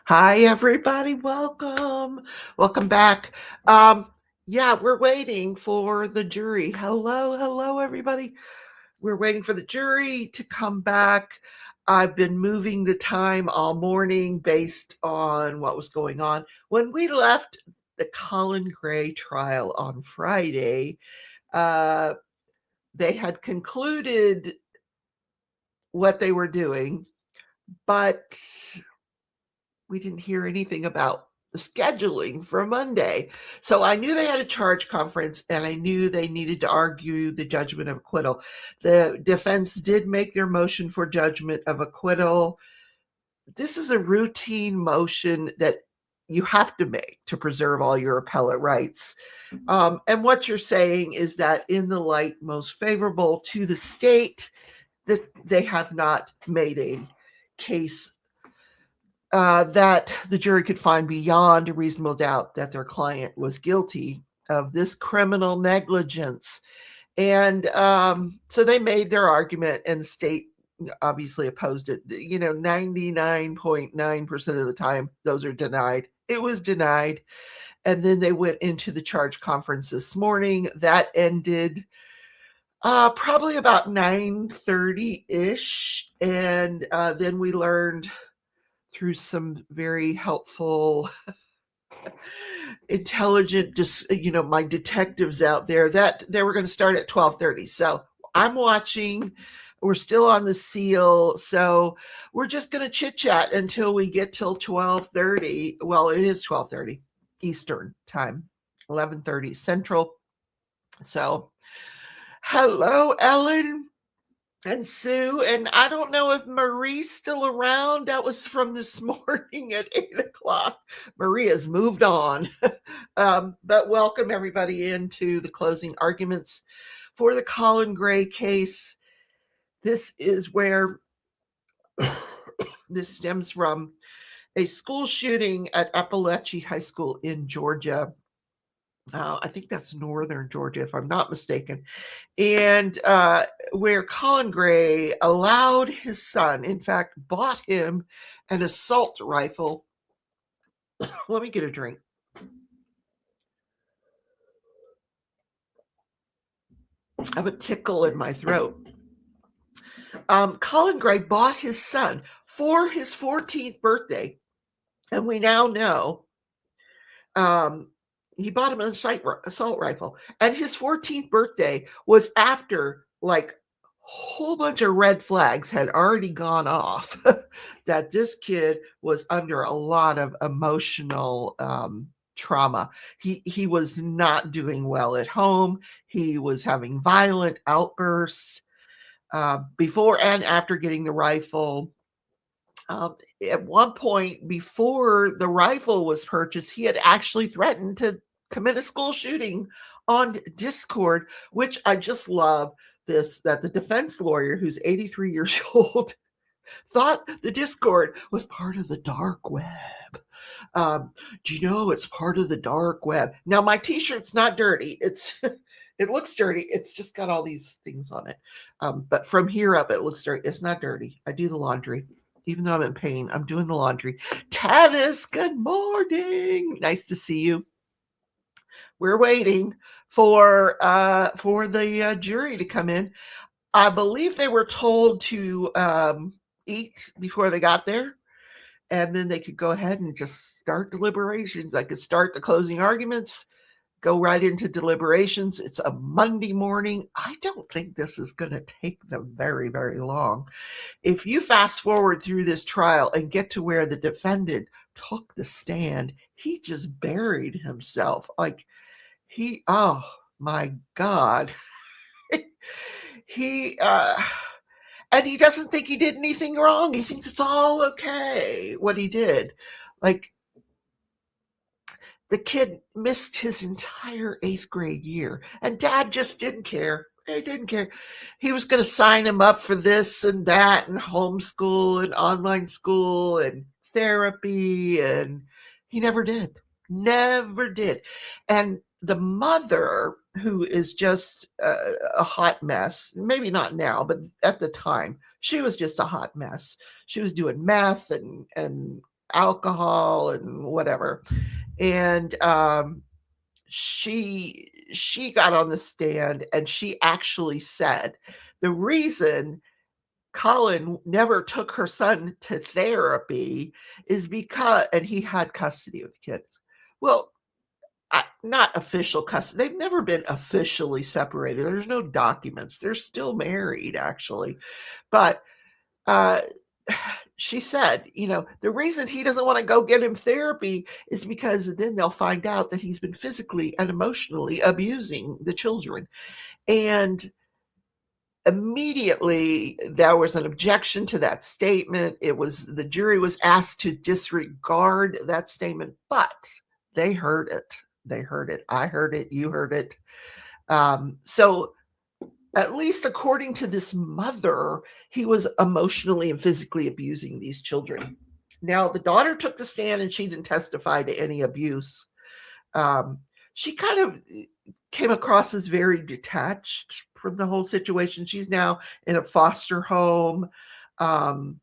Hi, everybody. Welcome. Welcome back. Um, yeah, we're waiting for the jury. Hello, everybody. We're waiting for the jury to come back. I've been moving the time all morning based on what was going on. When we left the Colin Gray trial on Friday, uh, they had concluded what they were doing, but we didn't hear anything about the scheduling for Monday. So I knew they had a charge conference and I knew they needed to argue the judgment of acquittal. The defense did make their motion for judgment of acquittal. This is a routine motion that you have to make to preserve all your appellate rights. And what you're saying is that in the light most favorable to the state, that they have not made a case that the jury could find beyond a reasonable doubt that their client was guilty of this criminal negligence. And so they made their argument, and the state obviously opposed it. 99.9% of the time, those are denied. It was denied. And then they went into the charge conference this morning. That ended probably about 9:30-ish. And then we learned through some very helpful, intelligent, my detectives out there, that they were going to start at 12:30. So I'm watching. We're still on the seal. So we're just going to chit chat until we get till 12:30. Well, it is 12:30 Eastern time, 11:30 Central. So hello, Ellen and Sue, and I don't know if Marie's still around. That was from this morning at 8:00. Maria's moved on. But welcome everybody into the closing arguments for the Colin Gray case. This is where this stems from a school shooting at Appalachia High School in Georgia. I think that's northern Georgia, if I'm not mistaken. And where Colin Gray allowed his son, in fact, bought him an assault rifle. Let me get a drink. I have a tickle in my throat. Colin Gray bought his son for his 14th birthday, and we now know he bought him an assault rifle. And his 14th birthday was after like a whole bunch of red flags had already gone off that this kid was under a lot of emotional trauma. He was not doing well at home. He was having violent outbursts before and after getting the rifle. At one point, before the rifle was purchased, he had actually threatened to commit a school shooting on Discord, which I just love this, that the defense lawyer, who's 83 years old, thought the Discord was part of the dark web. Do you know it's part of the dark web? Now, my t-shirt's not dirty. It looks dirty. It's just got all these things on it. But from here up, it looks dirty. It's not dirty. I do the laundry. Even though I'm in pain, I'm doing the laundry. Tanis, good morning. Nice to see you. We're waiting for the jury to come in. I believe they were told to eat before they got there, and then they could go ahead and just start deliberations. I could start the closing arguments, go right into deliberations. It's a Monday morning. I don't think this is going to take them very, very long. If you fast forward through this trial and get to where the defendant took the stand, he just buried himself. Oh my God. And he doesn't think he did anything wrong. He thinks it's all okay what he did. Like, the kid missed his entire 8th grade year, and Dad just didn't care. He didn't care. He was going to sign him up for this and that and homeschool and online school and therapy, and he never did. Never did. And the mother, who is just a hot mess, maybe not now, but at the time, she was just a hot mess. She was doing meth and alcohol and whatever. And she got on the stand and she actually said the reason Colin never took her son to therapy is because, and he had custody of the kids. Well, not official custody. They've never been officially separated. There's no documents. They're still married, actually. But she said, the reason he doesn't want to go get him therapy is because then they'll find out that he's been physically and emotionally abusing the children. And immediately there was an objection to that statement. The jury was asked to disregard that statement, but they heard it. They heard it. I heard it. You heard it. So at least according to this mother, he was emotionally and physically abusing these children. Now, the daughter took the stand and she didn't testify to any abuse. She kind of came across as very detached from the whole situation. She's now in a foster home and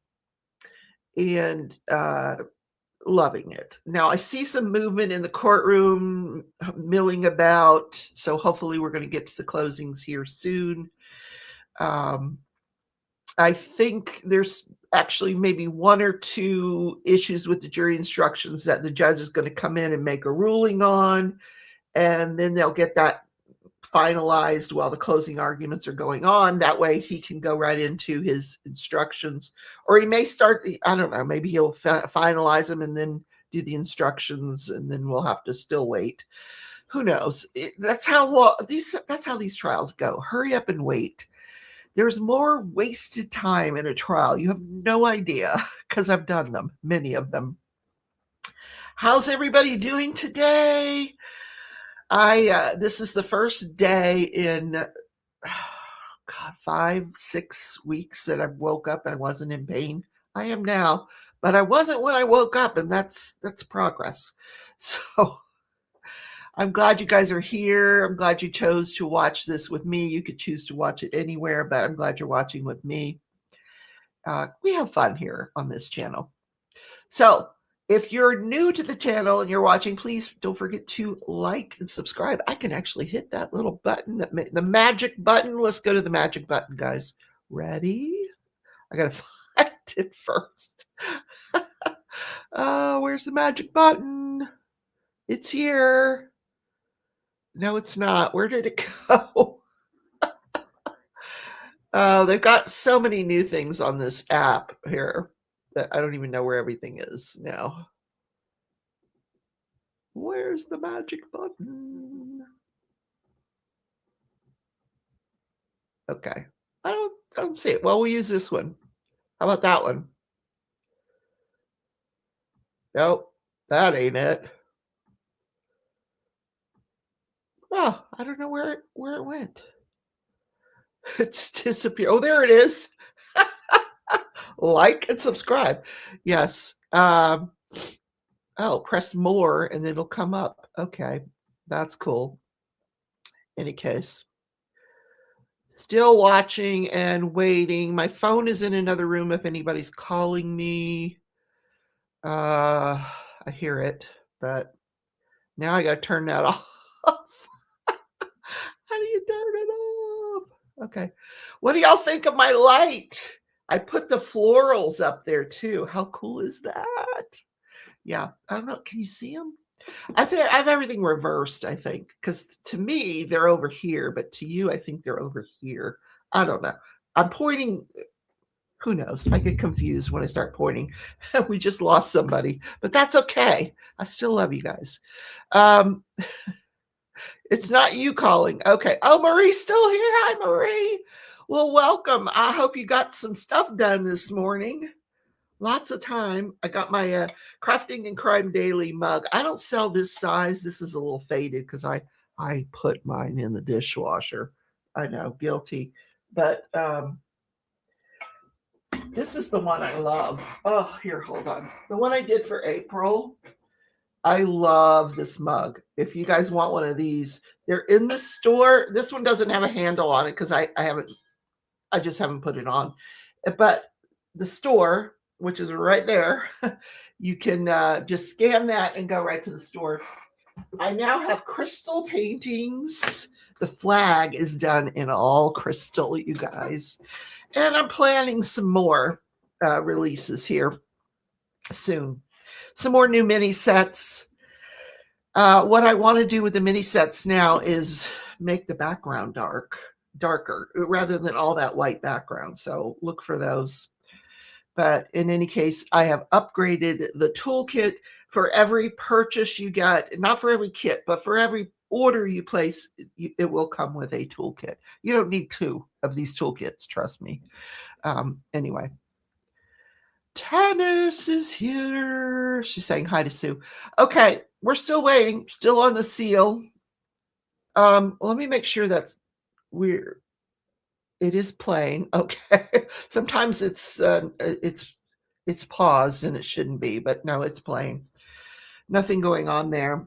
loving it. Now, I see some movement in the courtroom milling about, so hopefully we're going to get to the closings here soon. I think there's actually maybe one or two issues with the jury instructions that the judge is going to come in and make a ruling on, and then they'll get that finalized while the closing arguments are going on. That way he can go right into his instructions, or he may start, I don't know, maybe he'll finalize them and then do the instructions, and then we'll have to still wait. Who knows? That's how these trials go. Hurry up and wait. There's more wasted time in a trial. You have no idea, because I've done them, many of them. How's everybody doing today? This is the first day in 5-6 weeks that I woke up and I wasn't in pain. I am now, but I wasn't when I woke up, and that's progress. So I'm glad you guys are here. I'm glad you chose to watch this with me. You could choose to watch it anywhere, but I'm glad you're watching with me. We have fun here on this channel. So if you're new to the channel and you're watching, please don't forget to like and subscribe. I can actually hit that little button, the magic button. Let's go to the magic button, guys. Ready? I got to find it first. Where's the magic button? It's here. No, it's not. Where did it go? They've got so many new things on this app here that I don't even know where everything is now. Where's the magic button? Okay. I don't see it. Well, we'll use this one. How about that one? Nope, that ain't it. Oh, I don't know where it went. It just disappeared. Oh, there it is. Like and subscribe. Yes. Oh, press more and it'll come up. Okay, that's cool. Any case, still watching and waiting. My phone is in another room if anybody's calling me. I hear it, but now I got to turn that off. How do you turn it off? Okay. What do y'all think of my light? I put the florals up there too. How cool is that? Yeah. I don't know. Can you see them? I have everything reversed, I think, because to me, they're over here, but to you, I think they're over here. I don't know. I'm pointing. Who knows? I get confused when I start pointing. We just lost somebody, but that's okay. I still love you guys. It's not you calling. Okay. Oh, Marie's still here. Hi, Marie. Well, welcome. I hope you got some stuff done this morning. Lots of time. I got my Crafting and Crime Daily mug. I don't sell this size. This is a little faded because I put mine in the dishwasher. I know, guilty. But this is the one I love. Oh, here, hold on. The one I did for April. I love this mug. If you guys want one of these, they're in the store. This one doesn't have a handle on it because I just haven't put it on. But the store, which is right there, you can just scan that and go right to the store. I now have crystal paintings. The flag is done in all crystal, you guys. And I'm planning some more releases here soon. Some more new mini sets. What I want to do with the mini sets now is make the background darker, rather than all that white background. So look for those. But in any case, I have upgraded the toolkit. For every purchase you get, not for every kit, but for every order you place, it will come with a toolkit. You don't need 2 of these toolkits, trust me. Anyway, Tannis is here. She's saying hi to Sue. Okay, we're still waiting, still on the seal. Let me make sure that's weird. It is playing. Okay. Sometimes it's paused and it shouldn't be, but no, it's playing. Nothing going on there.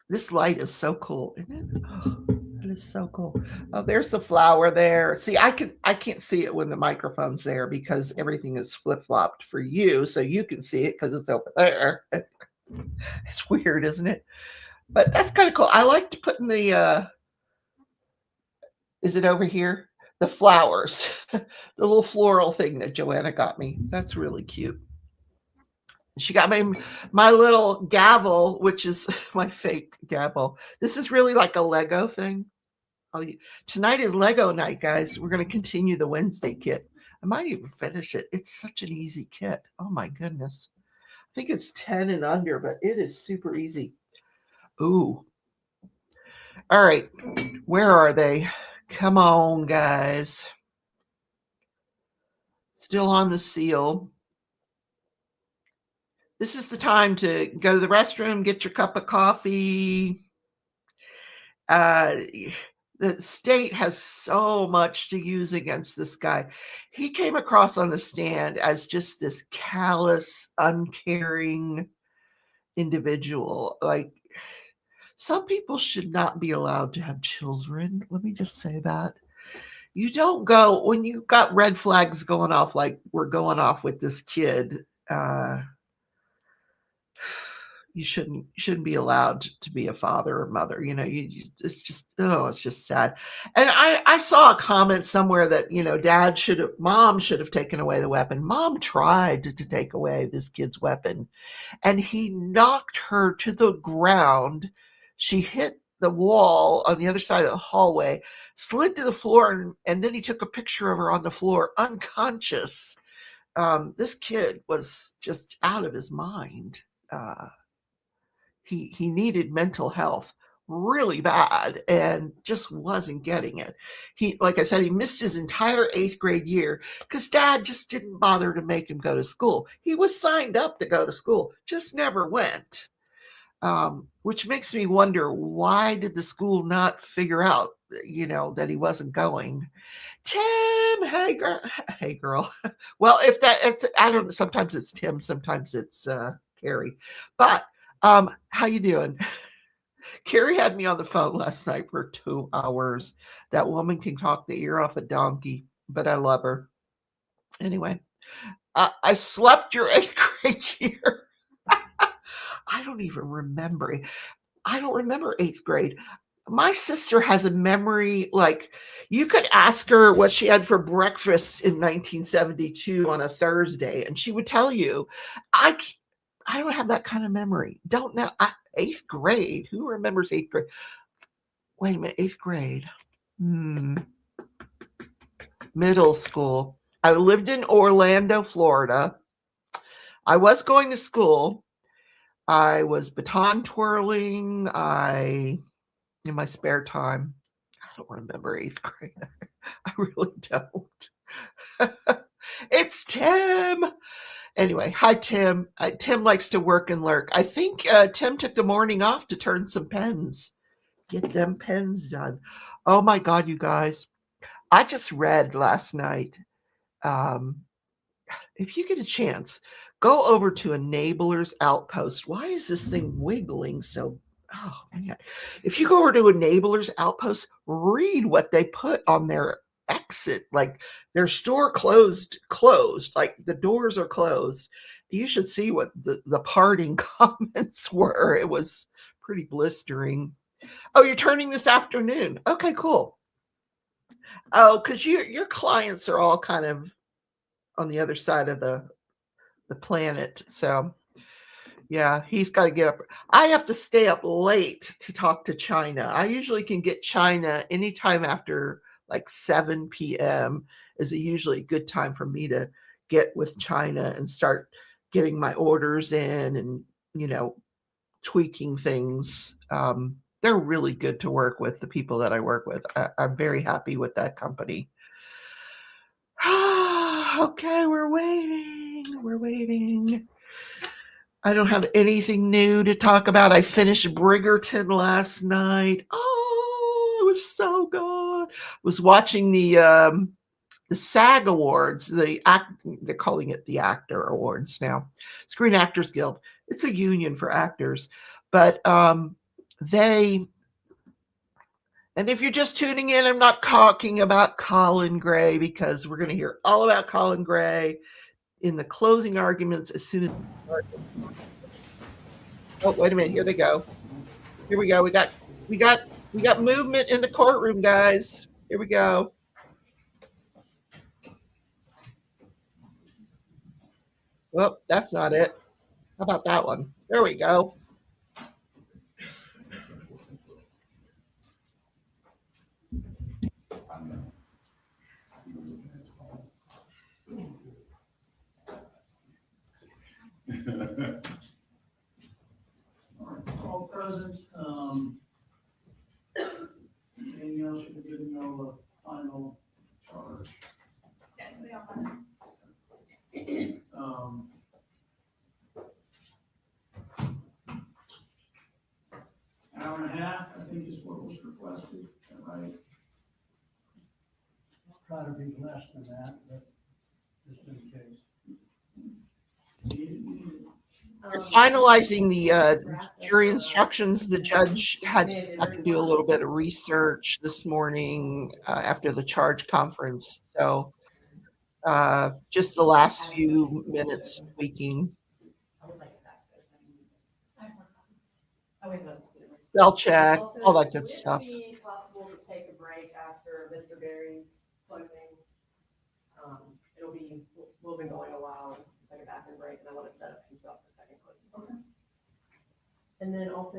This light is so cool, isn't it? Oh, that is so cool. Oh, there's the flower there. See, I can't see it when the microphone's there because everything is flip-flopped for you, so you can see it because it's over there. It's weird, isn't it? But that's kind of cool. I liked putting the is it over here? The flowers, the little floral thing that Joanna got me. That's really cute. She got my little gavel, which is my fake gavel. This is really like a Lego thing. Tonight is Lego night, guys. We're going to continue the Wednesday kit. I might even finish it. It's such an easy kit. Oh my goodness. I think it's 10 and under, but it is super easy. Ooh. All right. Where are they? Come on, guys. Still on the seal. This is the time to go to the restroom, get your cup of coffee. The state has so much to use against this guy. He came across on the stand as just this callous, uncaring individual. Like, some people should not be allowed to have children. Let me just say that. You don't go, when you got red flags going off like we're going off with this kid, you shouldn't be allowed to be a father or mother. You know, it's just sad. And I saw a comment somewhere that, you know, mom should have taken away the weapon. Mom tried to take away this kid's weapon, and he knocked her to the ground. She hit the wall on the other side of the hallway, slid to the floor, and then he took a picture of her on the floor, unconscious. This kid was just out of his mind. He needed mental health really bad and just wasn't getting it. Like I said, he missed his entire 8th grade year because dad just didn't bother to make him go to school. He was signed up to go to school, just never went. Which makes me wonder, why did the school not figure out, you know, that he wasn't going? Tim, hey girl. Well, I don't know, sometimes it's Tim, sometimes it's Carrie. But how you doing? Carrie had me on the phone last night for 2 hours. That woman can talk the ear off a donkey, but I love her. Anyway, I slept your 8th grade year. I don't even remember. I don't remember 8th grade. My sister has a memory, like, you could ask her what she had for breakfast in 1972 on a Thursday, and she would tell you. I don't have that kind of memory. Don't know. 8th grade. Who remembers 8th grade? Wait a minute. 8th grade. Middle school. I lived in Orlando, Florida. I was going to school. I was baton twirling. In my spare time. I don't remember 8th grade. I really don't. It's Tim. Anyway, hi, Tim. Tim likes to work and lurk. I think Tim took the morning off to turn some pens. Get them pens done. Oh, my God, you guys. I just read last night. If you get a chance, go over to Enabler's Outpost. Why is this thing wiggling so? Oh, man. If you go over to Enabler's Outpost, read what they put on their exit, like their store closed, like the doors are closed. You should see what the parting comments were. It was pretty blistering. Oh, you're turning this afternoon. Okay, cool. Oh, because your clients are all kind of on the other side of the planet. So yeah, he's got to get up. I have to stay up late to talk to China. I usually can get China anytime after like 7 p.m. is usually a good time for me to get with China and start getting my orders in and, tweaking things. They're really good to work with, the people that I work with. I'm very happy with that company. Okay, we're waiting. I don't have anything new to talk about. I finished Bridgerton last night. Oh, it was so good. I was watching the SAG Awards. They're calling it the Actor Awards now. Screen Actors Guild. It's a union for actors, but and if you're just tuning in, I'm not talking about Colin Gray, because we're going to hear all about Colin Gray in the closing arguments as soon as. Oh, wait a minute. Here they go. Here we go. We got movement in the courtroom, guys. Here we go. Well, that's not it. How about that one? There we go. All present. Anything else you can give me on the final charge? Yes, we are. Hour and a half, I think, is what was requested. Is that right? Try to be less than that, but just in case. We're finalizing the jury instructions. The judge had to do a little bit of research this morning after the charge conference. So just the last few minutes tweaking. Spell check, all that good stuff. Would it be possible to take a break after Mr. Berry's closing? We'll be going a while, take a bathroom break, and I want to set up himself for second closing. Okay. And then also,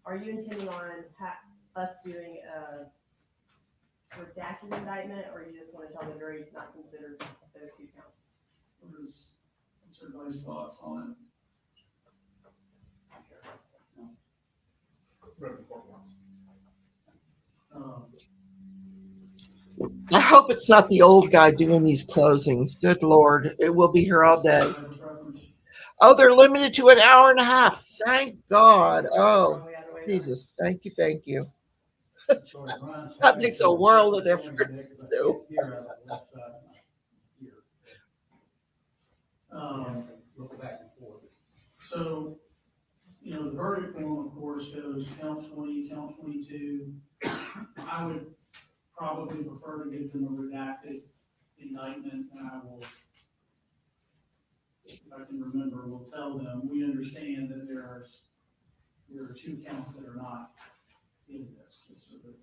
are you intending on us doing a redacted indictment, or you just want to tell the jury to not consider those two counts? What's everybody's thoughts on it? I hope it's not the old guy doing these closings. Good Lord, it will be here all day. Oh, they're limited to an hour and a half. Thank God. Oh, Jesus. Thank you. That makes a world of difference, too. So, the verdict form, of course, goes count 20, count 22. I would probably prefer to give them a redacted indictment, and I will, if I can remember, will tell them, we understand that there are two counts that are not in this, just so that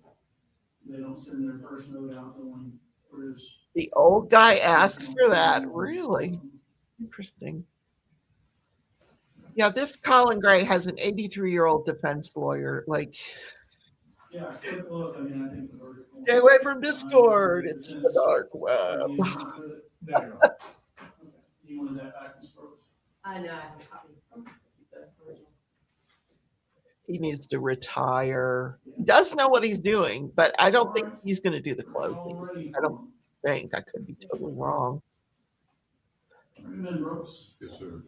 they don't send their first note out going, where's. The old guy asked for that. Really? Interesting. Yeah, this Colin Gray has an 83-year-old defense lawyer. Like, Yeah, quick look. I mean, I think the verdict. Stay away from Discord. It's the dark web. There you are. You wanted that back in scrolls? I know, I have a copy. The original. He needs to retire. He does know what he's doing, but I don't think he's going to do the closing. I don't think. I could be totally wrong. Recommend Brooks. Yes, sir.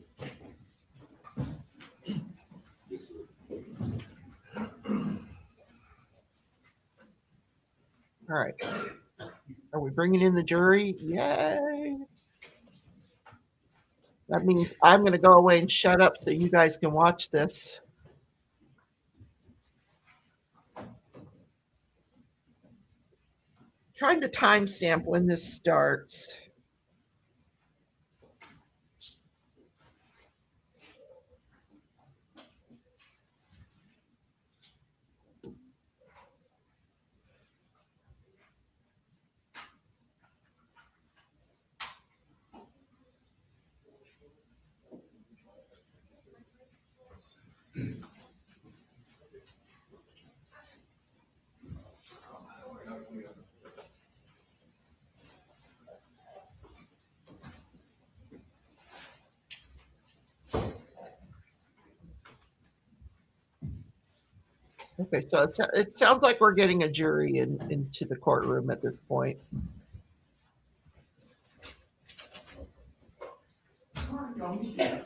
All right. Are we bringing in the jury? Yay. That means I'm going to go away and shut up so you guys can watch this. trying to timestamp when this starts. Okay, so it sounds like we're getting a jury into the courtroom at this point. All right, y'all, we see it.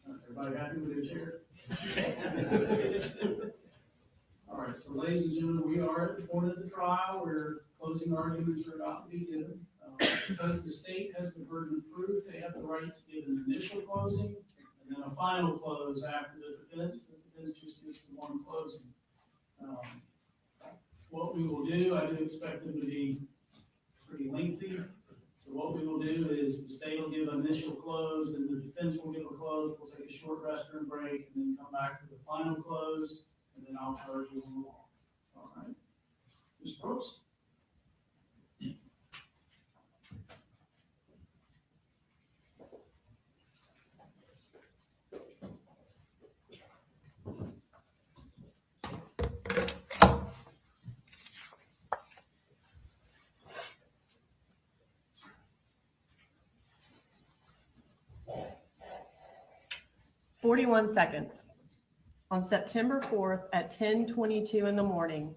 Everybody happy with their chair? All right, so ladies and gentlemen, we are at the point of the trial where closing arguments are about to be given. Because the state has the burden of proof, they have the right to give an initial closing and then a final close after the defense. The defense just gets the one closing. What we will do, I do expect them to be pretty lengthy. So what we will do is the state will give an initial close and the defense will give a close. We'll take a short restroom break and then come back to the final close, and then I'll charge you on the law. All right. Ms. Brooks? "41 seconds. On September 4th at 10:22 in the morning,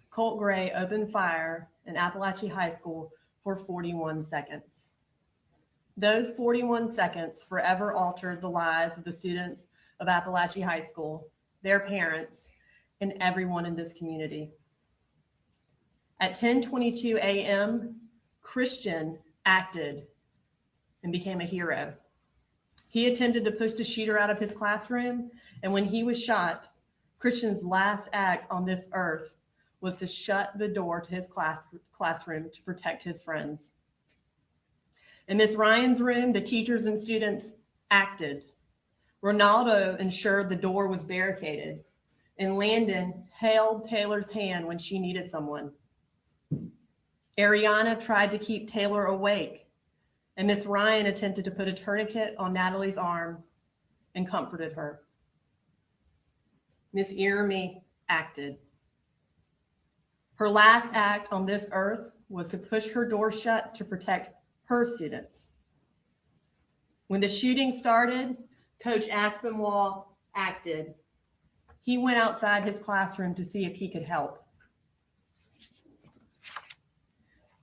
Colt Gray opened fire in Appalachian High School for 41 seconds. Those 41 seconds forever altered the lives of the students of Appalachian High School, their parents, and everyone in this community. At 10:22 a.m., Christian acted and became a hero. He attempted to push the shooter out of his classroom, and when he was shot, Christian's last act on this earth was to shut the door to his classroom to protect his friends. In Miss Ryan's room, the teachers and students acted. Ronaldo ensured the door was barricaded, and Landon held Taylor's hand when she needed someone. Ariana tried to keep Taylor awake, and Miss Ryan attempted to put a tourniquet on Natalie's arm and comforted her. Miss Irmy acted. Her last act on this earth was to push her door shut to protect her students. When the shooting started, Coach Aspinwall acted. He went outside his classroom to see if he could help.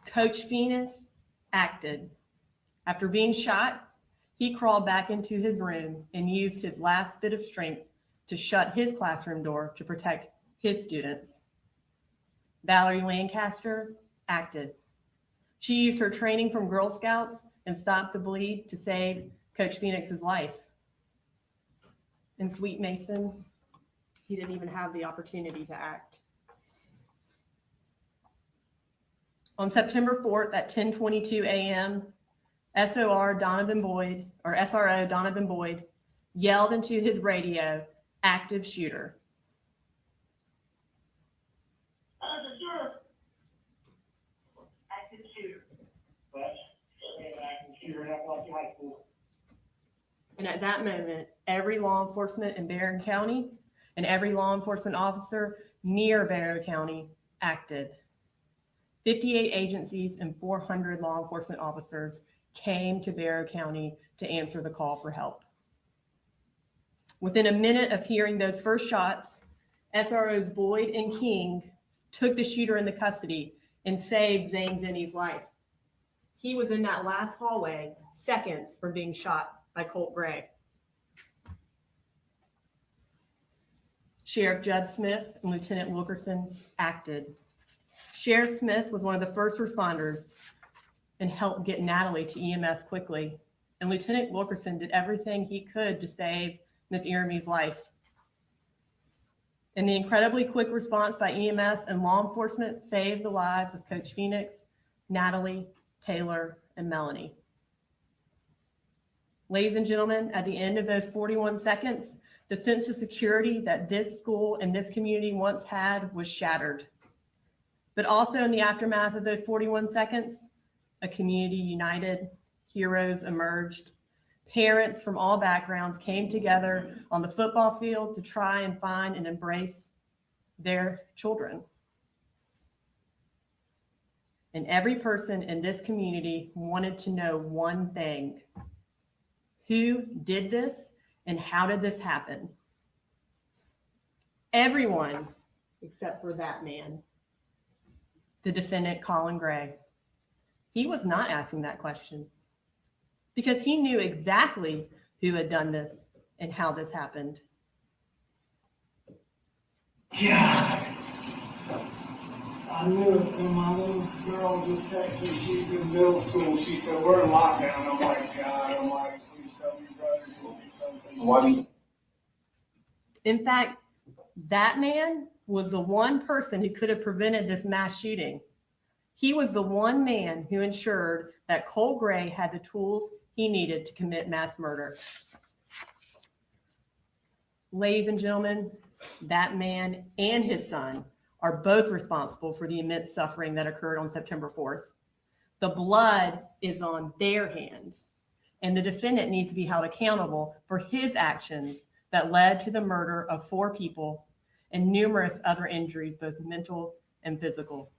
Coach Phoenix acted. After being shot, he crawled back into his room and used his last bit of strength to shut his classroom door to protect his students. Valerie Lancaster acted. She used her training from Girl Scouts and stopped the bleed to save Coach Phoenix's life. And Sweet Mason, he didn't even have the opportunity to act. On September 4th at 10:22 a.m., SRO Donovan Boyd yelled into his radio, "Active shooter." Active shooter. But active shooter at Appalachian High School. And at that moment, every law enforcement in Barron County and every law enforcement officer near Barron County acted. 58 agencies and 400 law enforcement officers came to Barrow County to answer the call for help. Within a minute of hearing those first shots, SROs Boyd and King took the shooter into custody and saved Zane Zinni's life. He was in that last hallway seconds from being shot by Colt Gray. Sheriff Judd Smith and Lieutenant Wilkerson acted. Sheriff Smith was one of the first responders and helped get Natalie to EMS quickly. And Lieutenant Wilkerson did everything he could to save Ms. Iramy's life. And the incredibly quick response by EMS and law enforcement saved the lives of Coach Phoenix, Natalie, Taylor, and Melanie. Ladies and gentlemen, at the end of those 41 seconds, the sense of security that this school and this community once had was shattered. But also in the aftermath of those 41 seconds, a community united, heroes emerged. Parents from all backgrounds came together on the football field to try and find and embrace their children. And every person in this community wanted to know one thing: who did this and how did this happen? Everyone except for that man, the defendant, Colin Gray. He was not asking that question because he knew exactly who had done this and how this happened. God. I knew it when my little girl just texted me. She's in middle school. She said, we're in lockdown. I'm like, God, I'm like, please tell me, brother, please something. Why do you? In fact, that man was the one person who could have prevented this mass shooting. He was the one man who ensured that Cole Gray had the tools he needed to commit mass murder. Ladies and gentlemen, that man and his son are both responsible for the immense suffering that occurred on September 4th. The blood is on their hands, and the defendant needs to be held accountable for his actions that led to the murder of 4 people and numerous other injuries, both mental and physical.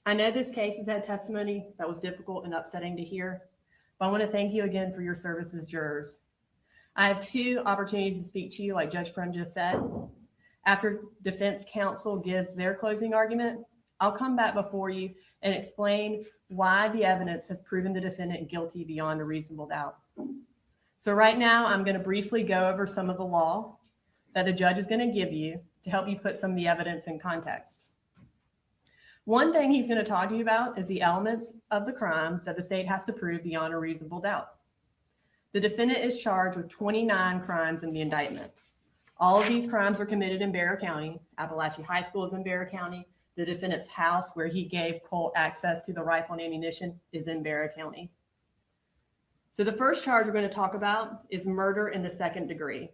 I know this case has had testimony that was difficult and upsetting to hear, but I want to thank you again for your service as jurors. I have 2 opportunities to speak to you, like Judge Prem just said. After defense counsel gives their closing argument, I'll come back before you and explain why the evidence has proven the defendant guilty beyond a reasonable doubt. So right now, I'm going to briefly go over some of the law that the judge is going to give you to help you put some of the evidence in context. One thing he's going to talk to you about is the elements of the crimes that the state has to prove beyond a reasonable doubt. The defendant is charged with 29 crimes in the indictment. All of these crimes were committed in Barrow County. Appalachian High School is in Barrow County. The defendant's house, where he gave Colt access to the rifle and ammunition, is in Barrow County. So the first charge we're going to talk about is murder in the second degree.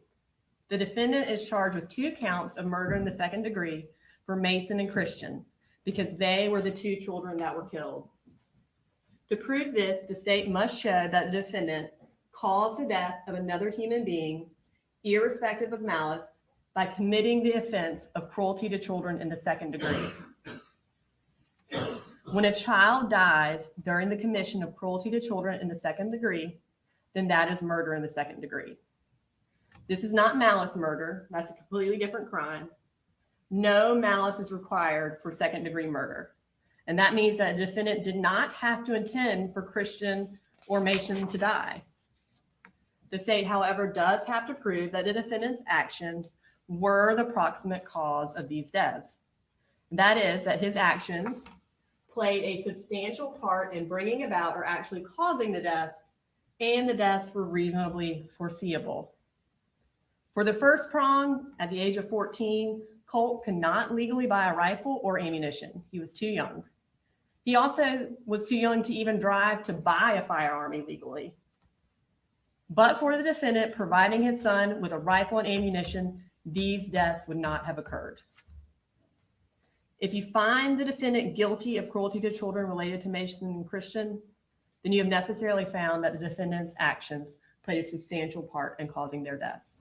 The defendant is charged with 2 counts of murder in the second degree for Mason and Christian, because they were the 2 children that were killed. To prove this, the state must show that the defendant caused the death of another human being, irrespective of malice, by committing the offense of cruelty to children in the second degree. When a child dies during the commission of cruelty to children in the second degree, then that is murder in the second degree. This is not malice murder. That's a completely different crime. No malice is required for second degree murder. And that means that the defendant did not have to intend for Christian or Mason to die. The state, however, does have to prove that the defendant's actions were the proximate cause of these deaths. That is, that his actions played a substantial part in bringing about or actually causing the deaths, and the deaths were reasonably foreseeable. For the first prong, at the age of 14, Colt could not legally buy a rifle or ammunition. He was too young. He also was too young to even drive to buy a firearm illegally. But for the defendant providing his son with a rifle and ammunition, these deaths would not have occurred. If you find the defendant guilty of cruelty to children related to Mason and Christian, then you have necessarily found that the defendant's actions played a substantial part in causing their deaths.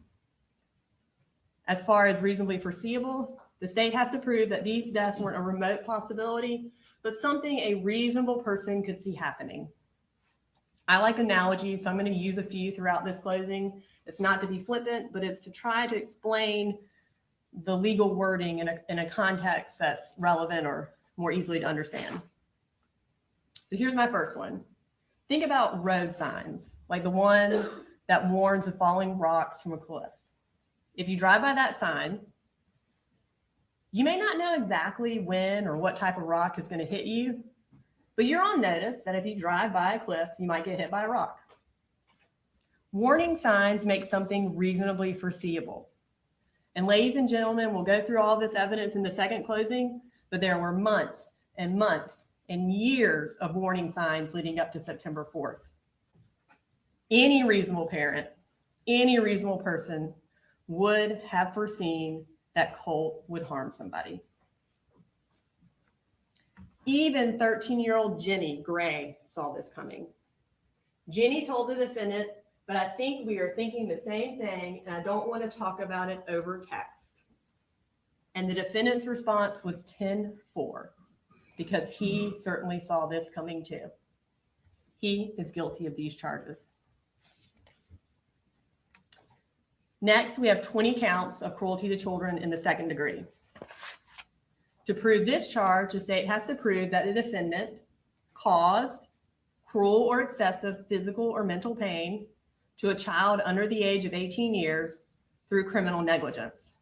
As far as reasonably foreseeable, the state has to prove that these deaths weren't a remote possibility, but something a reasonable person could see happening. I like analogies, so I'm going to use a few throughout this closing. It's not to be flippant, but it's to try to explain the legal wording in a context that's relevant or more easily to understand. So here's my first one. Think about road signs, like the one that warns of falling rocks from a cliff. If you drive by that sign, You may not know exactly when or what type of rock is going to hit you, but you're on notice that if you drive by a cliff, you might get hit by a rock. Warning signs make something reasonably foreseeable. And ladies and gentlemen, we'll go through all this evidence in the second closing, but there were months and months and years of warning signs leading up to September 4th. Any reasonable parent, any reasonable person would have foreseen that Colt would harm somebody. Even 13-year-old Jenny Gray saw this coming. Jenny told the defendant, "But I think we are thinking the same thing, and I don't want to talk about it over text." And the defendant's response was 10-4, because he certainly saw this coming too. He is guilty of these charges. Next, we have 20 counts of cruelty to children in the second degree. To prove this charge, the state has to prove that the defendant caused cruel or excessive physical or mental pain to a child under the age of 18 years through criminal negligence.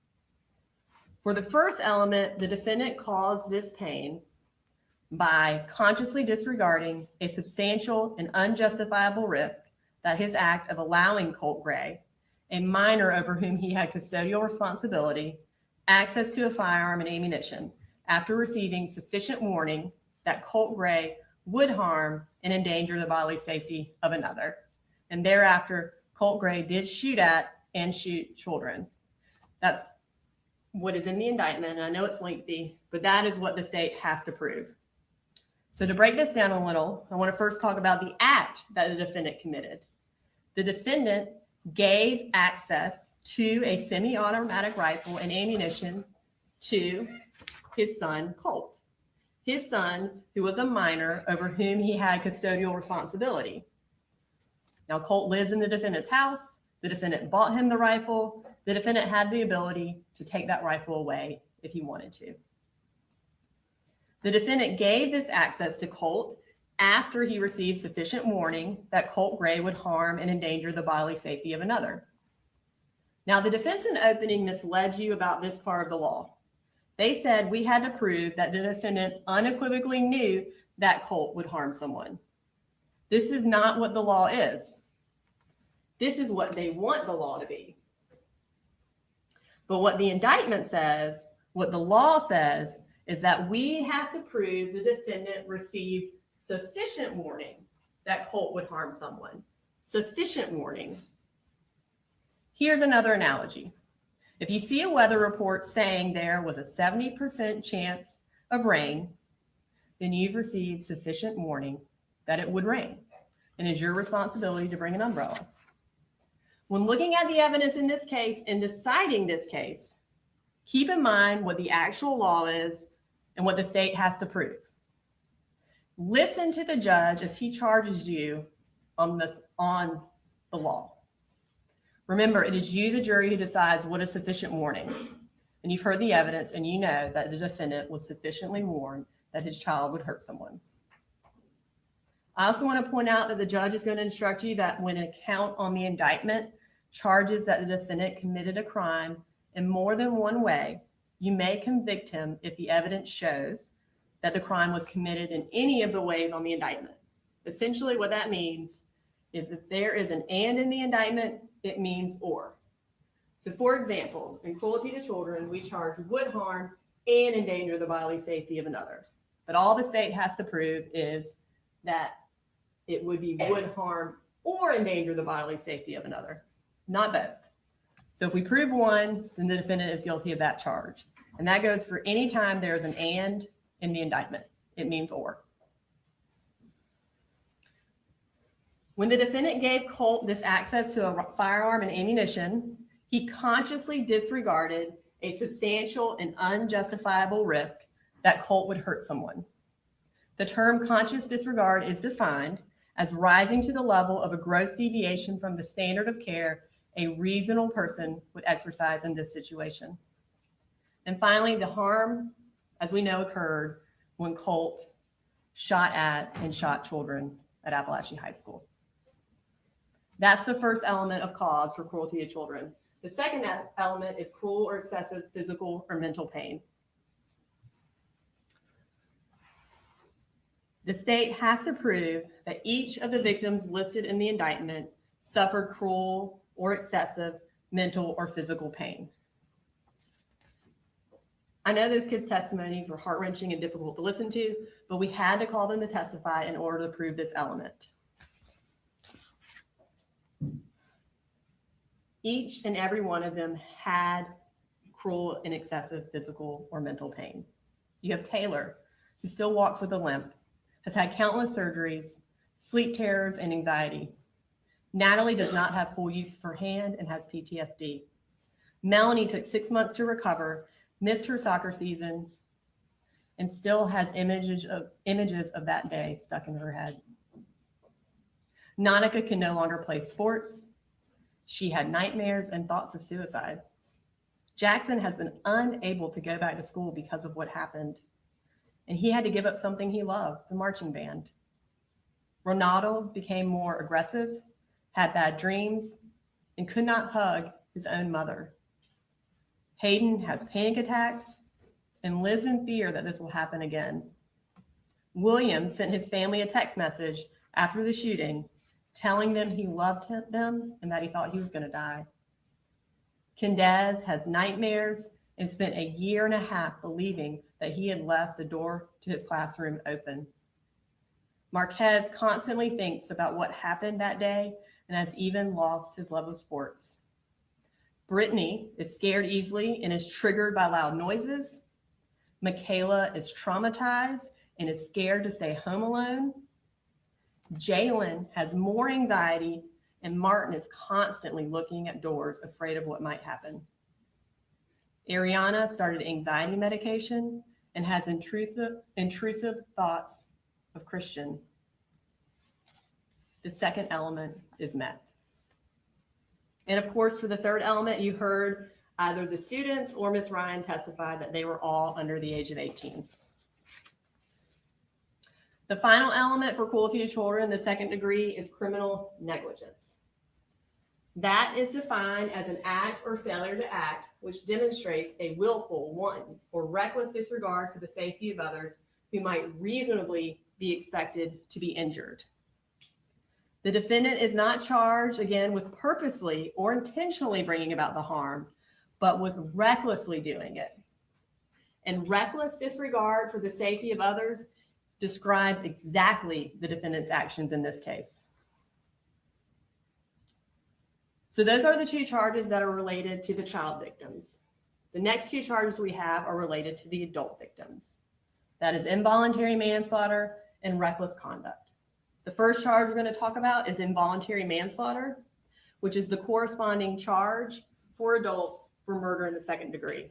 For the first element, the defendant caused this pain by consciously disregarding a substantial and unjustifiable risk that his act of allowing Colt Gray, a minor over whom he had custodial responsibility, access to a firearm and ammunition after receiving sufficient warning that Colt Gray would harm and endanger the bodily safety of another. And thereafter, Colt Gray did shoot at and shoot children. That's what is in the indictment. And I know it's lengthy, but that is what the state has to prove. So to break this down a little, I want to first talk about the act that the defendant committed. The defendant gave access to a semi-automatic rifle and ammunition to his son, Colt. His son, who was a minor over whom he had custodial responsibility. Now, Colt lives in the defendant's house. The defendant bought him the rifle. The defendant had the ability to take that rifle away if he wanted to. The defendant gave this access to Colt after he received sufficient warning that Colt Gray would harm and endanger the bodily safety of another. Now, the defense in opening misled you about this part of the law. They said we had to prove that the defendant unequivocally knew that Colt would harm someone. This is not what the law is. This is what they want the law to be. But what the indictment says, what the law says, is that we have to prove the defendant received sufficient warning that Colt would harm someone. Sufficient warning. Here's another analogy. If you see a weather report saying there was a 70% chance of rain, then you've received sufficient warning that it would rain, and it's your responsibility to bring an umbrella. When looking at the evidence in this case and deciding this case, keep in mind what the actual law is and what the state has to prove. Listen to the judge as he charges you on the law. Remember, it is you, the jury, who decides what is sufficient warning. And you've heard the evidence, and you know that the defendant was sufficiently warned that his child would hurt someone. I also want to point out that the judge is going to instruct you that when a count on the indictment charges that the defendant committed a crime in more than one way, you may convict him if the evidence shows that the crime was committed in any of the ways on the indictment. Essentially, what that means is if there is an and in the indictment, it means or. So for example, in cruelty to children, we charge would harm and endanger the bodily safety of another. But all the state has to prove is that it would be would harm or endanger the bodily safety of another, not both. So if we prove one, then the defendant is guilty of that charge. And that goes for any time there is an and in the indictment. It means or. When the defendant gave Colt this access to a firearm and ammunition, he consciously disregarded a substantial and unjustifiable risk that Colt would hurt someone. The term conscious disregard is defined as rising to the level of a gross deviation from the standard of care a reasonable person would exercise in this situation. And finally, the harm, as we know, occurred when Colt shot at and shot children at Appalachia High School. That's the first element of cause for cruelty to children. The second element is cruel or excessive physical or mental pain. The state has to prove that each of the victims listed in the indictment suffered cruel or excessive mental or physical pain. I know those kids' testimonies were heart-wrenching and difficult to listen to, but we had to call them to testify in order to prove this element. Each and every one of them had cruel and excessive physical or mental pain. You have Taylor, who still walks with a limp, has had countless surgeries, sleep terrors, and anxiety. Natalie does not have full use of her hand and has PTSD. Melanie took 6 months to recover, missed her soccer season, and still has images of that day stuck in her head. Nautica can no longer play sports. She had nightmares and thoughts of suicide. Jackson has been unable to go back to school because of what happened, and he had to give up something he loved, the marching band. Ronaldo became more aggressive, had bad dreams, and could not hug his own mother. Hayden has panic attacks and lives in fear that this will happen again. William sent his family a text message after the shooting telling them he loved them and that he thought he was going to die. Kendez has nightmares and spent a year and a half believing that he had left the door to his classroom open. Marquez constantly thinks about what happened that day and has even lost his love of sports. Brittany is scared easily and is triggered by loud noises. Michaela is traumatized and is scared to stay home alone. Jalen has more anxiety, and Martin is constantly looking at doors, afraid of what might happen. Ariana started anxiety medication and has intrusive thoughts of Christian. The second element is met. And of course, for the third element, you heard either the students or Ms. Ryan testify that they were all under the age of 18. The final element for cruelty to children, the second degree, is criminal negligence. That is defined as an act or failure to act which demonstrates a willful, wanton, or reckless disregard for the safety of others who might reasonably be expected to be injured. The defendant is not charged, again, with purposely or intentionally bringing about the harm, but with recklessly doing it. And reckless disregard for the safety of others describes exactly the defendant's actions in this case. So those are the two charges that are related to the child victims. The next two charges we have are related to the adult victims. That is involuntary manslaughter and reckless conduct. The first charge we're going to talk about is involuntary manslaughter, which is the corresponding charge for adults for murder in the second degree.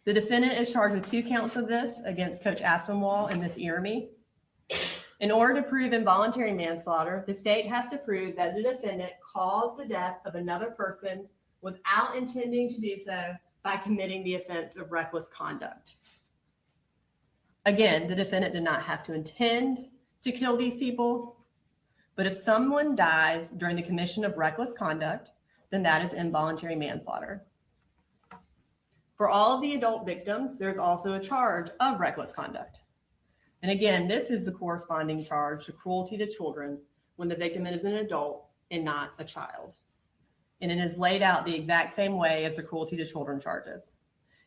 The defendant is charged with 2 counts of this against Coach Aspinwall and Miss Irami. In order to prove involuntary manslaughter, the state has to prove that the defendant caused the death of another person without intending to do so by committing the offense of reckless conduct. Again, the defendant did not have to intend to kill these people, but if someone dies during the commission of reckless conduct, then that is involuntary manslaughter. For all of the adult victims, there's also a charge of reckless conduct. And again, this is the corresponding charge to cruelty to children when the victim is an adult and not a child. And it is laid out the exact same way as the cruelty to children charges.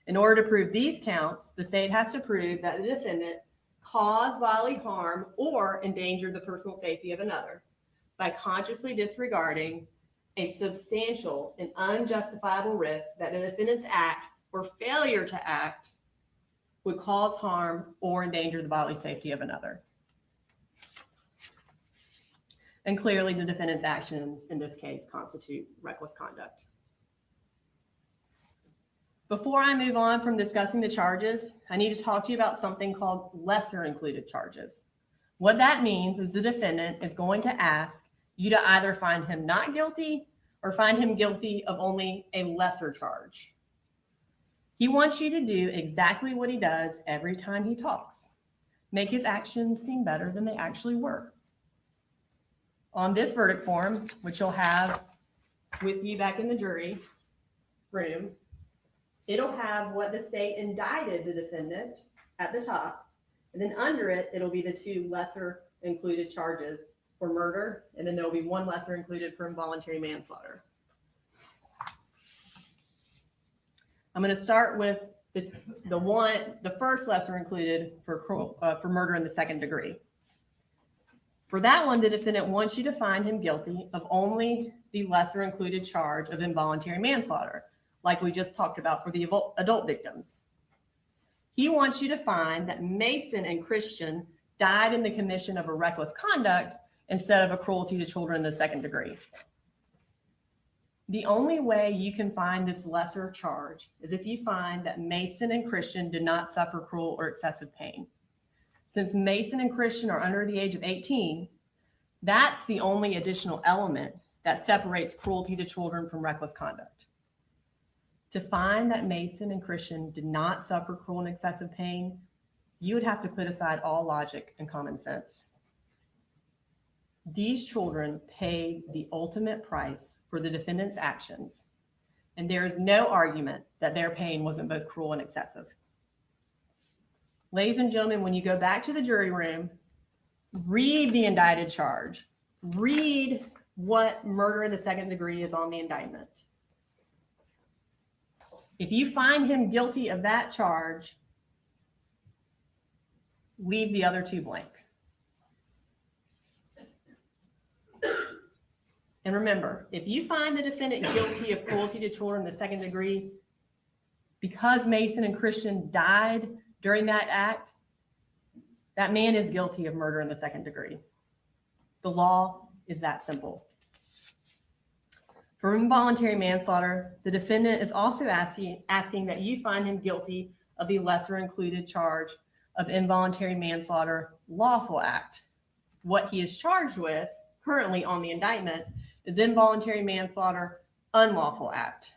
In order to prove these counts, the state has to prove that the defendant caused bodily harm or endangered the personal safety of another by consciously disregarding a substantial and unjustifiable risk that the defendant's act or failure to act would cause harm or endanger the bodily safety of another. And clearly the defendant's actions in this case constitute reckless conduct. Before I move on from discussing the charges, I need to talk to you about something called lesser included charges. What that means is the defendant is going to ask you to either find him not guilty or find him guilty of only a lesser charge. He wants you to do exactly what he does every time he talks. Make his actions seem better than they actually were. On this verdict form, which you'll have with you back in the jury room, it'll have what the state indicted the defendant at the top And then under it, it'll be the 2 lesser included charges for murder, and then there'll be 1 lesser included for involuntary manslaughter. I'm going to start with the first lesser included for murder in the 2nd degree. For that one, the defendant wants you to find him guilty of only the lesser included charge of involuntary manslaughter, like we just talked about for the adult victims. He wants you to find that Mason and Christian died in the commission of a reckless conduct instead of a cruelty to children in the 2nd degree. The only way you can find this lesser charge is if you find that Mason and Christian did not suffer cruel or excessive pain. Since Mason and Christian are under the age of 18, that's the only additional element that separates cruelty to children from reckless conduct. To find that Mason and Christian did not suffer cruel and excessive pain, you would have to put aside all logic and common sense. These children paid the ultimate price for the defendant's actions, and there is no argument that their pain wasn't both cruel and excessive. Ladies and gentlemen, when you go back to the jury room, read the indicted charge. Read what murder in the 2nd degree is on the indictment. If you find him guilty of that charge, leave the other 2 blank. And remember, if you find the defendant guilty of cruelty to children in the 2nd degree, because Mason and Christian died during that act, that man is guilty of murder in the 2nd degree. The law is that simple. For involuntary manslaughter, the defendant is also asking that you find him guilty of the lesser included charge of involuntary manslaughter lawful act. What he is charged with currently on the indictment is involuntary manslaughter unlawful act.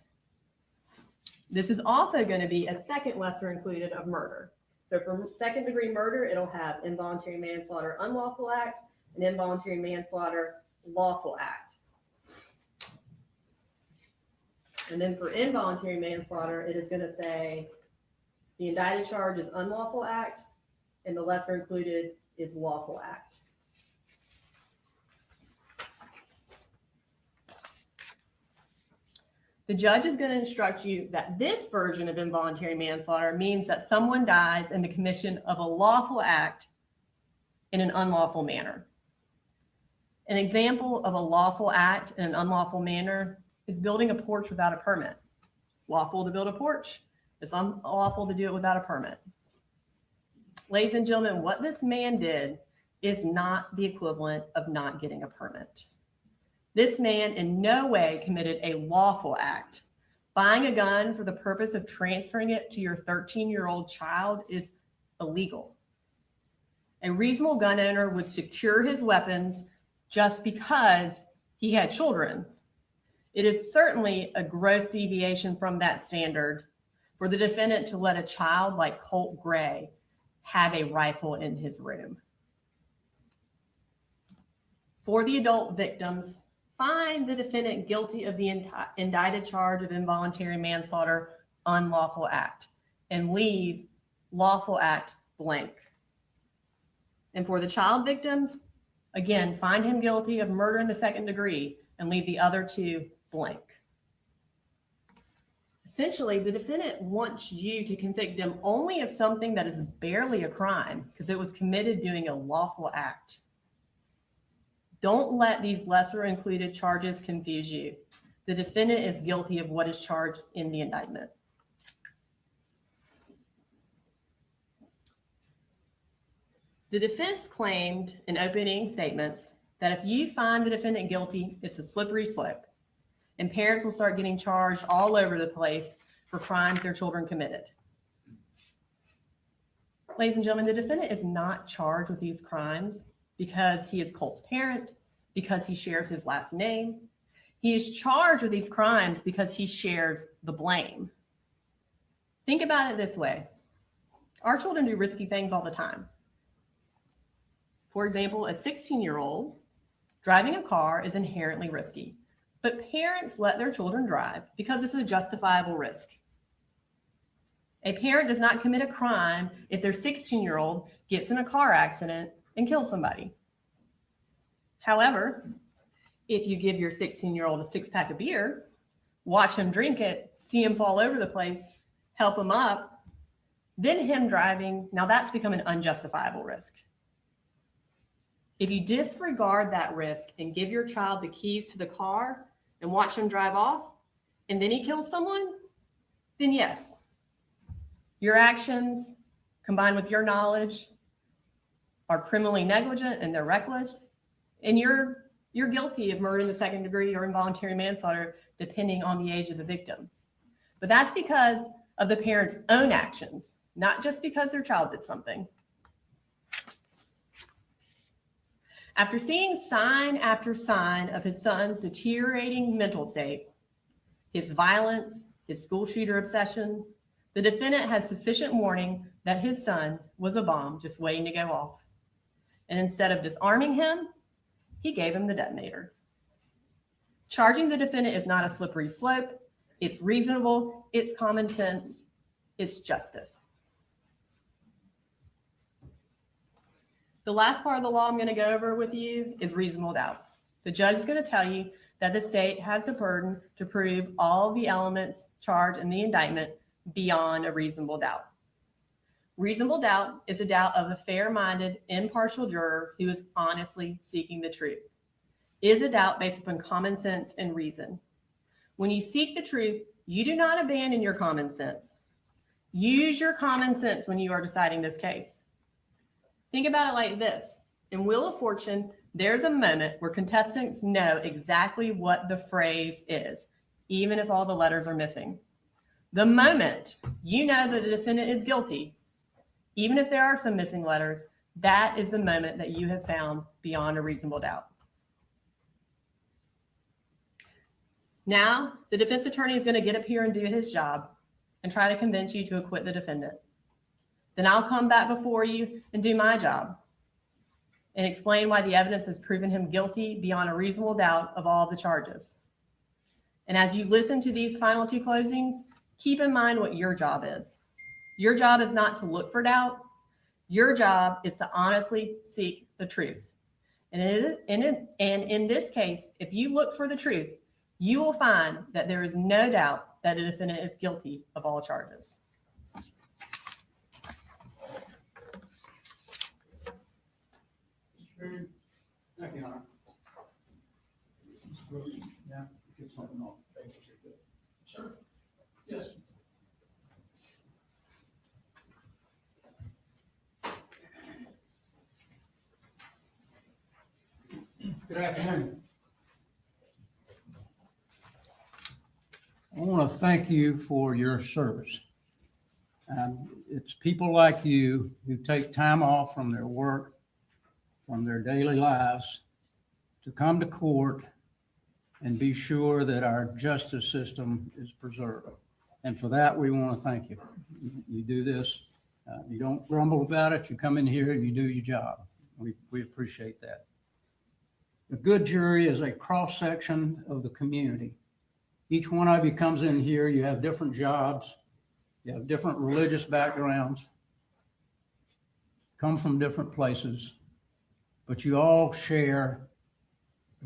This is also going to be a 2nd lesser included of murder. So for 2nd degree murder, it'll have involuntary manslaughter unlawful act and involuntary manslaughter lawful act. And then for involuntary manslaughter, it is going to say the indicted charge is unlawful act and the lesser included is lawful act. The judge is going to instruct you that this version of involuntary manslaughter means that someone dies in the commission of a lawful act in an unlawful manner. An example of a lawful act in an unlawful manner is building a porch without a permit. It's lawful to build a porch. It's unlawful to do it without a permit. Ladies and gentlemen, what this man did is not the equivalent of not getting a permit. This man in no way committed a lawful act. Buying a gun for the purpose of transferring it to your 13-year-old child is illegal. A reasonable gun owner would secure his weapons just because he had children. It is certainly a gross deviation from that standard for the defendant to let a child like Colt Gray have a rifle in his room. For the adult victims, find the defendant guilty of the indicted charge of involuntary manslaughter unlawful act and leave lawful act blank. And for the child victims, again, find him guilty of murder in the 2nd degree and leave the other 2 blank. Essentially, the defendant wants you to convict him only of something that is barely a crime because it was committed doing a lawful act. Don't let these lesser included charges confuse you. The defendant is guilty of what is charged in the indictment. The defense claimed in opening statements that if you find the defendant guilty, it's a slippery slope, and parents will start getting charged all over the place for crimes their children committed. Ladies and gentlemen, the defendant is not charged with these crimes because he is Colt's parent, because he shares his last name. He is charged with these crimes because he shares the blame. Think about it this way. Our children do risky things all the time. For example, a 16-year-old driving a car is inherently risky, but parents let their children drive because this is a justifiable risk. A parent does not commit a crime if their 16-year-old gets in a car accident and kills somebody. However, if you give your 16-year-old a 6-pack of beer, watch him drink it, see him fall over the place, help him up, then him driving, now that's become an unjustifiable risk. If you disregard that risk and give your child the keys to the car and watch him drive off, and then he kills someone, then yes, your actions combined with your knowledge are criminally negligent and they're reckless, and you're guilty of murder in the second degree or involuntary manslaughter, depending on the age of the victim. But that's because of the parent's own actions, not just because their child did something. After seeing sign after sign of his son's deteriorating mental state, his violence, his school shooter obsession, the defendant has sufficient warning that his son was a bomb just waiting to go off. And instead of disarming him, he gave him the detonator. Charging the defendant is not a slippery slope. It's reasonable, it's common sense, it's justice. The last part of the law I'm going to go over with you is reasonable doubt. The judge is going to tell you that the state has the burden to prove all the elements charged in the indictment beyond a reasonable doubt. Reasonable doubt is a doubt of a fair-minded, impartial juror who is honestly seeking the truth. It is a doubt based upon common sense and reason. When you seek the truth, you do not abandon your common sense. Use your common sense when you are deciding this case. Think about it like this. In Wheel of Fortune, there's a moment where contestants know exactly what the phrase is, even if all the letters are missing. The moment you know that the defendant is guilty, even if there are some missing letters, that is the moment that you have found beyond a reasonable doubt. Now, the defense attorney is going to get up here and do his job and try to convince you to acquit the defendant. Then I'll come back before you and do my job and explain why the evidence has proven him guilty beyond a reasonable doubt of all the charges. And as you listen to these final two closings, keep in mind what your job is. Your job is not to look for doubt. Your job is to honestly seek the truth. And in this case, if you look for the truth, you will find that there is no doubt that a defendant is guilty of all charges. Thank you, Hunter. Yeah, get something off. Sir? Yes. Good afternoon. I want to thank you for your service. It's people like you who take time off from their work, from their daily lives, to come to court and be sure that our justice system is preserved. And for that, we want to thank you. You do this, you don't grumble about it, you come in here and you do your job. We appreciate that. A good jury is a cross-section of the community. Each one of you comes in here, you have different jobs, you have different religious backgrounds, come from different places, but you all share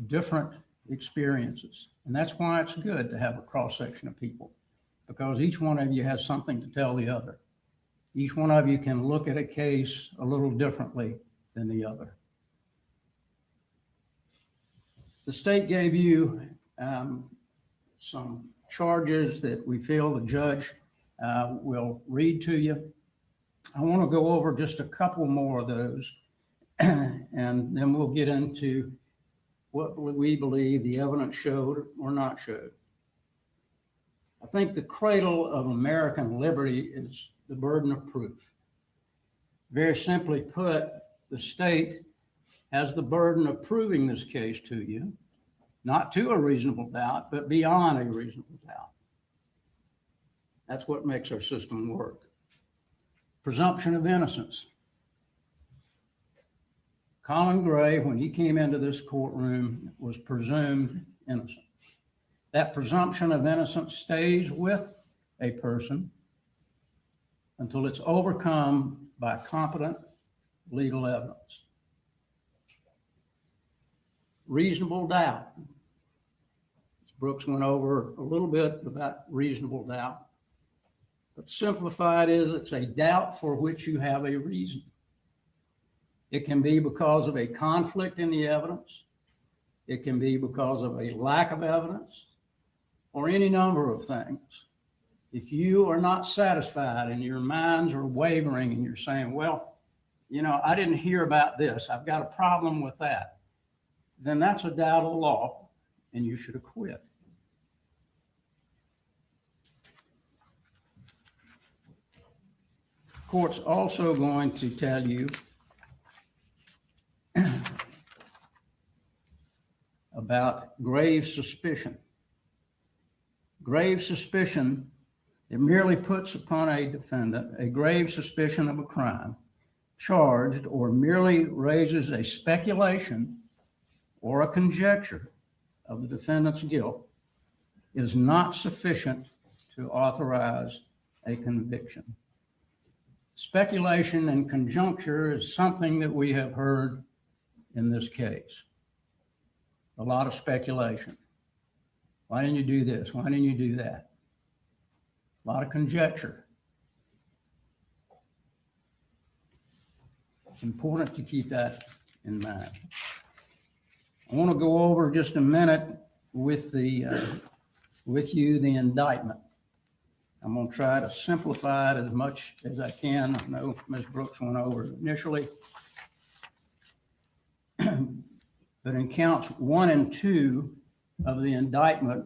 different experiences. And that's why it's good to have a cross-section of people, because each one of you has something to tell the other. Each one of you can look at a case a little differently than the other. The state gave you some charges that we feel the judge will read to you. I want to go over just a couple more of those, and then we'll get into what we believe the evidence showed or not showed. I think the cradle of American liberty is the burden of proof. Very simply put, the state has the burden of proving this case to you, not to a reasonable doubt, but beyond a reasonable doubt. That's what makes our system work. Presumption of innocence. Colin Gray, when he came into this courtroom, was presumed innocent. That presumption of innocence stays with a person until it's overcome by competent legal evidence. Reasonable doubt. Brooks went over a little bit about reasonable doubt, but simplified is it's a doubt for which you have a reason. It can be because of a conflict in the evidence. It can be because of a lack of evidence, or any number of things. If you are not satisfied and your minds are wavering and you're saying, well, you know, I didn't hear about this, I've got a problem with that, then that's a doubt of the law and you should acquit. Court's also going to tell you about grave suspicion. Grave suspicion, it merely puts upon a defendant a grave suspicion of a crime charged, or merely raises a speculation or a conjecture of the defendant's guilt, is not sufficient to authorize a conviction. Speculation and conjecture is something that we have heard in this case. A lot of speculation. Why didn't you do this? Why didn't you do that? A lot of conjecture. It's important to keep that in mind. I want to go over just a minute with you the indictment. I'm going to try to simplify it as much as I can. I know Ms. Brooks went over it initially. But in counts 1 and 2 of the indictment,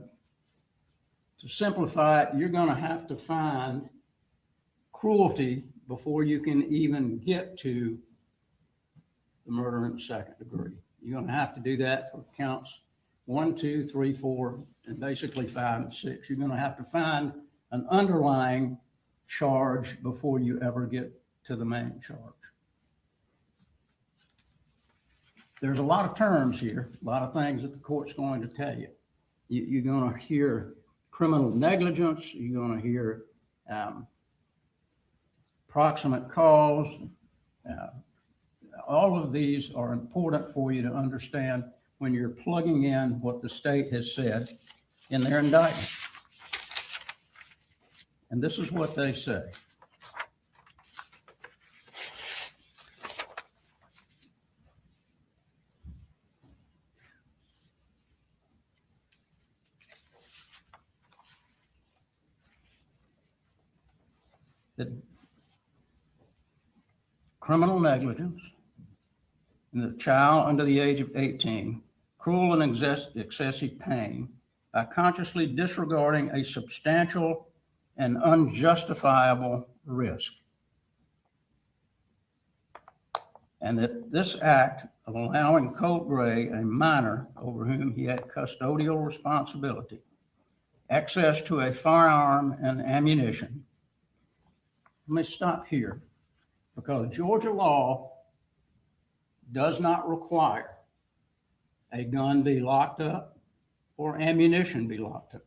to simplify it, you're going to have to find cruelty before you can even get to the murder in the second degree. You're going to have to do that for counts 1, 2, 3, 4, and basically 5 and 6. You're going to have to find an underlying charge before you ever get to the main charge. There's a lot of terms here, a lot of things that the court's going to tell you. You're going to hear criminal negligence, you're going to hear proximate cause. All of these are important for you to understand when you're plugging in what the state has said in their indictment. And this is what they say. That criminal negligence in the child under the age of 18, cruel and excessive pain by consciously disregarding a substantial and unjustifiable risk. And that this act of allowing Colt Gray, a minor over whom he had custodial responsibility, access to a firearm and ammunition. Let me stop here, because Georgia law does not require a gun be locked up or ammunition be locked up.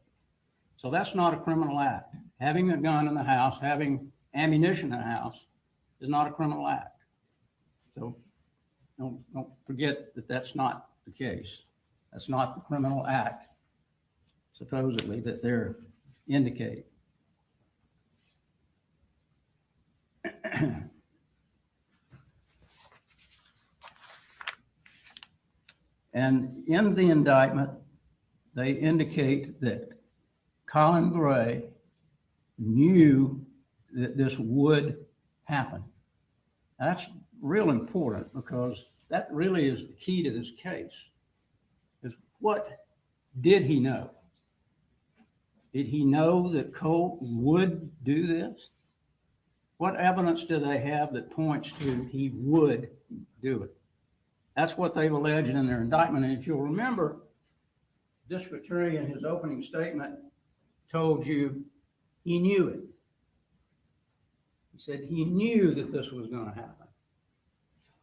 So that's not a criminal act. Having a gun in the house, having ammunition in the house is not a criminal act. So don't forget that that's not the case. That's not the criminal act, supposedly, that they're indicating. And in the indictment, they indicate that Colin Gray knew that this would happen. That's real important, because that really is the key to this case. Is what did he know? Did he know that Colt would do this? What evidence do they have that points to he would do it? That's what they've alleged in their indictment. And if you'll remember, District Attorney in his opening statement told you he knew it. He said he knew that this was going to happen.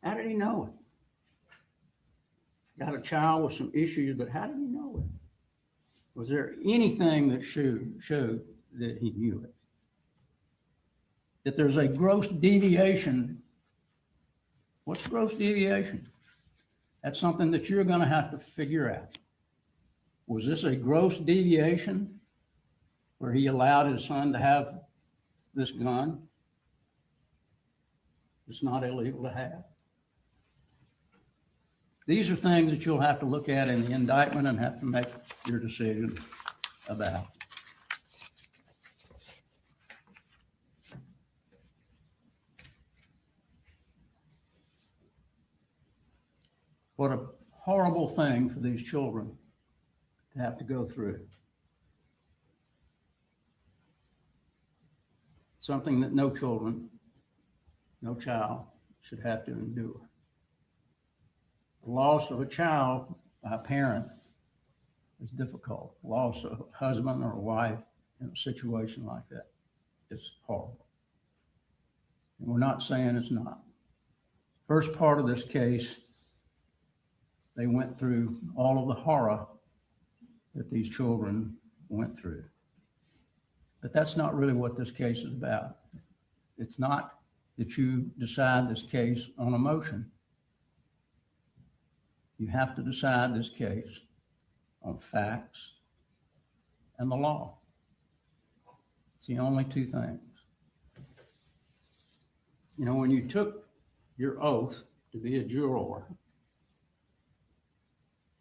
How did he know it? Got a child with some issues, but how did he know it? Was there anything that showed that he knew it? that there's a gross deviation. What's gross deviation? That's something that you're going to have to figure out. Was this a gross deviation where he allowed his son to have this gun? It's not illegal to have. These are things that you'll have to look at in the indictment and have to make your decision about. What a horrible thing for these children to have to go through. Something that no child should have to endure. The loss of a child by a parent is difficult. Loss of a husband or a wife in a situation like that is horrible. And we're not saying it's not. First part of this case, they went through all of the horror that these children went through. But that's not really what this case is about. It's not that you decide this case on emotion. You have to decide this case on facts and the law. It's the only two things. You know, when you took your oath to be a juror,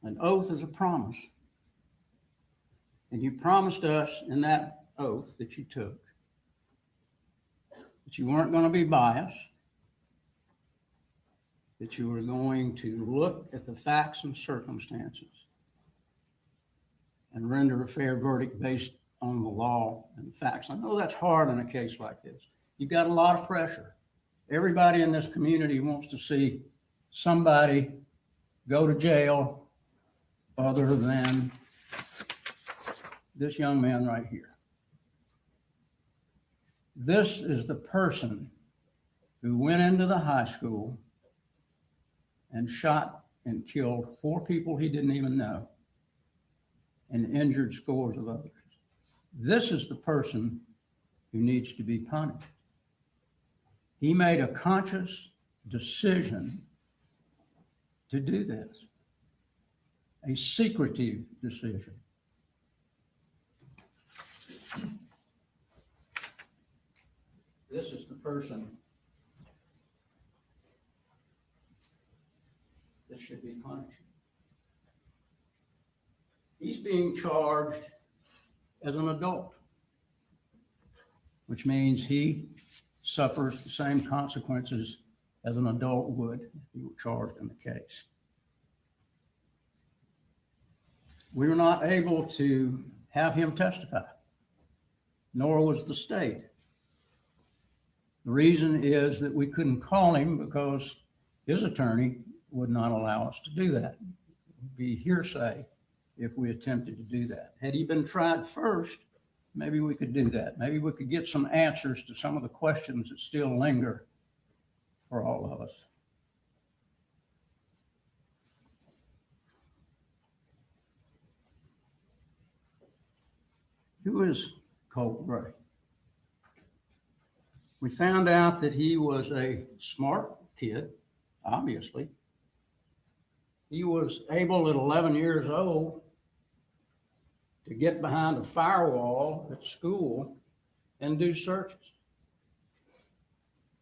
an oath is a promise. And you promised us in that oath that you took that you weren't going to be biased, that you were going to look at the facts and circumstances and render a fair verdict based on the law and the facts. I know that's hard in a case like this. You've got a lot of pressure. Everybody in this community wants to see somebody go to jail other than this young man right here. This is the person who went into the high school and shot and killed 4 people he didn't even know and injured scores of others. This is the person who needs to be punished. He made a conscious decision to do this, a secretive decision. This is the person that should be punished. He's being charged as an adult, which means he suffers the same consequences as an adult would if he were charged in the case. We were not able to have him testify, nor was the state. The reason is that we couldn't call him because his attorney would not allow us to do that. It would be hearsay if we attempted to do that. Had he been tried first, maybe we could do that. Maybe we could get some answers to some of the questions that still linger for all of us. Who is Colt Gray? We found out that he was a smart kid, obviously. He was able at 11 years old to get behind a firewall at school and do searches.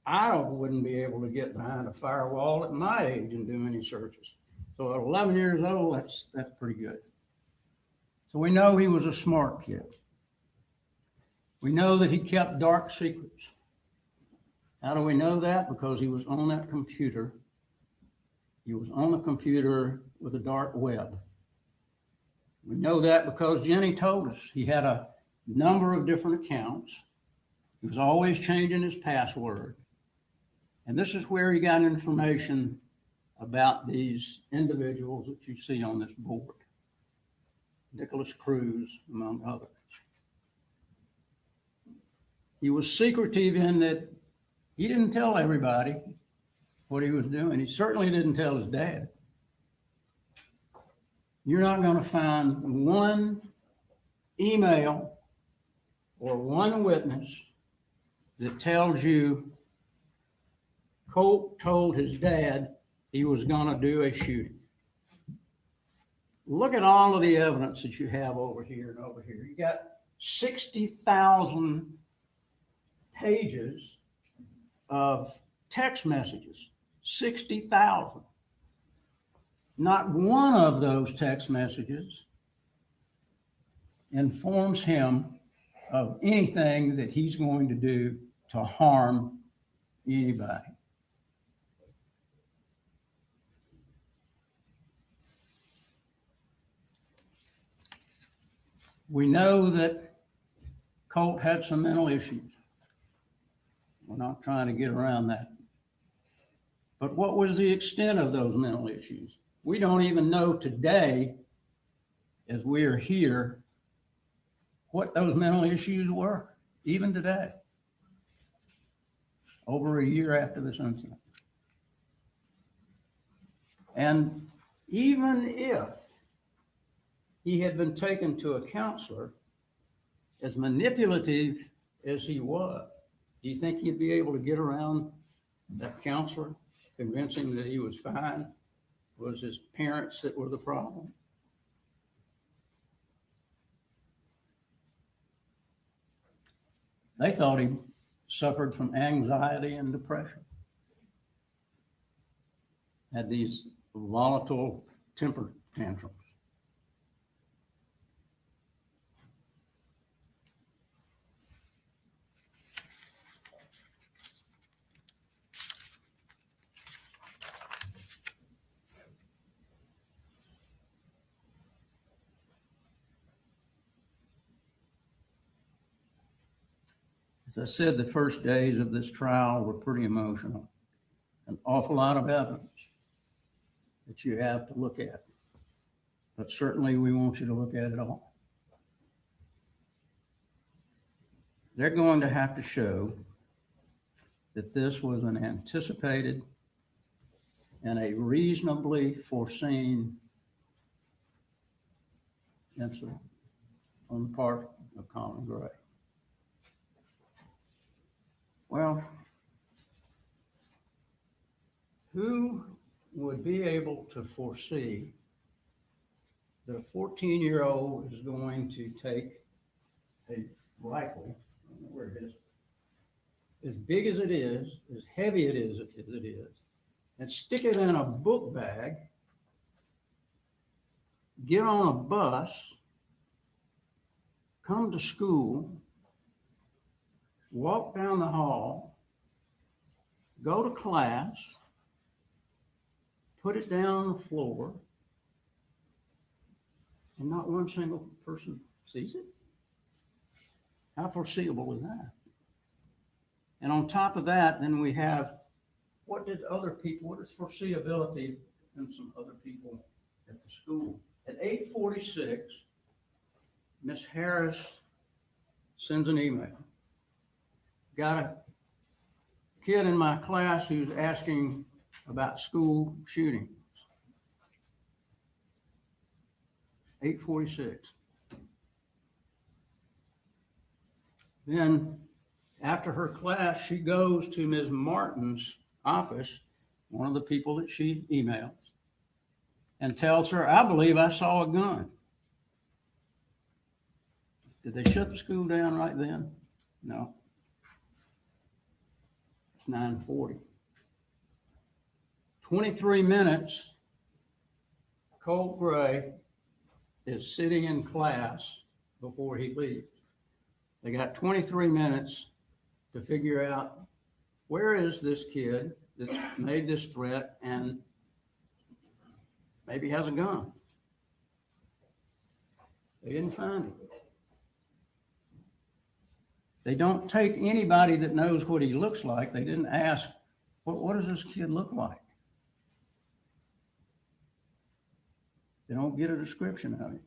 I wouldn't be able to get behind a firewall at my age and do any searches. So at 11 years old, that's pretty good. So we know he was a smart kid. We know that he kept dark secrets. How do we know that? Because he was on that computer. He was on the computer with a dark web. We know that because Jenny told us he had a number of different accounts. He was always changing his password. And this is where he got information about these individuals that you see on this board. Nicholas Cruz, among others. He was secretive in that he didn't tell everybody what he was doing. He certainly didn't tell his dad. You're not going to find one email or one witness that tells you Colt told his dad he was gonna do a shooting. Look at all of the evidence that you have over here and over here. You got 60,000 pages of text messages, 60,000. Not one of those text messages informs him of anything that he's going to do to harm anybody. We know that Colt had some mental issues. We're not trying to get around that. But what was the extent of those mental issues? We don't even know today, as we are here, what those mental issues were, even today, over a year after this incident. And even if he had been taken to a counselor, as manipulative as he was, do you think he'd be able to get around that counselor, convincing that he was fine? Was his parents that were the problem? They thought he suffered from anxiety and depression. Had these volatile temper tantrums. As I said, the first days of this trial were pretty emotional. An awful lot of evidence that you have to look at. But certainly we want you to look at it all. They're going to have to show that this was an anticipated and a reasonably foreseen incident on the part of Colin Gray. Well, who would be able to foresee that a 14-year-old is going to take a rifle, I don't know where it is, as big as it is, as heavy it is, and stick it in a book bag, get on a bus, come to school, walk down the hall, go to class, put it down on the floor, and not one single person sees it? How foreseeable is that? And on top of that, then we have, what is foreseeability in some other people at the school? At 8:46, Miss Harris sends an email. Got a kid in my class who's asking about school shootings. 8:46. Then after her class, she goes to Ms. Martin's office, one of the people that she emails, and tells her, I believe I saw a gun. Did they shut the school down right then? No. It's 9:40. 23 minutes, Colt Gray is sitting in class before he leaves. They got 23 minutes to figure out where is this kid that's made this threat and maybe has a gun. They didn't find him. They don't take anybody that knows what he looks like. They didn't ask, what does this kid look like? They don't get a description of him.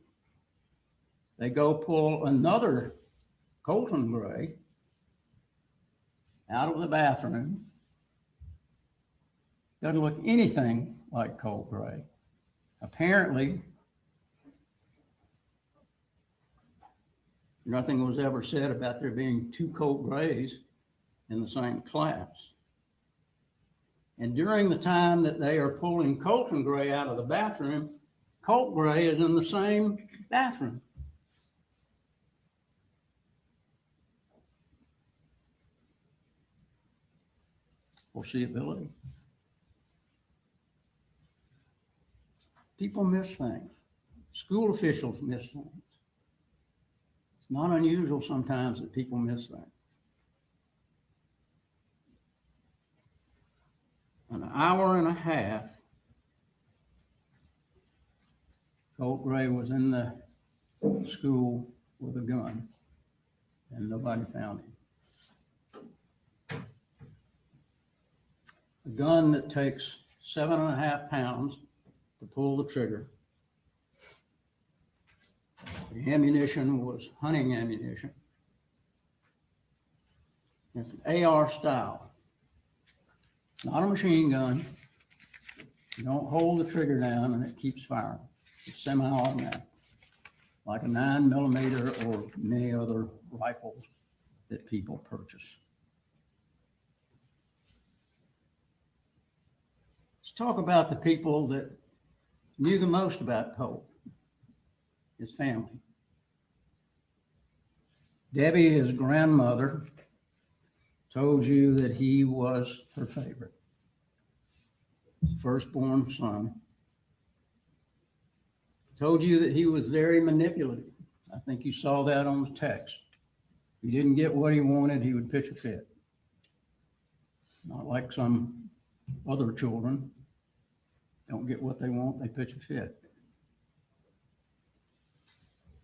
They go pull another Colin Gray out of the bathroom. Doesn't look anything like Colt Gray. Apparently, nothing was ever said about there being two Colt Grays in the same class. And during the time that they are pulling Colton Gray out of the bathroom, Colt Gray is in the same bathroom. Foreseeability. People miss things. School officials miss things. It's not unusual sometimes that people miss things. An hour and a half, Colt Gray was in the school with a gun, and nobody found him. A gun that takes 7.5 pounds to pull the trigger. The ammunition was hunting ammunition. It's an AR style, not a machine gun. You don't hold the trigger down and it keeps firing. It's semi-automatic, like a 9mm or many other rifles that people purchase. Let's talk about the people that knew the most about Colt, his family. Debbie, his grandmother, told you that he was her favorite, his firstborn son. Told you that he was very manipulative. I think you saw that on the text. If he didn't get what he wanted, he would pitch a fit. Not like some other children. Don't get what they want, they pitch a fit.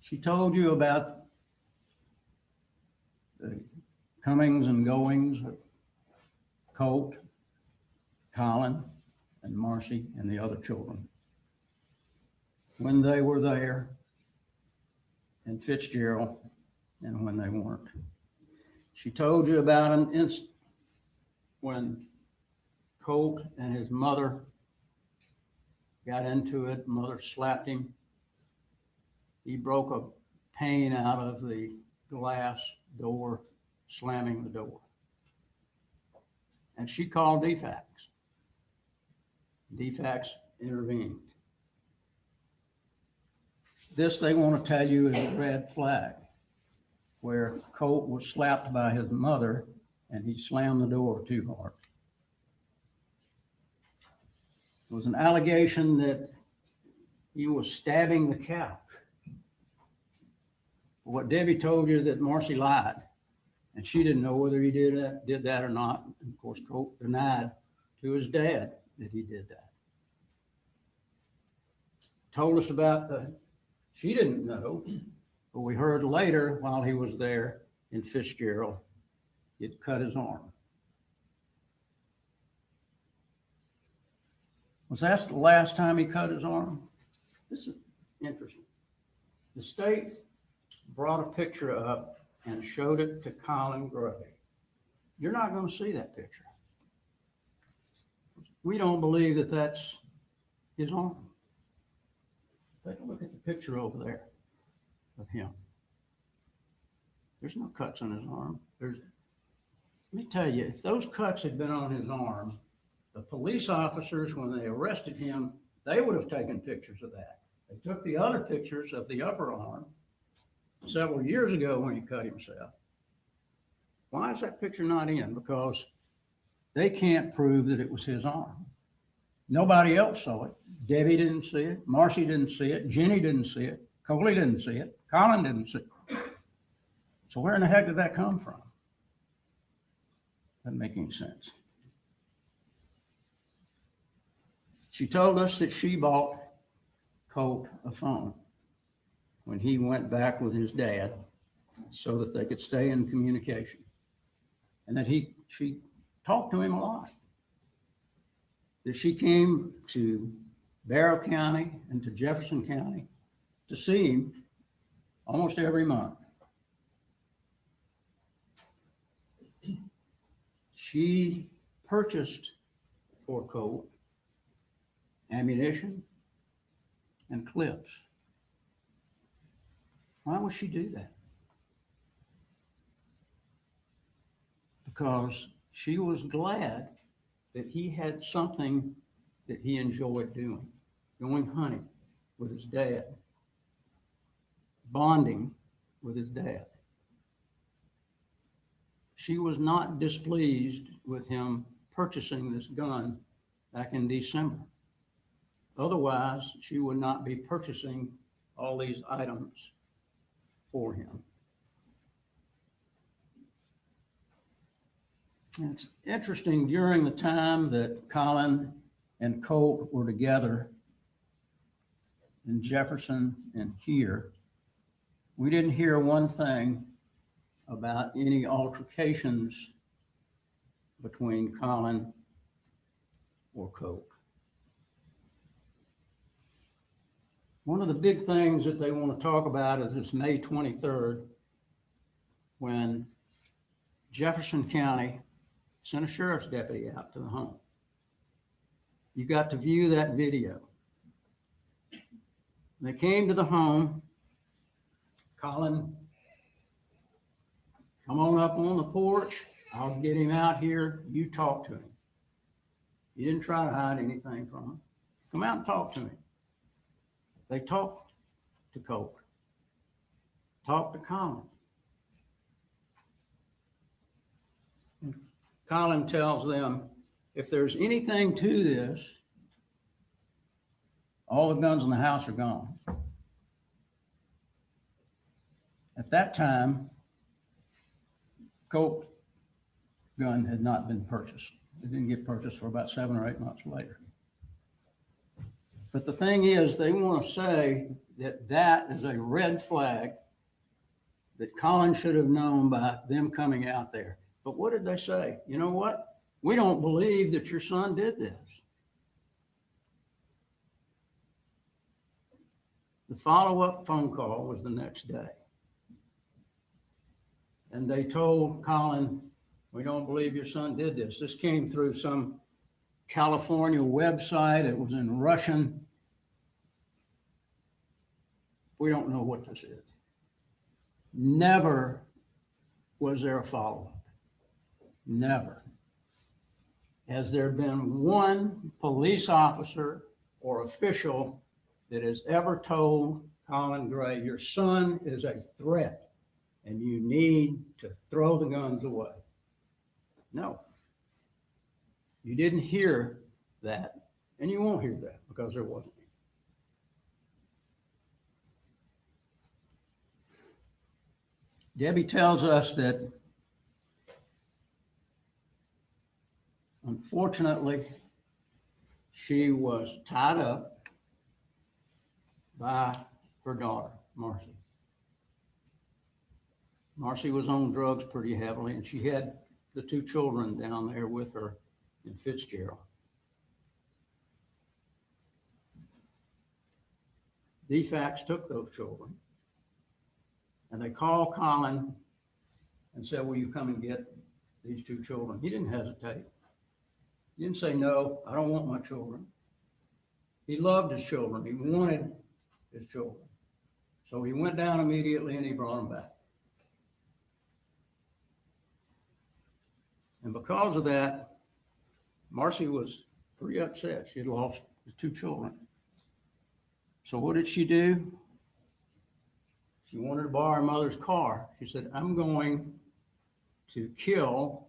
She told you about the comings and goings of Colt, Colin, and Marcy, and the other children, when they were there, and Fitzgerald, and when they weren't. She told you about an instant when Colt and his mother got into it. Mother slapped him. He broke a pane out of the glass door, slamming the door. And she called DFAX. DFAX intervened. This, they want to tell you, is a red flag, where Colt was slapped by his mother and he slammed the door too hard. It was an allegation that he was stabbing the couch. What Debbie told you, that Marcy lied, and she didn't know whether he did that or not. And of course, Colt denied to his dad that he did that. Told us about she didn't know, but we heard later while he was there in Fitzgerald, he'd cut his arm. Was that the last time he cut his arm? This is interesting. The state brought a picture up and showed it to Colin Gray. You're not going to see that picture. We don't believe that that's his arm. Take a look at the picture over there of him. There's no cuts on his arm. Let me tell you, if those cuts had been on his arm, the police officers, when they arrested him, they would have taken pictures of that. They took the other pictures of the upper arm several years ago when he cut himself. Why is that picture not in? Because they can't prove that it was his arm. Nobody else saw it. Debbie didn't see it. Marcy didn't see it. Jenny didn't see it. Coley didn't see it. Colin didn't see it. So where in the heck did that come from? Doesn't make any sense. She told us that she bought Colt a phone when he went back with his dad so that they could stay in communication. And that she talked to him a lot. That she came to Barrow County and to Jefferson County to see him almost every month. She purchased for Colt ammunition and clips. Why would she do that? because she was glad that he had something that he enjoyed doing, going hunting with his dad, bonding with his dad. She was not displeased with him purchasing this gun back in December. Otherwise, she would not be purchasing all these items for him. It's interesting, during the time that Colin and Colt were together in Jefferson and here, we didn't hear one thing about any altercations between Colin or Colt. One of the big things that they want to talk about is this May 23rd, when Jefferson County sent a sheriff's deputy out to the home. You got to view that video. They came to the home. Colin, come on up on the porch. I'll get him out here. You talk to him. You didn't try to hide anything from him. Come out and talk to me. They talked to Colt, talked to Colin. And Colin tells them, if there's anything to this, all the guns in the house are gone. At that time, Colt's gun had not been purchased. It didn't get purchased for about 7 or 8 months later. But the thing is, they want to say that that is a red flag that Colin should have known by them coming out there. But what did they say? You know what? We don't believe that your son did this. The follow-up phone call was the next day. And they told Colin, we don't believe your son did this. This came through some California website. It was in Russian. We don't know what this is. Never was there a follow-up. Never. Has there been one police officer or official that has ever told Colin Gray, your son is a threat and you need to throw the guns away? No. You didn't hear that, and you won't hear that because there wasn't. Debbie tells us that, unfortunately, she was tied up by her daughter, Marcy. Marcy was on drugs pretty heavily, and she had the 2 children down there with her in Fitzgerald. DFACS took those children, and they called Colin and said, will you come and get these 2 children? He didn't hesitate. He didn't say, no, I don't want my children. He loved his children. He wanted his children. So he went down immediately and he brought them back. And because of that, Marcy was pretty upset. She had lost the 2 children. So what did she do? She wanted to borrow her mother's car. She said, I'm going to kill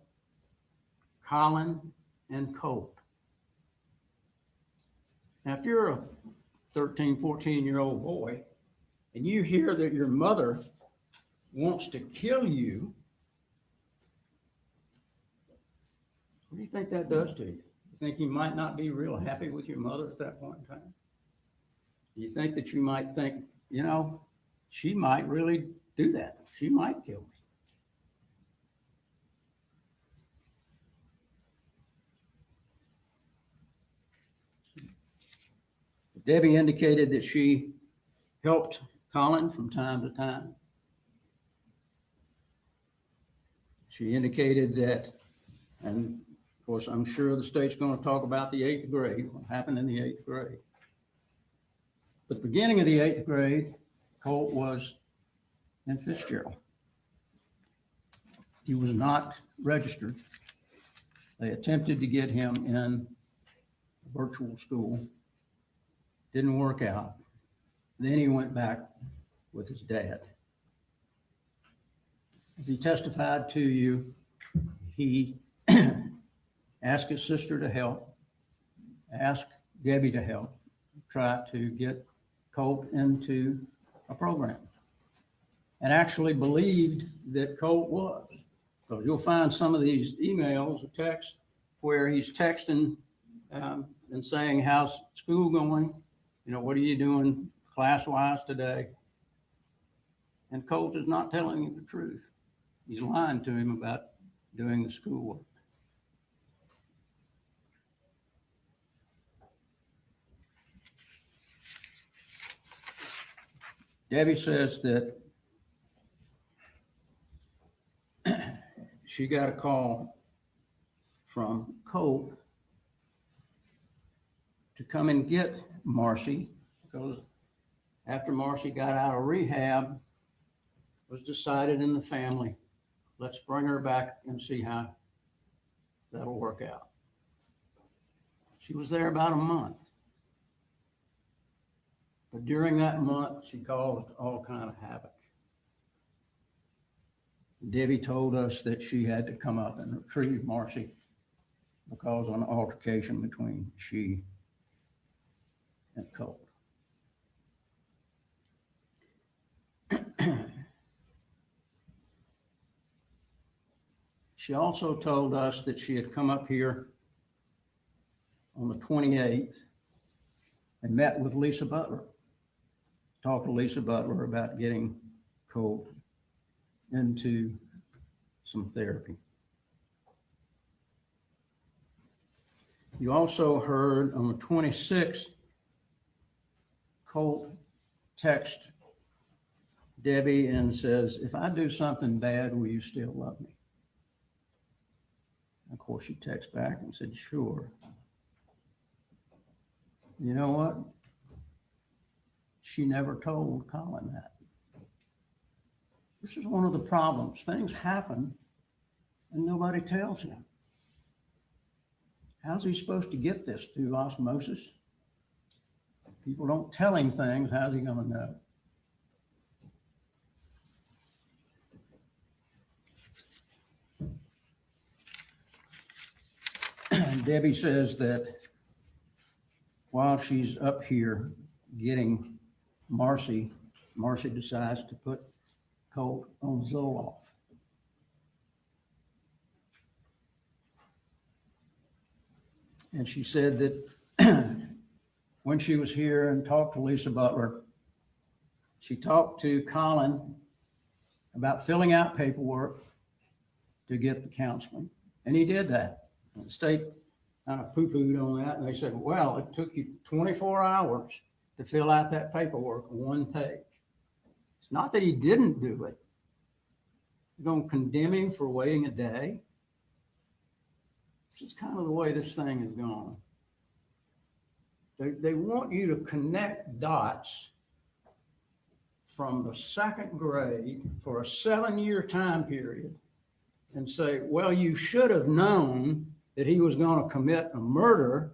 Colin and Colt. Now, if you're a 13, 14-year-old boy and you hear that your mother wants to kill you, what do you think that does to you? You think you might not be real happy with your mother at that point in time? Do you think that you might think, you know, she might really do that. She might kill me. Debbie indicated that she helped Colin from time to time. She indicated that, and of course, I'm sure the state's going to talk about the 8th grade, what happened in the 8th grade. But the beginning of the 8th grade, Colt was in Fitzgerald. He was not registered. They attempted to get him in virtual school. Didn't work out. Then he went back with his dad. As he testified to you, he asked his sister to help, asked Debbie to help, try to get Colt into a program, and actually believed that Colt was. So you'll find some of these emails or texts where he's texting and saying, how's school going? You know, what are you doing class-wise today? And Colt is not telling him the truth. He's lying to him about doing the schoolwork. Debbie says that she got a call from Colt to come and get Marcy, because after Marcy got out of rehab, it was decided in the family, let's bring her back and see how that'll work out. She was there about a month. But during that month, she caused all kind of havoc. Debbie told us that she had to come up and retrieve Marcy because of an altercation between she and Colt. She also told us that she had come up here on the 28th and met with Lisa Butler. Talked to Lisa Butler about getting Colt into some therapy. You also heard on the 26th, Colt text Debbie and says, if I do something bad, will you still love me? Of course, she texted back and said, sure. You know what? She never told Colin that. This is one of the problems. Things happen and nobody tells him. How's he supposed to get this through osmosis? People don't tell him things. How's he going to know? And Debbie says that while she's up here getting Marcy decides to put Colt on Zoloft. And she said that when she was here and talked to Lisa Butler, she talked to Colin about filling out paperwork to get the counseling. And he did that. And the state kind of poo-pooed on that. And they said, well, it took you 24 hours to fill out that paperwork on one page. It's not that he didn't do it. You're going to condemn him for waiting a day? This is kind of the way this thing is going. They want you to connect dots from the second grade for a 7-year time period and say, well, you should have known that he was going to commit a murder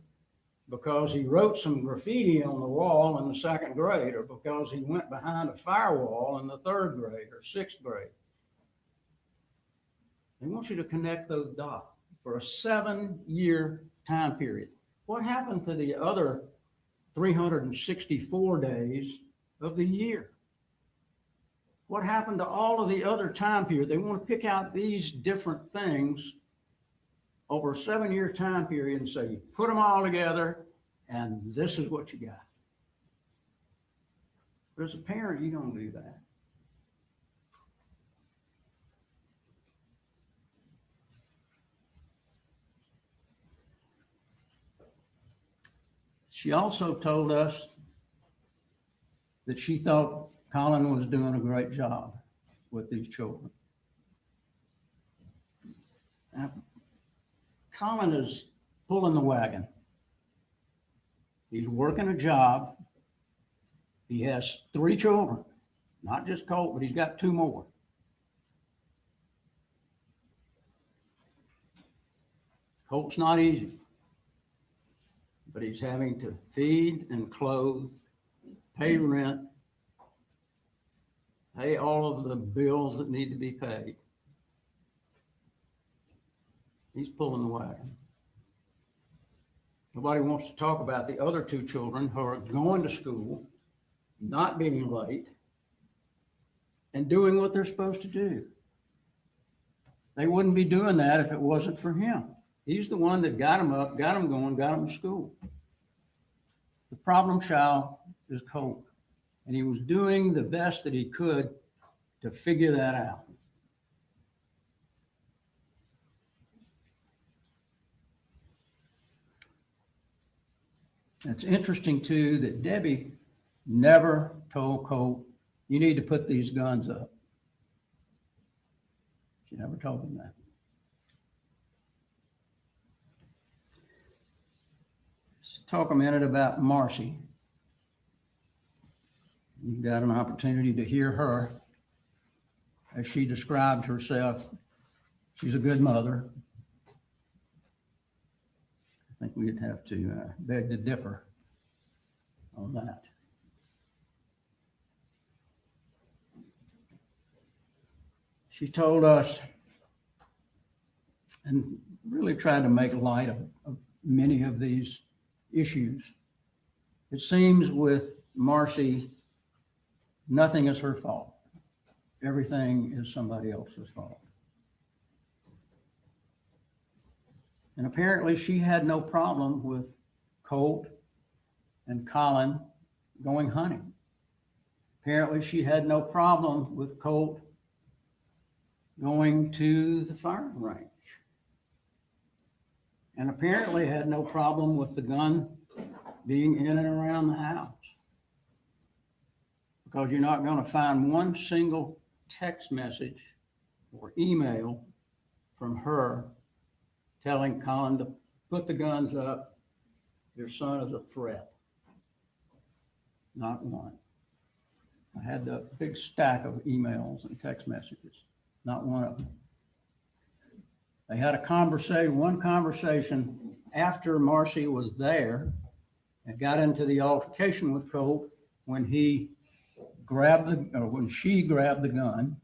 because he wrote some graffiti on the wall in the second grade, or because he went behind a firewall in the 3rd grade or 6th grade. They want you to connect those dots for a 7-year time period. What happened to the other 364 days of the year? What happened to all of the other time period? They want to pick out these different things over a 7-year time period and say, you put them all together and this is what you got. But as a parent, you don't do that. She also told us that she thought Colin was doing a great job with these children. Now, Colin is pulling the wagon. He's working a job. He has 3 children, not just Colt, but he's got 2 more. Colt's not easy, but he's having to feed and clothe, pay rent, pay all of the bills that need to be paid. He's pulling the wagon. Nobody wants to talk about the other two children who are going to school, not being late, and doing what they're supposed to do. They wouldn't be doing that if it wasn't for him. He's the one that got them up, got them going, got them to school. The problem child is Colt, and he was doing the best that he could to figure that out. It's interesting too that Debbie never told Colt, you need to put these guns up. She never told him that. Let's talk a minute about Marcy. You got an opportunity to hear her as she described herself. She's a good mother. I think we'd have to beg to differ on that. She told us, and really tried to make light of many of these issues. It seems with Marcy, nothing is her fault. Everything is somebody else's fault. And apparently she had no problem with Colt and Colin going hunting. Apparently she had no problem with Colt going to the firing range. And apparently had no problem with the gun being in and around the house. Because you're not going to find one single text message or email from her telling Colin to put the guns up. Your son is a threat. Not one. I had the big stack of emails and text messages. Not one of them. They had a conversation, one conversation after Marcy was there and got into the altercation with Colt when he grabbed when she grabbed the gun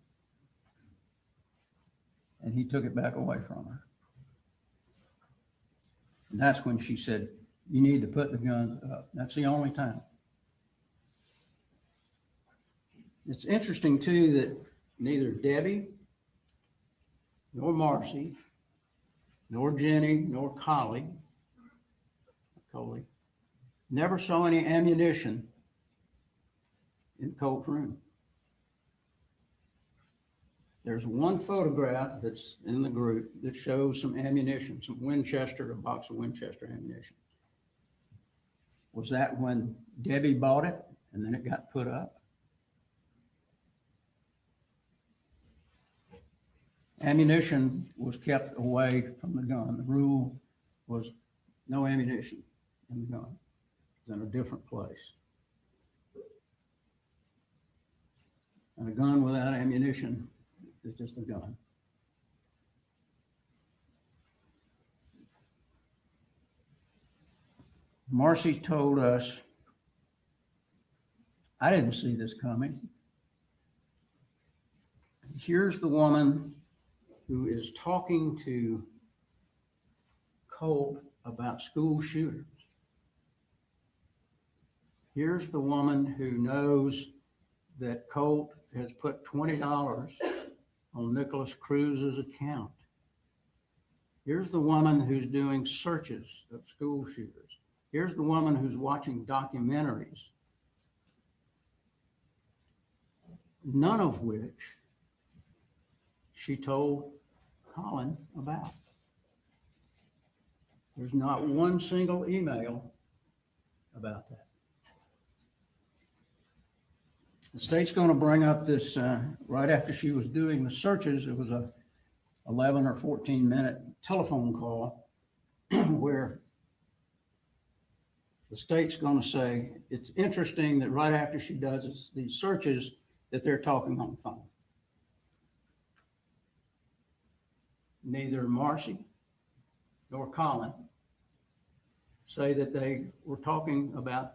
and he took it back away from her. And that's when she said, you need to put the guns up. That's the only time. It's interesting too that neither Debbie nor Marcy, nor Jenny, nor Collie never saw any ammunition in Colt's room. There's one photograph that's in the group that shows some ammunition, some Winchester, a box of Winchester ammunition. Was that when Debbie bought it and then it got put up? Ammunition was kept away from the gun. The rule was no ammunition in the gun. It was in a different place. And a gun without ammunition is just a gun. Marcy told us, I didn't see this coming. Here's the woman who is talking to Colt about school shooters. Here's the woman who knows that Colt has put $20 on Nicholas Cruz's account. Here's the woman who's doing searches of school shooters. Here's the woman who's watching documentaries, none of which she told Colin about. There's not one single email about that. The state's going to bring up this right after she was doing the searches. It was a 11 or 14 minute telephone call where the state's going to say, it's interesting that right after she does these searches that they're talking on the phone. Neither Marcy or Colin say that they were talking about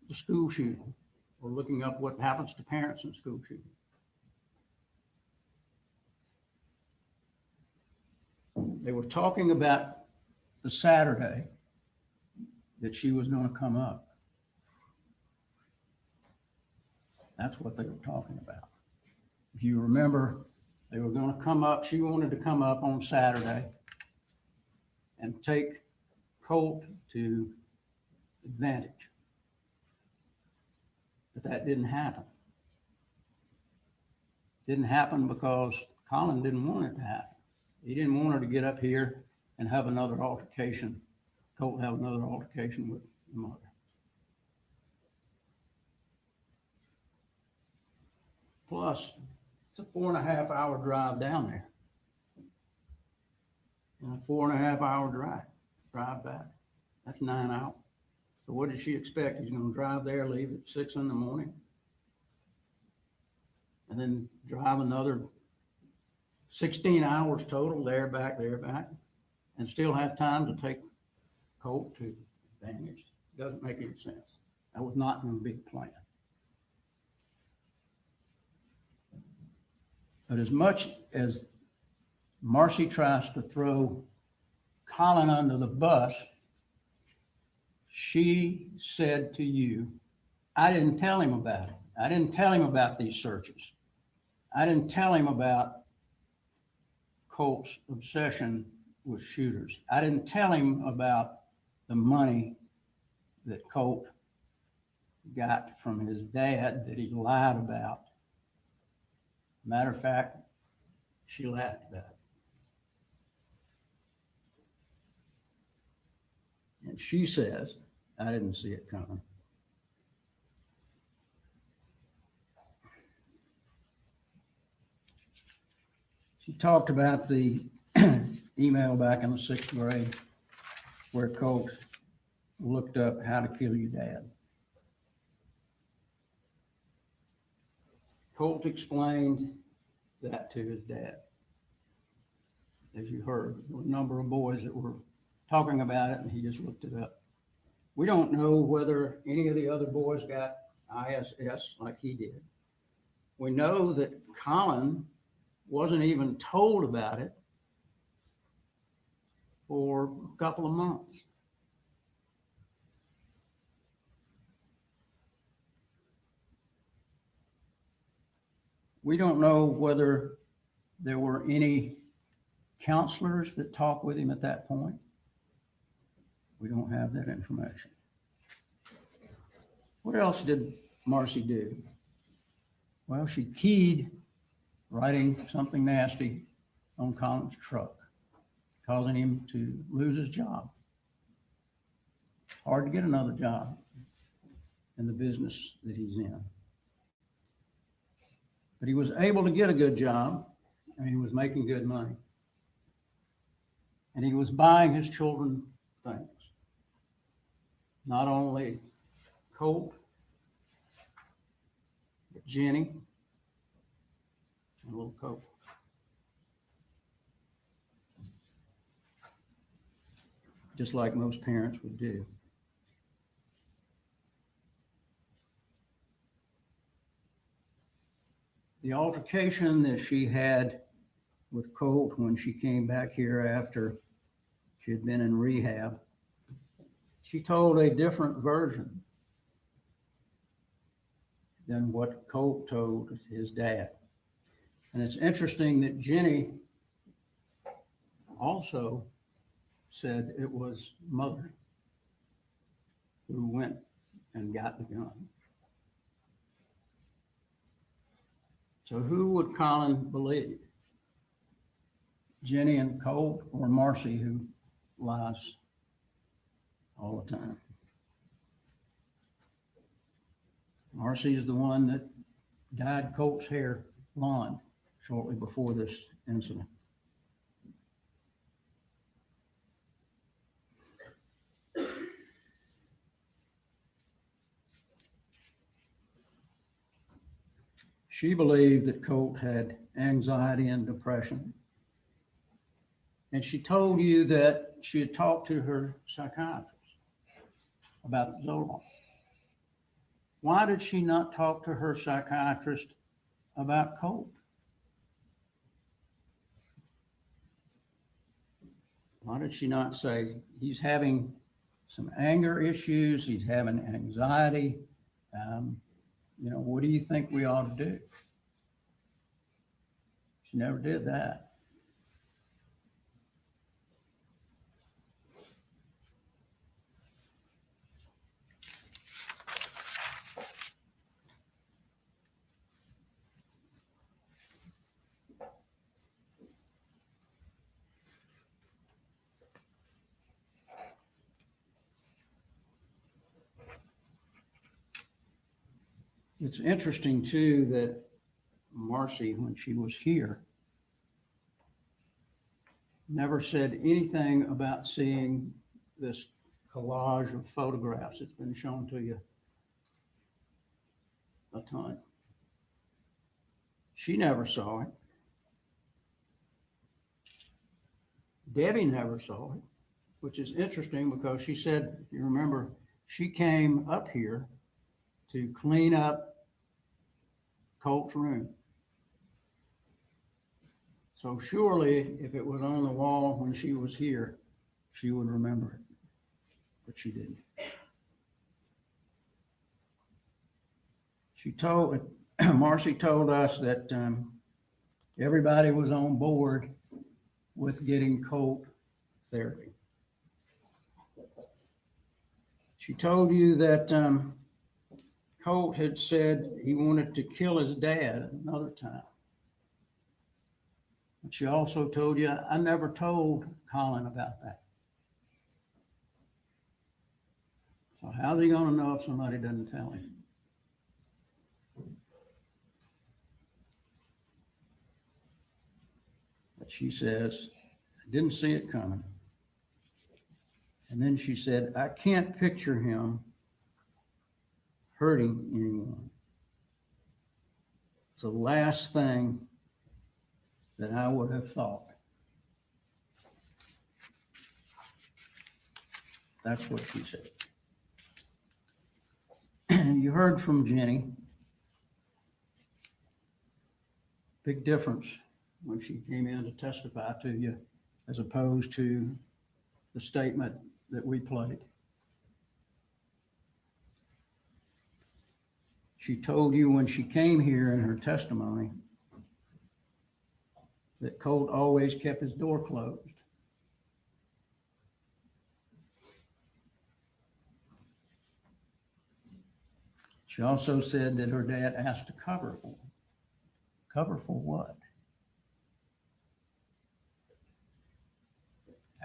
the school shooting or looking up what happens to parents in school shooting. They were talking about the Saturday that she was going to come up. That's what they were talking about. If you remember, they were going to come up, she wanted to come up on Saturday and take Colt to Advantage. But that didn't happen. Didn't happen because Colin didn't want it to happen. He didn't want her to get up here and have another altercation, Colt have another altercation with the mother. Plus, it's a 4.5 hour drive down there. And a 4.5 hour drive back. That's 9 hours. So what did she expect? He's going to drive there, leave at 6 in the morning, and then drive another 16 hours total, there, back, and still have time to take Colt to Advantage. Doesn't make any sense. That was not going to be the plan. But as much as Marcy tries to throw Colin under the bus, she said to you, I didn't tell him about it. I didn't tell him about these searches. I didn't tell him about Colt's obsession with shooters. I didn't tell him about the money that Colt got from his dad that he lied about. Matter of fact, she laughed about it. And she says, I didn't see it coming. She talked about the email back in the 6th grade where Colt looked up how to kill your dad. Colt explained that to his dad. As you heard, there were a number of boys that were talking about it, and he just looked it up. We don't know whether any of the other boys got ISS like he did. We know that Colin wasn't even told about it for a couple of months. We don't know whether there were any counselors that talked with him at that point. We don't have that information. What else did Marcy do? Well, she keyed writing something nasty on Colin's truck, causing him to lose his job. Hard to get another job in the business that he's in. But he was able to get a good job, and he was making good money. And he was buying his children things. Not only Colt, but Jenny and little Colt. Just like most parents would do. The altercation that she had with Colt when she came back here after she had been in rehab, she told a different version than what Colt told his dad. And it's interesting that Jenny also said it was mother who went and got the gun. So who would Colin believe? Jenny and Colt, or Marcy, who lies all the time? Marcy is the one that dyed Colt's hair blonde shortly before this incident. She believed that Colt had anxiety and depression, And she told you that she had talked to her psychiatrist about Zoloft. Why did she not talk to her psychiatrist about Colt? Why did she not say, he's having some anger issues, he's having anxiety, what do you think we ought to do? She never did that. It's interesting too that Marcy, when she was here, never said anything about seeing this collage of photographs that's been shown to you a ton. She never saw it. Debbie never saw it, which is interesting because she said, if you remember, she came up here to clean up Colt's room. So surely if it was on the wall when she was here, she would remember it, but she didn't. Marcy told us that everybody was on board with getting Colt therapy. She told you that Colt had said he wanted to kill his dad another time. But she also told you, I never told Colin about that. So how's he going to know if somebody doesn't tell him? But she says, I didn't see it coming. And then she said, I can't picture him hurting anyone. It's the last thing that I would have thought. That's what she said. You heard from Jenny. Big difference when she came in to testify to you as opposed to the statement that we played. She told you when she came here in her testimony that Colt always kept his door closed. She also said that her dad asked to cover for him. Cover for what?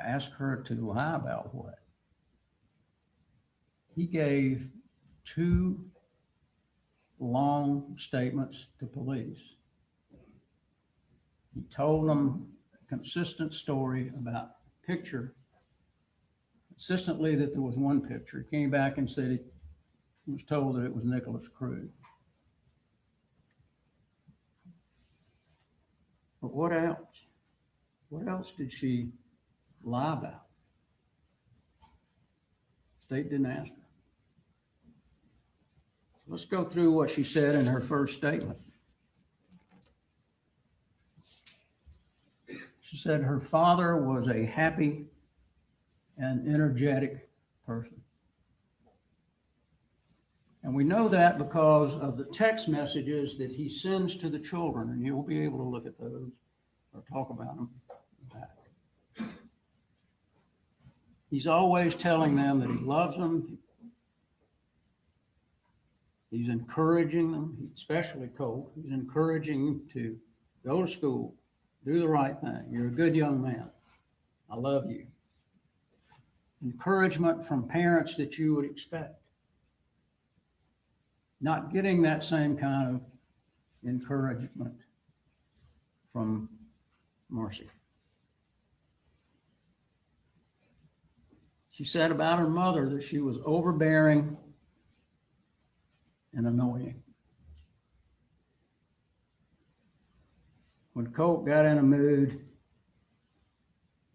Ask her to lie about what? He gave 2 long statements to police. He told them a consistent story about picture, consistently that there was one picture. He came back and said he was told that it was Nicholas Cruz. But what else? What else did she lie about? State didn't ask her. So let's go through what she said in her first statement. She said her father was a happy and energetic person. And we know that because of the text messages that he sends to the children, and you'll be able to look at those or talk about them back. He's always telling them that he loves them. He's encouraging them, especially Colt. He's encouraging him to go to school, do the right thing. You're a good young man. I love you. Encouragement from parents that you would expect. Not getting that same kind of encouragement from Marcy. She said about her mother that she was overbearing and annoying. When Colt got in a mood,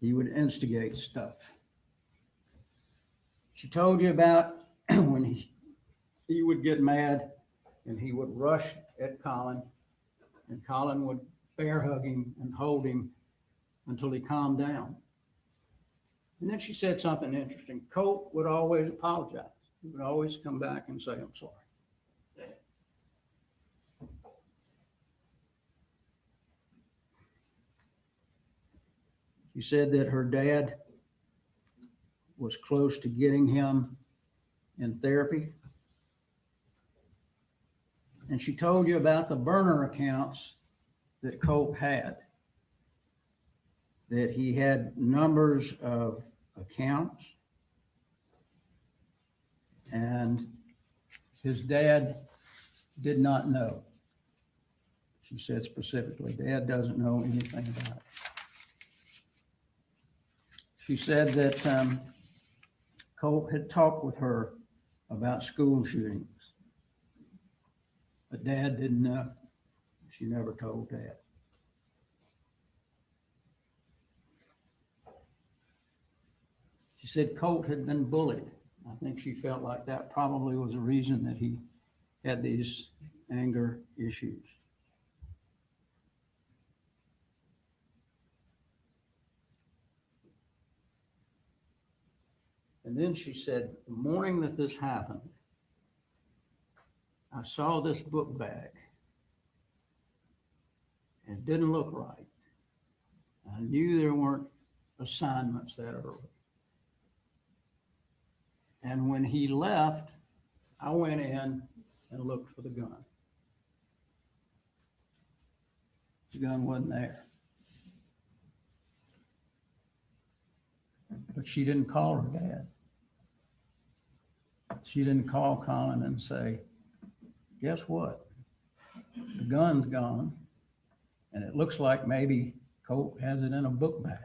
he would instigate stuff. She told you about when he would get mad and he would rush at Colin, and Colin would bear hug him and hold him until he calmed down. And then she said something interesting. Colt would always apologize. He would always come back and say, I'm sorry. She said that her dad was close to getting him in therapy. And she told you about the burner accounts that Colt had, that he had numbers of accounts, and his dad did not know. She said specifically, Dad doesn't know anything about it. She said that Colt had talked with her about school shootings, but Dad didn't know. She never told Dad. She said Colt had been bullied. I think she felt like that probably was the reason that he had these anger issues. And then she said, the morning that this happened, I saw this book bag. And it didn't look right. I knew there weren't assignments that early. And when he left, I went in and looked for the gun. The gun wasn't there. But she didn't call her dad. She didn't call Colin and say, guess what? The gun's gone, and it looks like maybe Colt has it in a book bag.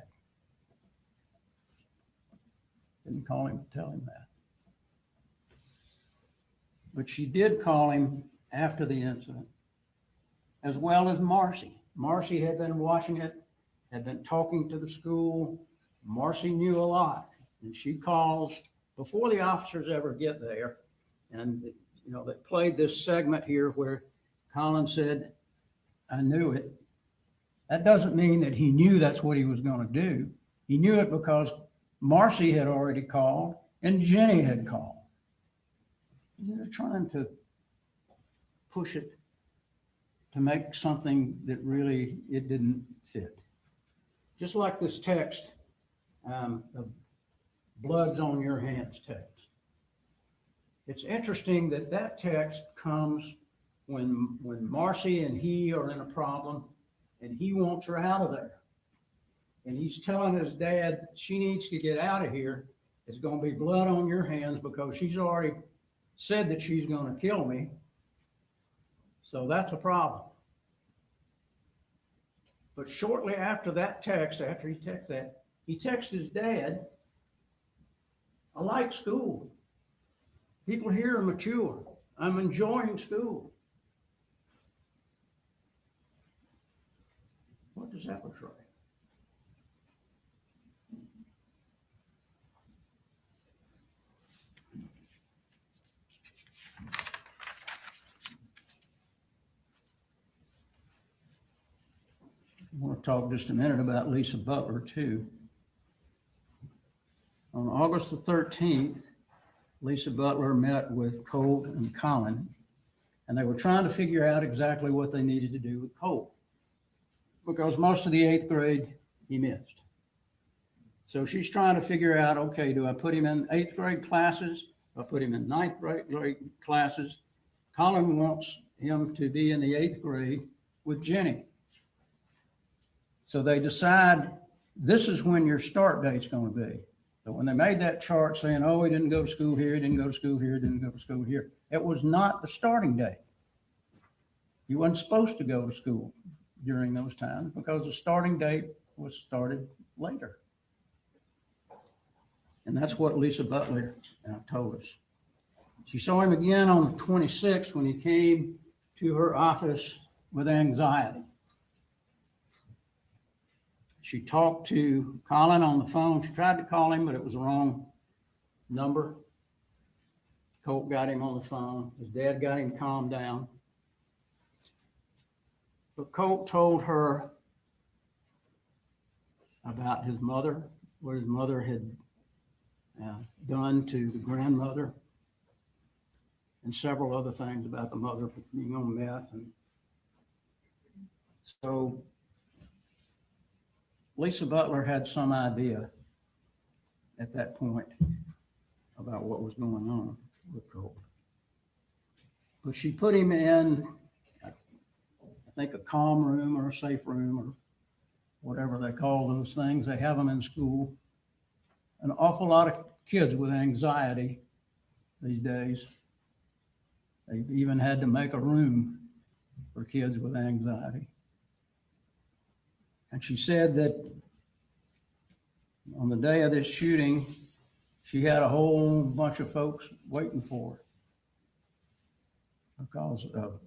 Didn't call him to tell him that. But she did call him after the incident, as well as Marcy. Marcy had been watching it, had been talking to the school. Marcy knew a lot, and she calls before the officers ever get there. And, you know, they played this segment here where Colin said, I knew it. That doesn't mean that he knew that's what he was going to do. He knew it because Marcy had already called and Jenny had called. They're trying to push it to make something that really, it didn't fit. Just like this text, the blood's on your hands text. It's interesting that that text comes when Marcy and he are in a problem and he wants her out of there. And he's telling his dad, she needs to get out of here. It's going to be blood on your hands because she's already said that she's going to kill me. So that's a problem. But shortly after that text, after he texts that, he texts his dad, I like school. People here are mature. I'm enjoying school. What does that portray? I want to talk just a minute about Lisa Butler, too. On August the 13th, Lisa Butler met with Colt and Colin, and they were trying to figure out exactly what they needed to do with Colt, because most of the 8th grade he missed. So she's trying to figure out, okay, do I put him in 8th grade classes? Do I put him in 9th grade classes? Colin wants him to be in the 8th grade with Jenny. So they decide this is when your start date's going to be. So when they made that chart saying, oh, he didn't go to school here, he didn't go to school here, didn't go to school here, it was not the starting date. He wasn't supposed to go to school during those times because the starting date was started later. And that's what Lisa Butler told us. She saw him again on the 26th when he came to her office with anxiety. She talked to Colin on the phone. She tried to call him, but it was the wrong number. Colt got him on the phone. His dad got him calmed down. But Colt told her about his mother, what his mother had done to the grandmother, and several other things about the mother being on meth. And so Lisa Butler had some idea at that point about what was going on with Colt. But she put him in, I think, a calm room or a safe room or whatever they call those things. They have them in school. An awful lot of kids with anxiety these days. They've even had to make a room for kids with anxiety. And she said that on the day of this shooting, she had a whole bunch of folks waiting for her because of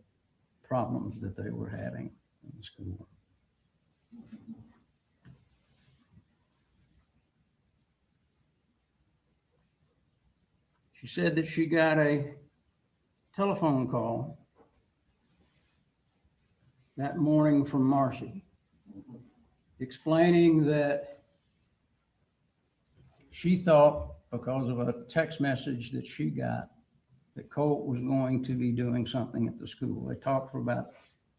problems that they were having in the school. She said that she got a telephone call that morning from Marcy explaining that she thought, because of a text message that she got, that Colt was going to be doing something at the school. They talked for about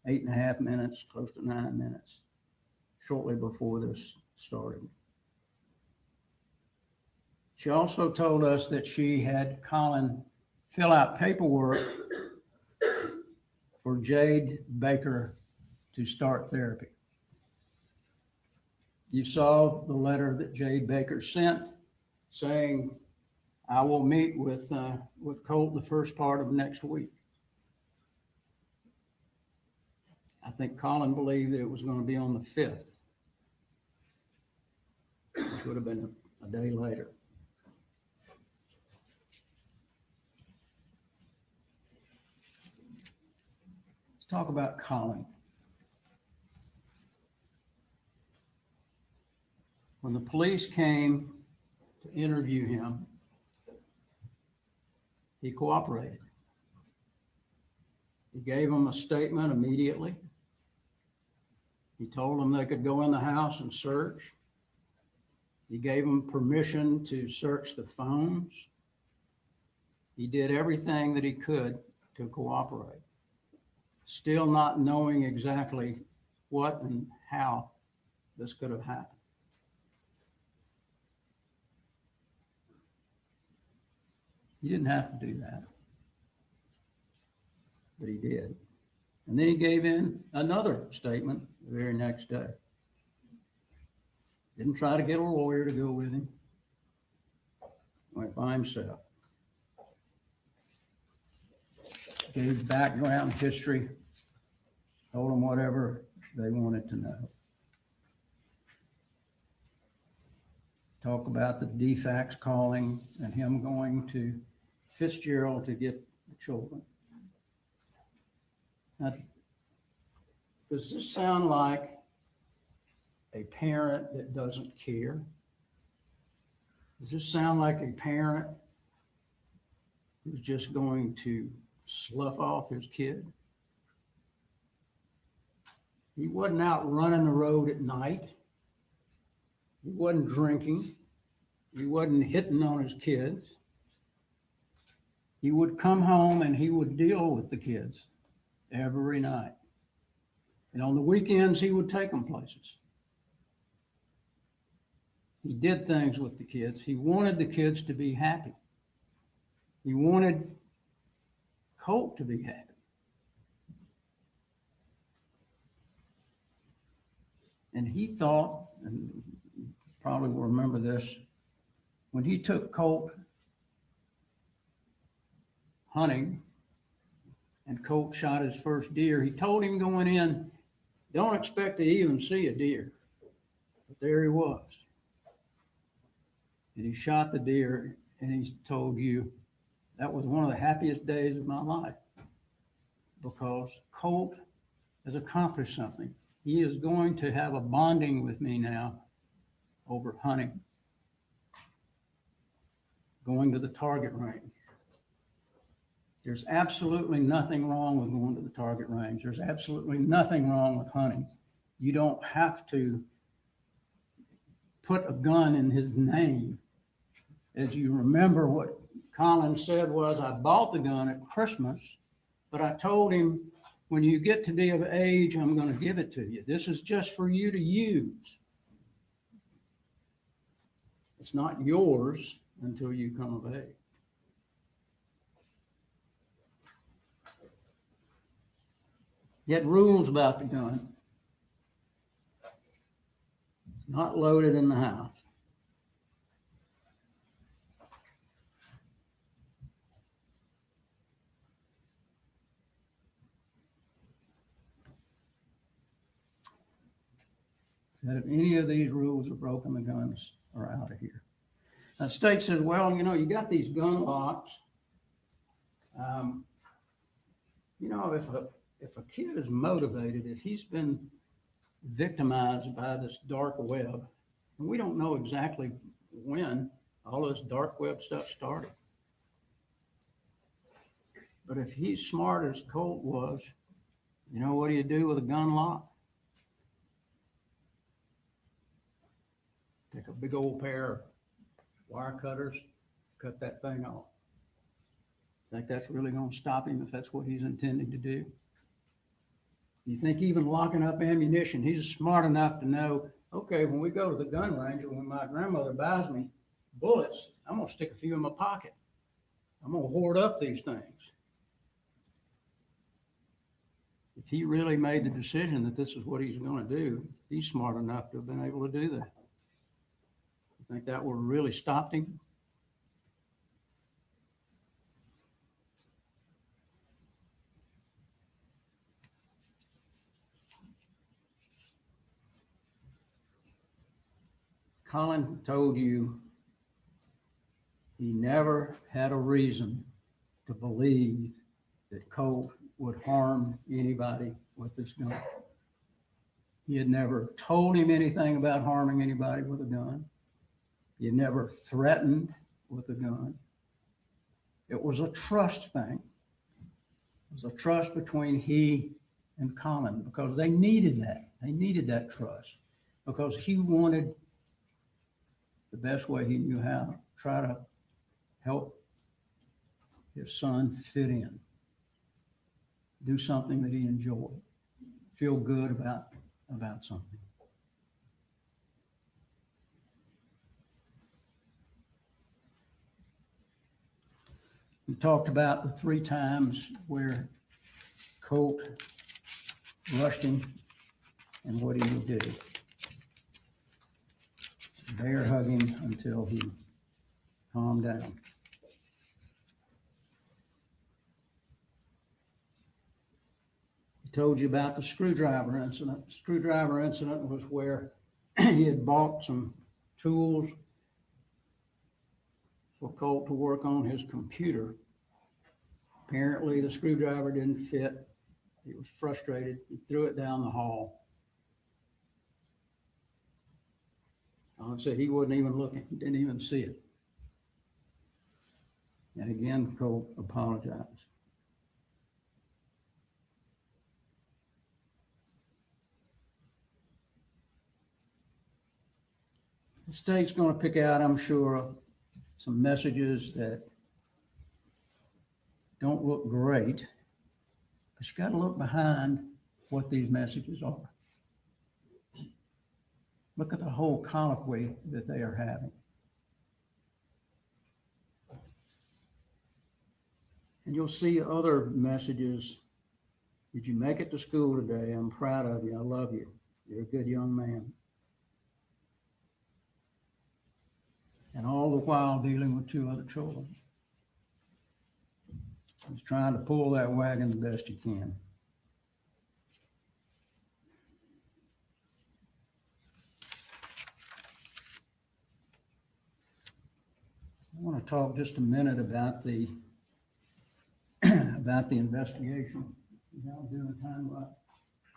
8.5 minutes, close to 9 minutes, shortly before this started. She also told us that she had Colin fill out paperwork for Jade Baker to start therapy. You saw the letter that Jade Baker sent saying, I will meet with Colt the first part of next week. I think Colin believed that it was going to be on the 5th, which would have been a day later. Let's talk about Colin. When the police came to interview him, he cooperated. He gave them a statement immediately. He told them they could go in the house and search. He gave them permission to search the phones. He did everything that he could to cooperate, still not knowing exactly what and how this could have happened. He didn't have to do that, but he did. And then he gave in another statement the very next day. Didn't try to get a lawyer to go with him. Went by himself. Gave background history, told them whatever they wanted to know. Talk about the DFACS calling and him going to Fitzgerald to get the children. Now, does this sound like a parent that doesn't care? Does this sound like a parent who's just going to slough off his kid? He wasn't out running the road at night. He wasn't drinking. He wasn't hitting on his kids. He would come home and he would deal with the kids every night. And on the weekends, he would take them places. He did things with the kids. He wanted the kids to be happy. He wanted Colt to be happy. And he thought, and you probably will remember this, when he took Colt hunting and Colt shot his first deer, he told him going in, don't expect to even see a deer. But there he was. And he shot the deer, and he told you, that was one of the happiest days of my life because Colt has accomplished something He is going to have a bonding with me now over hunting, going to the target range. There's absolutely nothing wrong with going to the target range. There's absolutely nothing wrong with hunting. You don't have to put a gun in his name. As you remember, what Colin said was, I bought the gun at Christmas, but I told him, when you get to be of age, I'm going to give it to you. This is just for you to use. It's not yours until you come of age. Yet rules about the gun. It's not loaded in the house. That if any of these rules are broken, the guns are out of here. Now, the state says, well, you got these gun locks. If a kid is motivated, if he's been victimized by this dark web, and we don't know exactly when all this dark web stuff started. But if he's smart as Colt was, what do you do with a gun lock? Take a big old pair of wire cutters, cut that thing off. Think that's really going to stop him if that's what he's intending to do? You think even locking up ammunition, he's smart enough to know, okay, when we go to the gun range or when my grandmother buys me bullets, I'm going to stick a few in my pocket. I'm going to hoard up these things. If he really made the decision that this is what he's going to do, he's smart enough to have been able to do that. You think that would have really stopped him? Colin told you he never had a reason to believe that Colt would harm anybody with this gun. He had never told him anything about harming anybody with a gun. He had never threatened with a gun. It was a trust thing. It was a trust between he and Colin because they needed that. They needed that trust because he wanted the best way he knew how to try to help his son fit in, do something that he enjoyed, feel good about something. We talked about the 3 times where Colt rushed him and what he would do. Bear hug him until he calmed down. He told you about the screwdriver incident. The screwdriver incident was where he had bought some tools for Colt to work on his computer. Apparently the screwdriver didn't fit. He was frustrated. He threw it down the hall. Colin said he wasn't even looking. He didn't even see it. And again, Colt apologized. The state's going to pick out, I'm sure, some messages that don't look great, but you got to look behind what these messages are. Look at the whole colloquy that they are having. And you'll see other messages. Did you make it to school today? I'm proud of you. I love you. You're a good young man. And all the while dealing with 2 other children. He's trying to pull that wagon the best he can. I want to talk just a minute about the investigation. See how I'm doing time-wise?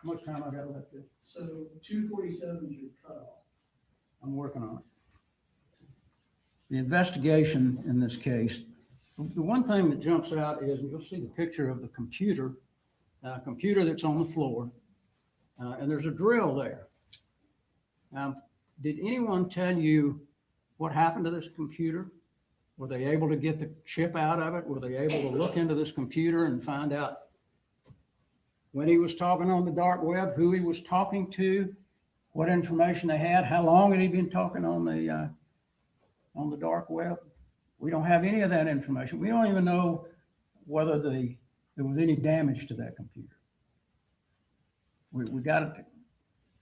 How much time I got left there? So 247 is your cutoff. I'm working on it. The investigation in this case, the one thing that jumps out is, you'll see the picture of the computer that's on the floor, and there's a drill there. Did anyone tell you what happened to this computer? Were they able to get the chip out of it? Were they able to look into this computer and find out when he was talking on the dark web, who he was talking to, what information they had, how long had he been talking on the dark web? We don't have any of that information. We don't even know whether there was any damage to that computer. We got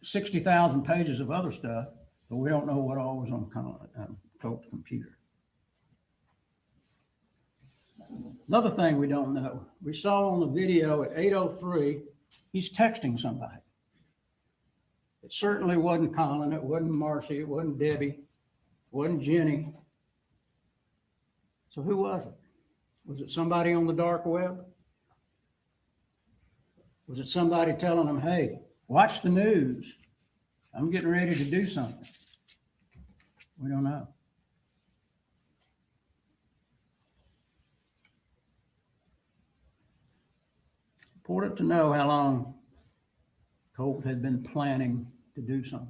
60,000 pages of other stuff, but we don't know what all was on Colt's computer. Another thing we don't know, we saw on the video at 8:03, he's texting somebody. It certainly wasn't Colin, it wasn't Marcy, it wasn't Debbie, it wasn't Jenny. So who was it? Was it somebody on the dark web? Was it somebody telling him, hey, watch the news, I'm getting ready to do something? We don't know. Important to know how long Colt had been planning to do something.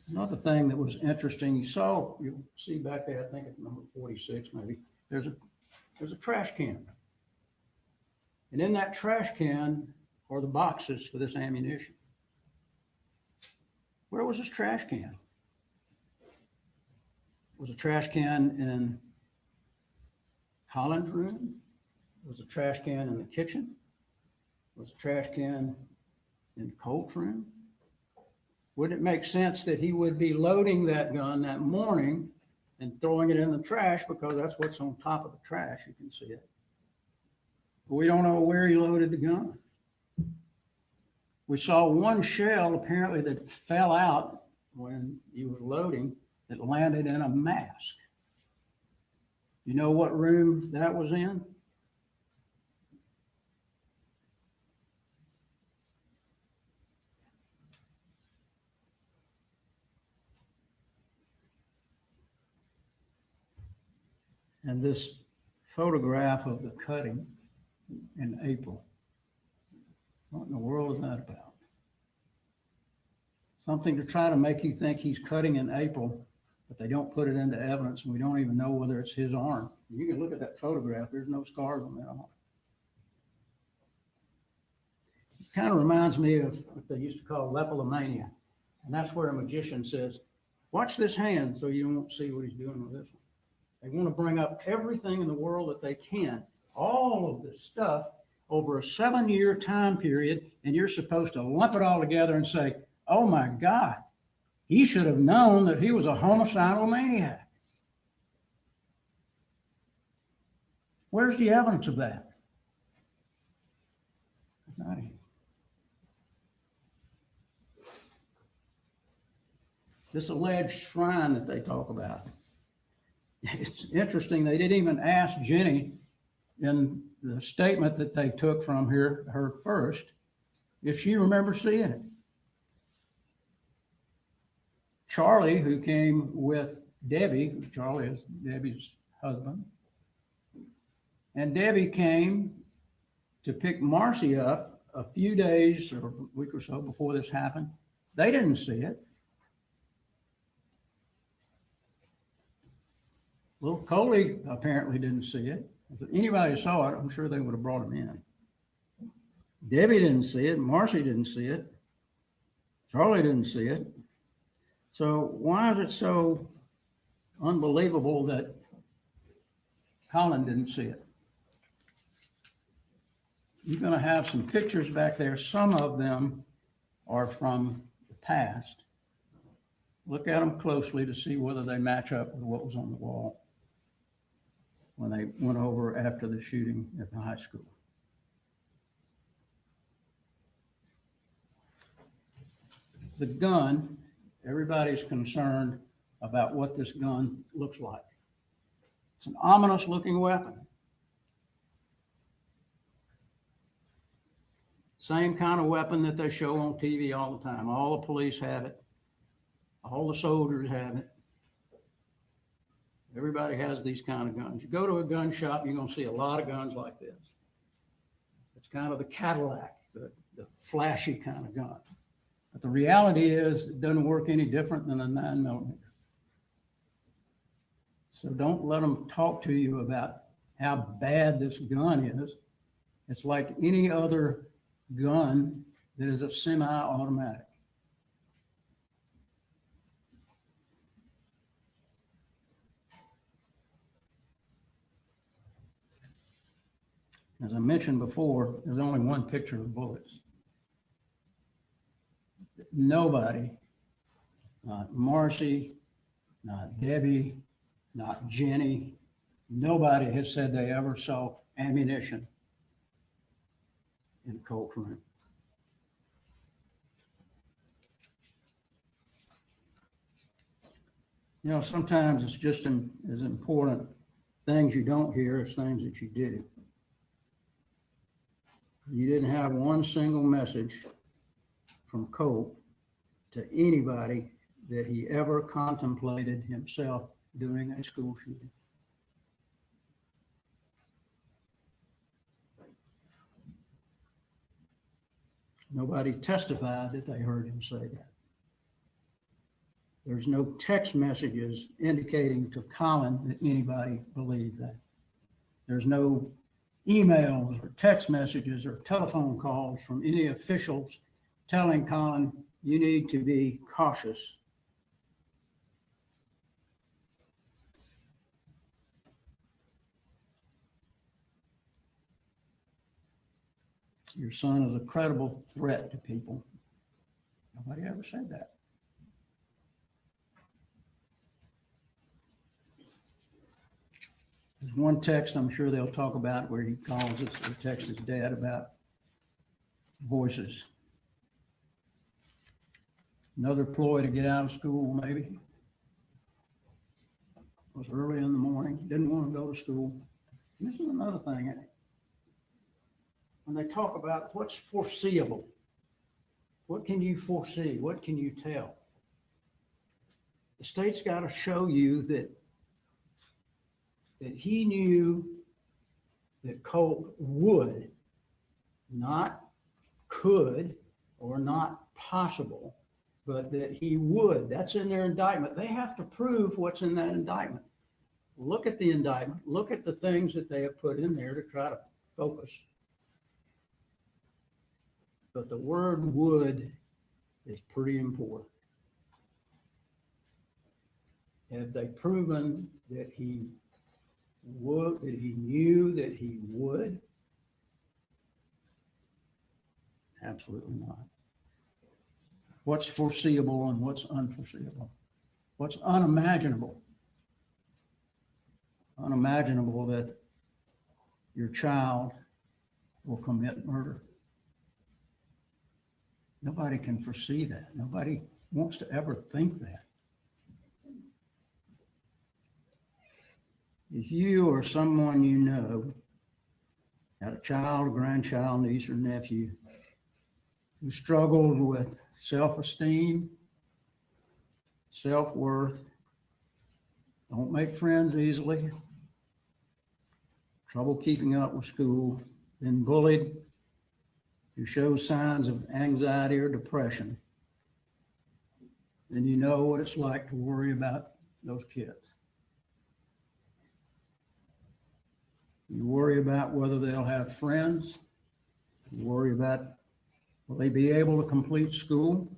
Another thing that was interesting, you'll see back there, I think it's number 46 maybe, there's a trash can. And in that trash can are the boxes for this ammunition. Where was this trash can? Was a trash can in Colin's room? Was a trash can in the kitchen? Was a trash can in Colt's room? Wouldn't it make sense that he would be loading that gun that morning and throwing it in the trash, because that's what's on top of the trash, you can see it. But we don't know where he loaded the gun. We saw one shell apparently that fell out when he was loading that landed in a mask. You know what room that was in? And this photograph of the cutting in April. What in the world is that about? Something to try to make you think he's cutting in April, but they don't put it into evidence, and we don't even know whether it's his arm. You can look at that photograph, there's no scars on that arm. It kind of reminds me of what they used to call leptomania, and that's where a magician says, watch this hand so you won't see what he's doing with this one. They want to bring up everything in the world that they can, all of this stuff over a 7-year time period, and you're supposed to lump it all together and say, oh my God, he should have known that he was a homicidal maniac. Where's the evidence of that? Not here. This alleged shrine that they talk about. It's interesting, they didn't even ask Jenny in the statement that they took from her first, if she remembers seeing it. Charlie, who came with Debbie, Charlie is Debbie's husband, and Debbie came to pick Marcy up a few days or a week or so before this happened. They didn't see it. Well, Coley apparently didn't see it. If anybody saw it, I'm sure they would have brought him in. Debbie didn't see it. Marcy didn't see it. Charlie didn't see it. So why is it so unbelievable that Colin didn't see it? You're going to have some pictures back there. Some of them are from the past. Look at them closely to see whether they match up with what was on the wall when they went over after the shooting at the high school. The gun, Everybody's concerned about what this gun looks like. It's an ominous looking weapon. Same kind of weapon that they show on TV all the time. All the police have it. All the soldiers have it. Everybody has these kind of guns. You go to a gun shop, you're going to see a lot of guns like this. It's kind of the Cadillac, the flashy kind of gun. But the reality is it doesn't work any different than a 9mm. So don't let them talk to you about how bad this gun is. It's like any other gun that is a semi-automatic. As I mentioned before, there's only one picture of bullets. Nobody, not Marcy, not Debbie, not Jenny, nobody has said they ever saw ammunition in Colt's room. You know, sometimes it's just as important things you don't hear as things that you do. You didn't have one single message from Colt to anybody that he ever contemplated himself doing a school shooting. Nobody testified that they heard him say that. There's no text messages indicating to Colin that anybody believed that. There's no emails or text messages or telephone calls from any officials telling Colin, you need to be cautious. Your son is a credible threat to people. Nobody ever said that. There's one text I'm sure they'll talk about where he calls us or texts his dad about voices. Another ploy to get out of school, maybe. It was early in the morning, didn't want to go to school. And this is another thing. When they talk about what's foreseeable, what can you foresee? What can you tell? The state's got to show you that he knew that Colt would, not could or not possible, but that he would. That's in their indictment. They have to prove what's in that indictment. Look at the indictment. Look at the things that they have put in there to try to focus. But the word would is pretty important. Have they proven that he would, that he knew that he would? Absolutely not. What's foreseeable and what's unforeseeable? What's unimaginable? Unimaginable that your child will commit murder. Nobody can foresee that. Nobody wants to ever think that. If you or someone you know had a child, grandchild, niece, or nephew who struggled with self-esteem, self-worth, don't make friends easily, trouble keeping up with school, been bullied, who shows signs of anxiety or depression, then you know what it's like to worry about those kids. You worry about whether they'll have friends. You worry about, will they be able to complete school?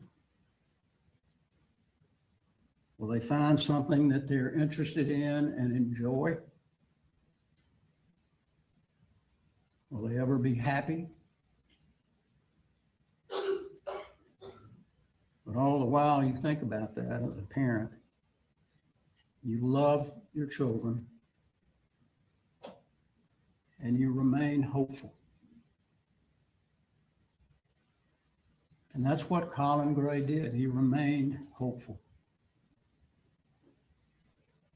Will they find something that they're interested in and enjoy? Will they ever be happy? But all the while you think about that as a parent, you love your children and you remain hopeful. And that's what Colin Gray did. He remained hopeful.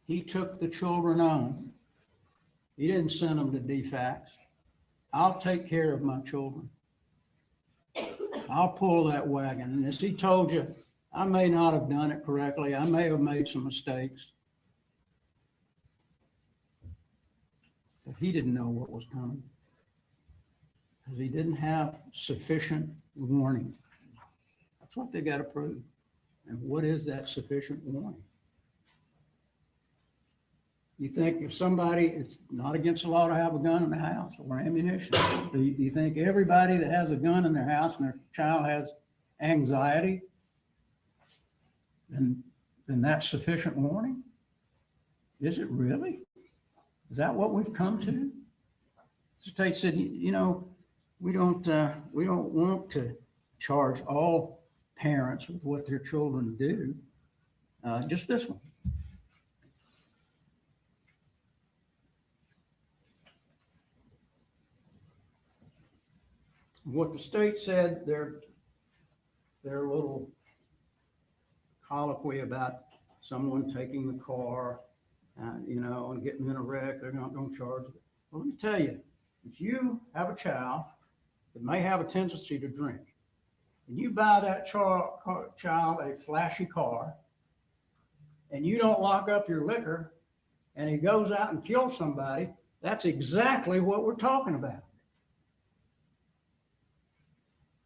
He took the children on. He didn't send them to DFACS. I'll take care of my children. I'll pull that wagon. And as he told you, I may not have done it correctly. I may have made some mistakes. But he didn't know what was coming because he didn't have sufficient warning. That's what they got to prove. And what is that sufficient warning? You think if somebody, it's not against the law to have a gun in the house or ammunition. Do you think everybody that has a gun in their house and their child has anxiety, then that's sufficient warning? Is it really? Is that what we've come to? The state said, you know, we don't want to charge all parents with what their children do, just this one. What the state said, their little colloquy about someone taking the car, you know, and getting in a wreck, they're not going to charge it. Well, let me tell you, if you have a child that may have a tendency to drink, and you buy that child a flashy car, and you don't lock up your liquor, and he goes out and kills somebody, that's exactly what we're talking about.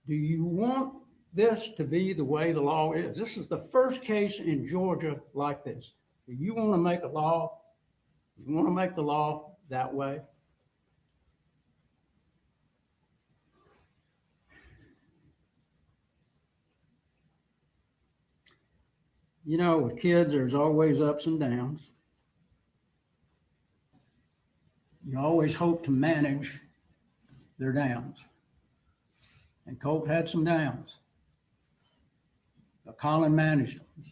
Do you want this to be the way the law is? This is the first case in Georgia like this. Do you want to make a law? You want to make the law that way? You know, with kids, there's always ups and downs. You always hope to manage their downs. And Colt had some downs, but Colin managed them.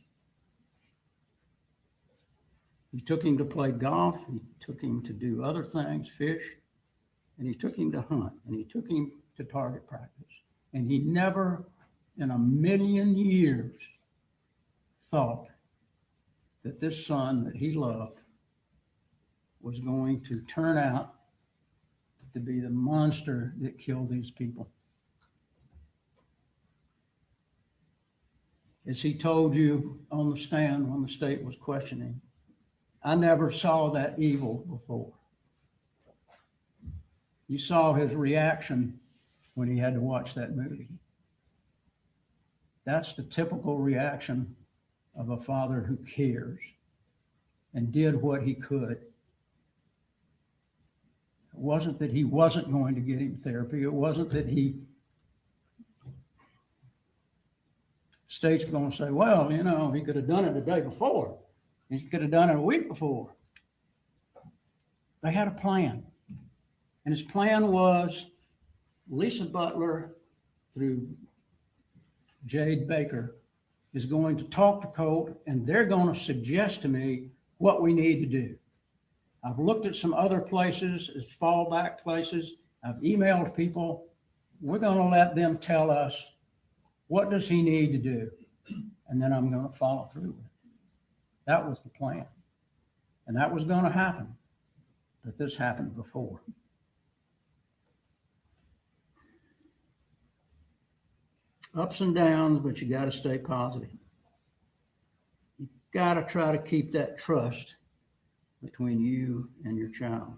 He took him to play golf, he took him to do other things, fish, and he took him to hunt, and he took him to target practice. And he never in a million years thought that this son that he loved was going to turn out to be the monster that killed these people. As he told you on the stand when the state was questioning, I never saw that evil before. You saw his reaction when he had to watch that movie. That's the typical reaction of a father who cares and did what he could. It wasn't that he wasn't going to get him therapy. It wasn't that state's going to say, well, you know, he could have done it the day before. He could have done it a week before. They had a plan. And his plan was Lisa Butler, through Jade Baker, is going to talk to Colt, and they're going to suggest to me what we need to do. I've looked at some other places as fallback places. I've emailed people. We're going to let them tell us, what does he need to do? And then I'm going to follow through with it. That was the plan. And that was going to happen. But this happened before. Ups and downs, but you got to stay positive. You got to try to keep that trust between you and your child.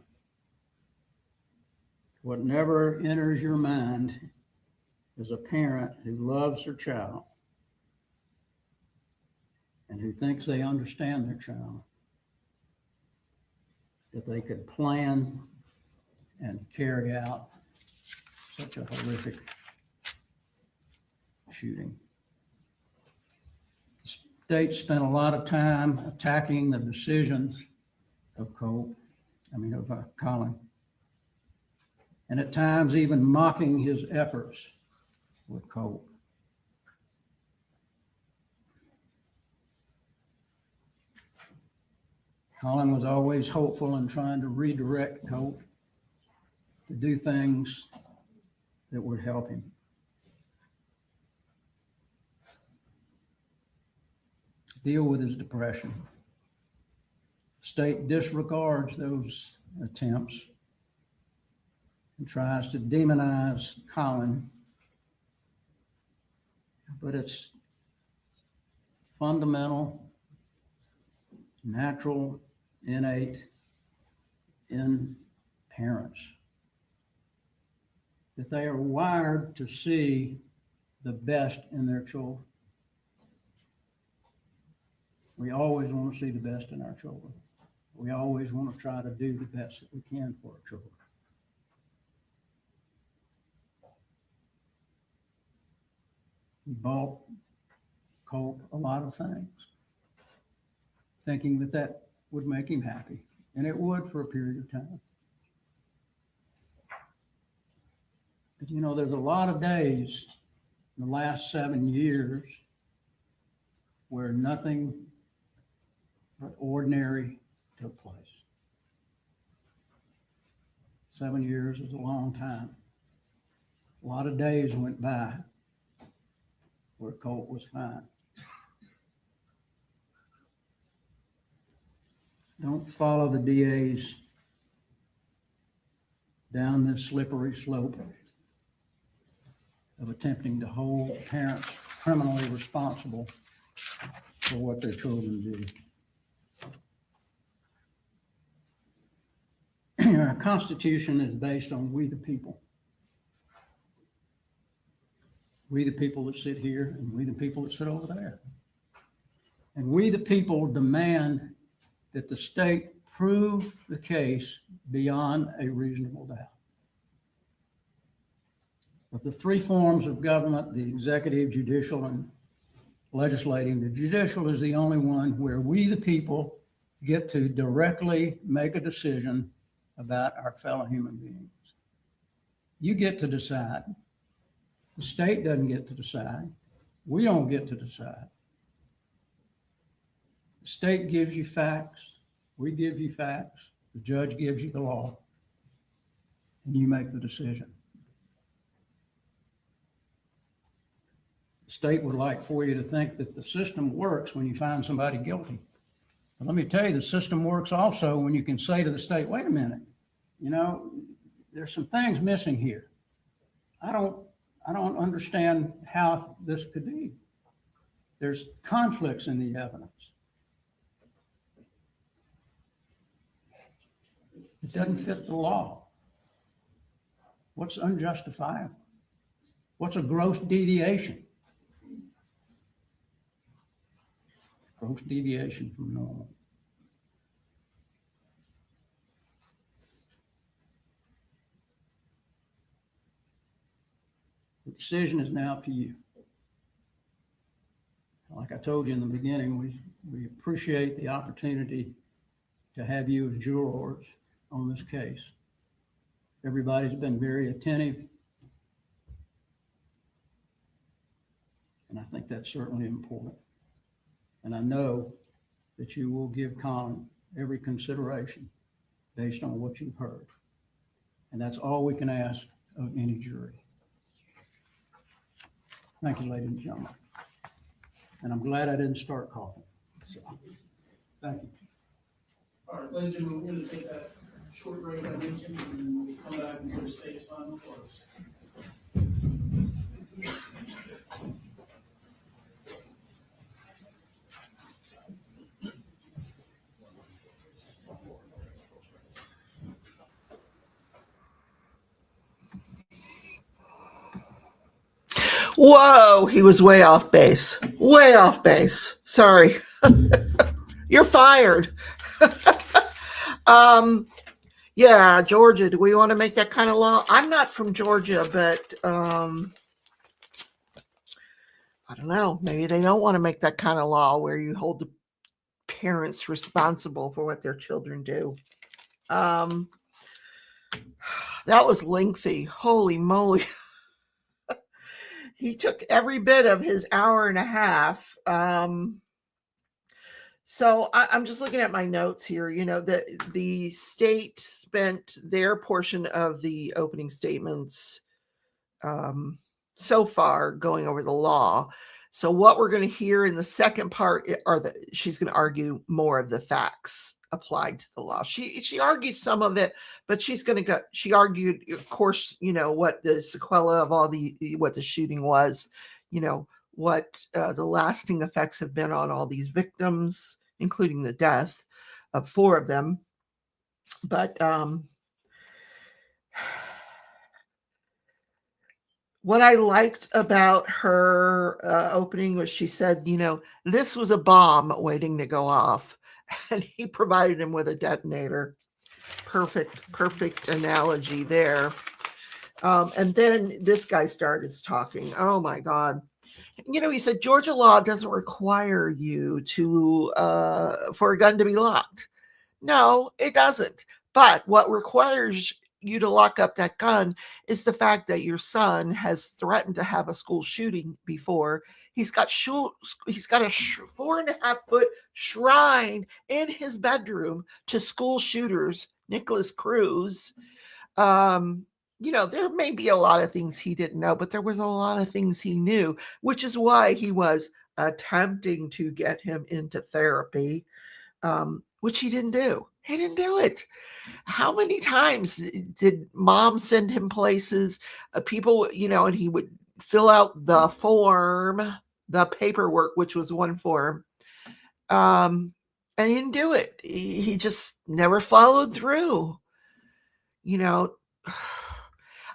What never enters your mind as a parent who loves their child and who thinks they understand their child, that they could plan and carry out such a horrific shooting. The state spent a lot of time attacking the decisions of Colin, and at times even mocking his efforts with Colt. Colin was always hopeful and trying to redirect Colt to do things that would help him. deal with his depression. State disregards those attempts and tries to demonize Colin, but it's fundamental, natural, innate in parents that they are wired to see the best in their children. We always want to see the best in our children. We always want to try to do the best that we can for our children. We bought Colt a lot of things, thinking that that would make him happy, and it would for a period of time. But you know, there's a lot of days in the last 7 years where nothing but ordinary took place. 7 years is a long time. A lot of days went by where Colt was fine. Don't follow the DAs down this slippery slope of attempting to hold parents criminally responsible for what their children do. Our Constitution is based on we the people. We the people that sit here and we the people that sit over there. And we the people demand that the state prove the case beyond a reasonable doubt. Of the three forms of government, the executive, judicial, and legislating, the judicial is the only one where we the people get to directly make a decision about our fellow human beings. You get to decide. The state doesn't get to decide. We don't get to decide. The state gives you facts. We give you facts. The judge gives you the law. And you make the decision. The state would like for you to think that the system works when you find somebody guilty. But let me tell you, the system works also when you can say to the state, wait a minute, you know, there's some things missing here. I don't understand how this could be. There's conflicts in the evidence. It doesn't fit the law. What's unjustifiable? What's a gross deviation? Gross deviation from normal. The decision is now up to you. Like I told you in the beginning, we appreciate the opportunity to have you as jurors on this case. Everybody's been very attentive. And I think that's certainly important. And I know that you will give Colin every consideration based on what you've heard. And that's all we can ask of any jury. Thank you, ladies and gentlemen. And I'm glad I didn't start coughing. So, thank you. All right, ladies and gentlemen, we're going to take that short break I mentioned, and then we'll come back and do the state's final close. Whoa, he was way off base. Way off base. Sorry. You're fired. Yeah, Georgia, do we want to make that kind of law? I'm not from Georgia, but I don't know. Maybe they don't want to make that kind of law where you hold the parents responsible for what their children do. That was lengthy. Holy moly. He took every bit of his hour and a half. So I'm just looking at my notes here. You know, the state spent their portion of the opening statements so far going over the law. So what we're going to hear in the second part are she's going to argue more of the facts applied to the law. She argued some of it, but she argued, of course, what the sequela of what the shooting was, what the lasting effects have been on all these victims, including the death of 4 of them. But what I liked about her opening was she said, this was a bomb waiting to go off, and he provided him with a detonator. Perfect analogy there. And then this guy started talking. Oh my God. He said, Georgia law doesn't require you for a gun to be locked. No, it doesn't. But what requires you to lock up that gun is the fact that your son has threatened to have a school shooting before. He's got a 4.5 foot shrine in his bedroom to school shooters, Nicholas Cruz. There may be a lot of things he didn't know, but there was a lot of things he knew, which is why he was attempting to get him into therapy, which he didn't do. He didn't do it. How many times did mom send him places, people, and he would fill out the form, the paperwork, which was one form, and he didn't do it. He just never followed through.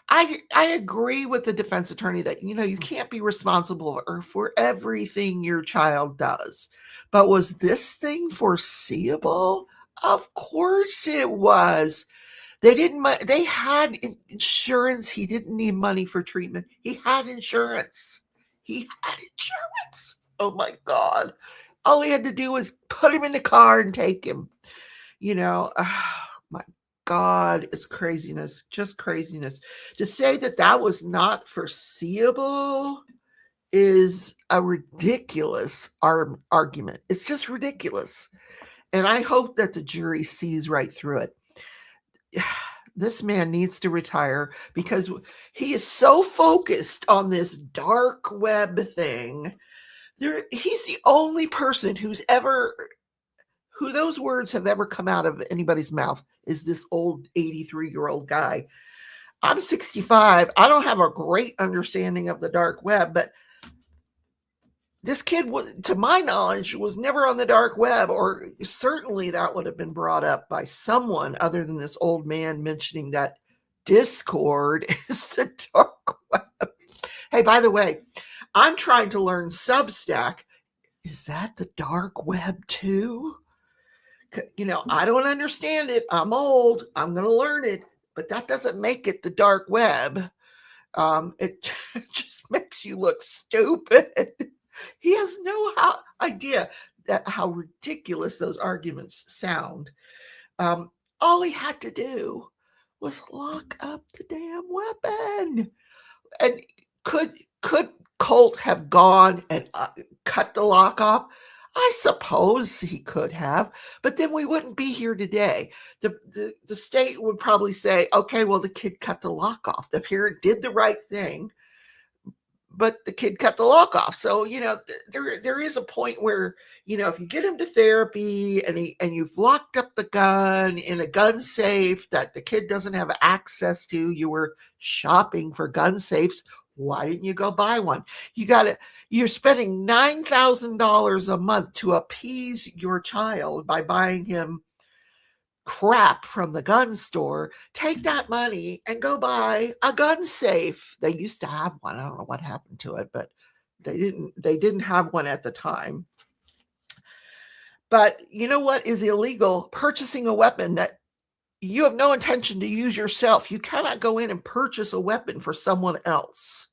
I agree with the defense attorney that, you can't be responsible for everything your child does. But was this thing foreseeable? Of course it was. They had insurance. He didn't need money for treatment. He had insurance. Oh my God. All he had to do was put him in the car and take him. My God, it's craziness, just craziness. To say that was not foreseeable is a ridiculous argument. It's just ridiculous. And I hope that the jury sees right through it. This man needs to retire because he is so focused on this dark web thing. He's the only person who those words have ever come out of anybody's mouth is this old 83-year-old guy. I'm 65. I don't have a great understanding of the dark web, but this kid to my knowledge, was never on the dark web, or certainly that would have been brought up by someone other than this old man mentioning that Discord is the dark web. Hey, by the way, I'm trying to learn Substack. Is that the dark web too? I don't understand it. I'm old. I'm going to learn it, but that doesn't make it the dark web. It just makes you look stupid. He has no idea how ridiculous those arguments sound. All he had to do was lock up the damn weapon. And could Colt have gone and cut the lock off? I suppose he could have, but then we wouldn't be here today. The state would probably say, okay, well, the kid cut the lock off. The parent did the right thing, but the kid cut the lock off. So, there is a point where, if you get him to therapy and you've locked up the gun in a gun safe that the kid doesn't have access to, you were shopping for gun safes. Why didn't you go buy one? You're spending $9,000 a month to appease your child by buying him crap from the gun store. Take that money and go buy a gun safe. They used to have one. I don't know what happened to it, but they didn't have one at the time. But you know what is illegal? Purchasing a weapon that you have no intention to use yourself. You cannot go in and purchase a weapon for someone else.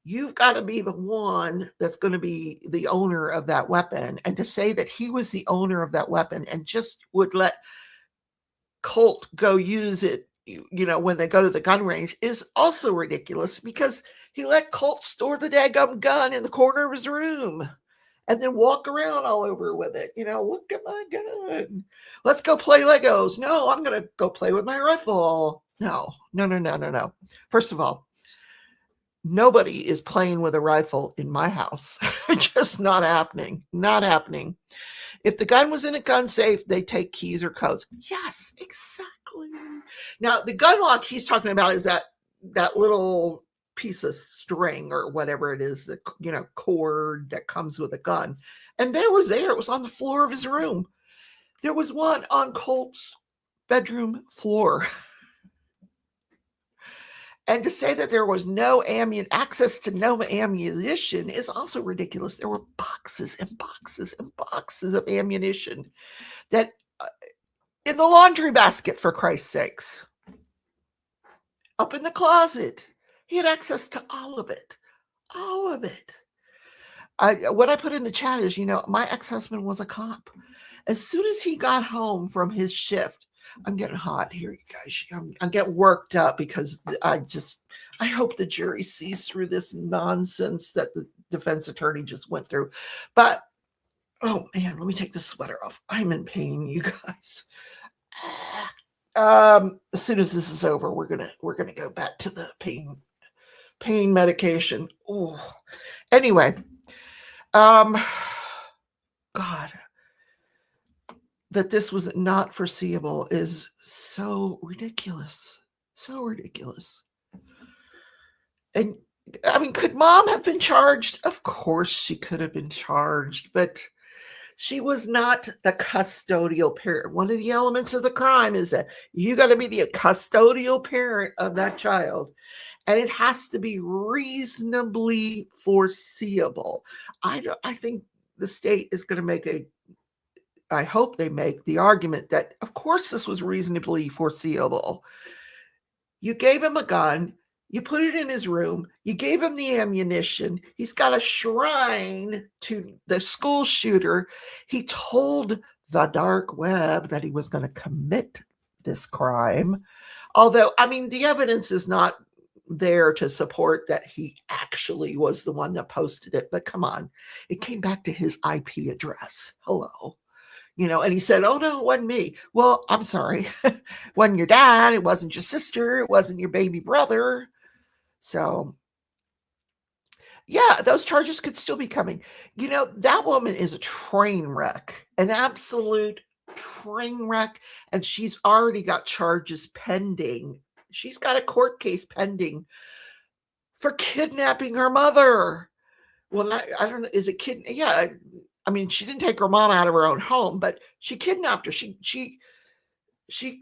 You've got to be the one that's going to be the owner of that weapon. And to say that he was the owner of that weapon and just would let Colt go use it, when they go to the gun range is also ridiculous, because he let Colt store the daggum gun in the corner of his room and then walk around all over with it. Look at my gun. Let's go play Legos. No, I'm going to go play with my rifle. No. First of all, nobody is playing with a rifle in my house. Just not happening. Not happening. If the gun was in a gun safe, they take keys or codes. Yes, exactly. Now, the gun lock he's talking about is that little piece of string or whatever it is, the cord that comes with a gun. And it was on the floor of his room. There was one on Colt's bedroom floor. And to say that there was no access to no ammunition is also ridiculous. There were boxes and boxes and boxes of ammunition that in the laundry basket, for Christ's sakes, up in the closet. He had access to all of it. All of it. What I put in the chat is, my ex-husband was a cop. As soon as he got home from his shift, I'm getting hot here, you guys. I'm getting worked up because I hope the jury sees through this nonsense that the defense attorney just went through. But, oh man, let me take the sweater off. I'm in pain, you guys. As soon as this is over, we're gonna go back to the pain medication. Oh, anyway, God, that this was not foreseeable is so ridiculous. So ridiculous. And I mean, could mom have been charged? Of course she could have been charged, but she was not the custodial parent. One of the elements of the crime is that you got to be the custodial parent of that child. And it has to be reasonably foreseeable. I think the state is going to I hope they make the argument that, of course, this was reasonably foreseeable. You gave him a gun. You put it in his room. You gave him the ammunition. He's got a shrine to the school shooter. He told the dark web that he was going to commit this crime. Although, I mean, the evidence is not there to support that he actually was the one that posted it. But come on, it came back to his IP address. Hello. And he said, oh, no, it wasn't me. Well, I'm sorry. It wasn't your dad. It wasn't your sister. It wasn't your baby brother. So, yeah, those charges could still be coming. That woman is a train wreck, an absolute train wreck. And she's already got charges pending. She's got a court case pending for kidnapping her mother. Well, I don't know. Is it Yeah. I mean, she didn't take her mom out of her own home, but she kidnapped her. She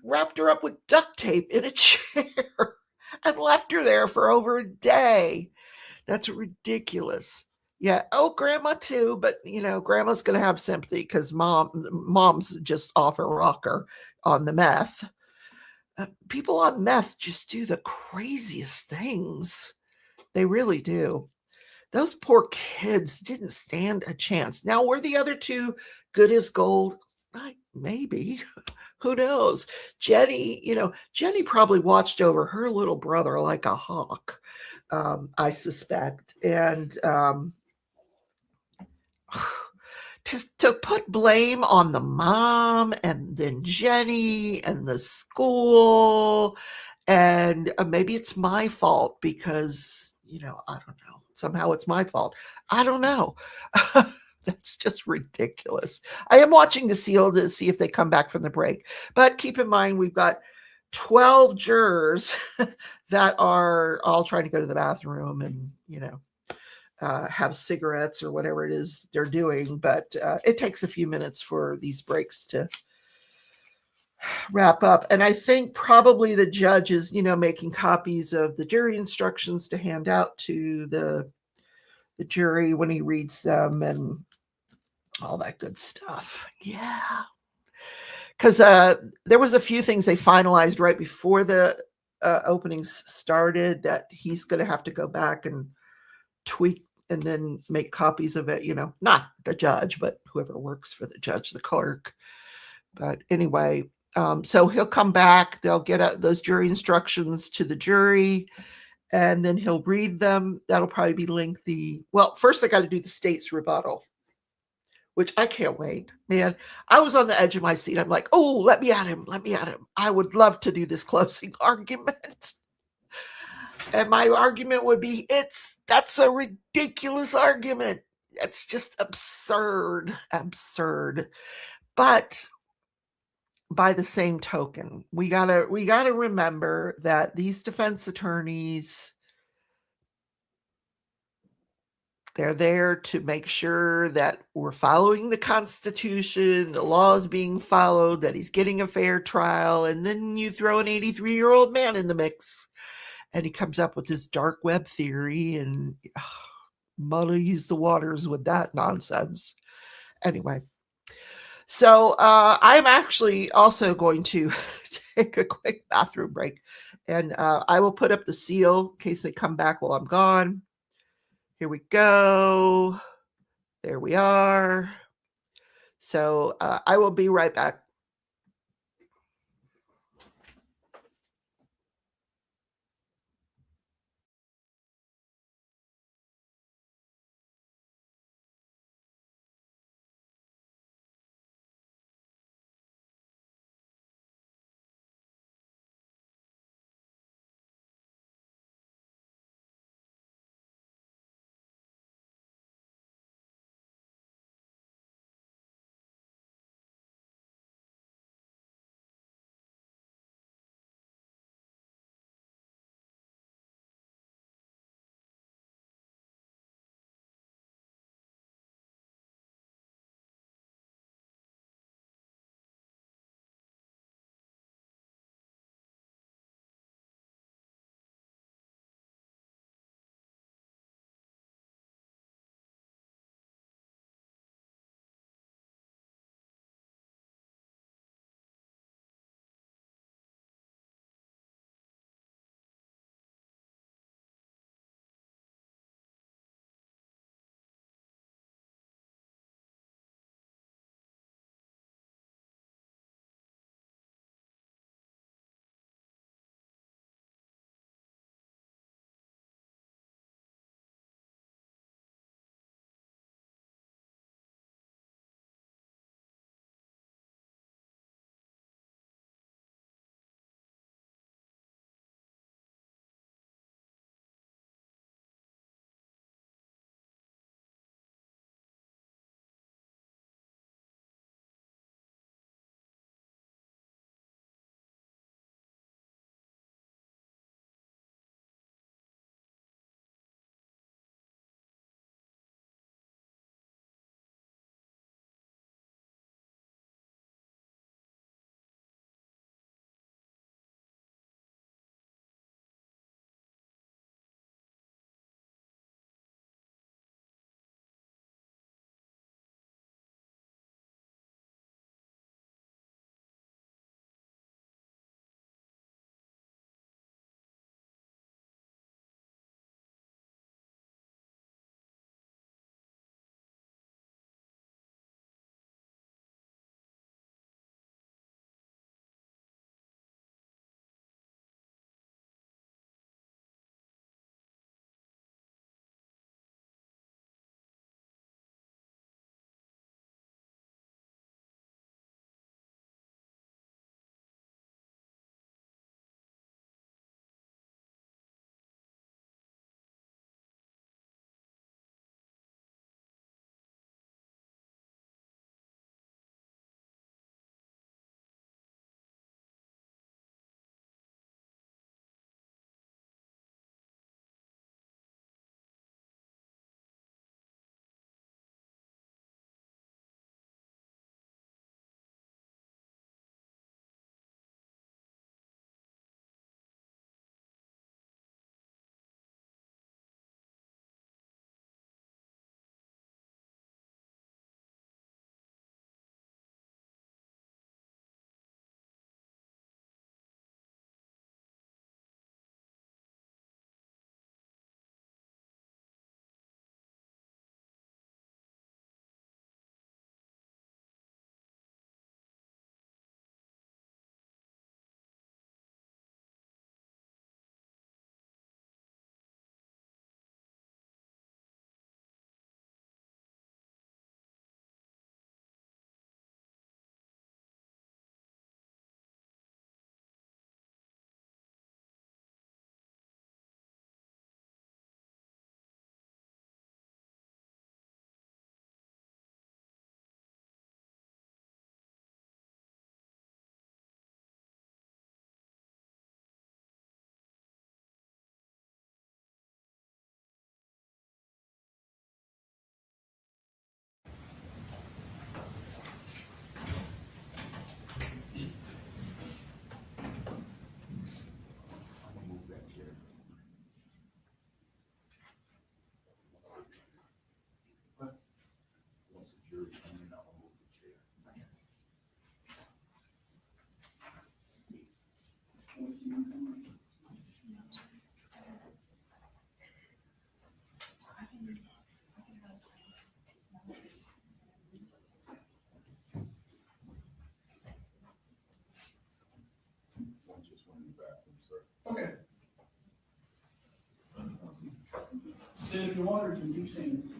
wrapped her up with duct tape in a chair and left her there for over a day. That's ridiculous. Yeah. Oh, grandma too. But, grandma's going to have sympathy because mom's just off her rocker on the meth. People on meth just do the craziest things. They really do. Those poor kids didn't stand a chance. Now, were the other two good as gold? Maybe. Who knows? Jenny probably watched over her little brother like a hawk, I suspect. And to put blame on the mom and then Jenny and the school, and maybe it's my fault because, I don't know. Somehow it's my fault. I don't know. That's just ridiculous. I am watching the seal to see if they come back from the break. But keep in mind, we've got 12 jurors that are all trying to go to the bathroom and, have cigarettes or whatever it is they're doing. But it takes a few minutes for these breaks to wrap up. And I think probably the judge is, making copies of the jury instructions to hand out to the jury when he reads them and all that good stuff. Yeah. Because there was a few things they finalized right before the openings started that he's going to have to go back and tweak and then make copies of it, not the judge, but whoever works for the judge, the clerk. But anyway, so he'll come back. They'll get those jury instructions to the jury, and then he'll read them. That'll probably be lengthy. Well, first I got to do the state's rebuttal, which I can't wait, man. I was on the edge of my seat. I'm like, oh, let me at him. Let me at him. I would love to do this closing argument. And my argument would be, that's a ridiculous argument. It's just absurd. But by the same token, we gotta remember that these defense attorneys, they're there to make sure that we're following the Constitution, the law is being followed, that he's getting a fair trial. And then you throw an 83-year-old man in the mix, and he comes up with this dark web theory and muddies the waters with that nonsense. Anyway, so I'm actually also going to take a quick bathroom break, and I will put up the seal in case they come back while I'm gone. Here we go. There we are. So I will be right back. Okay. Sid, if you want, or can you sing?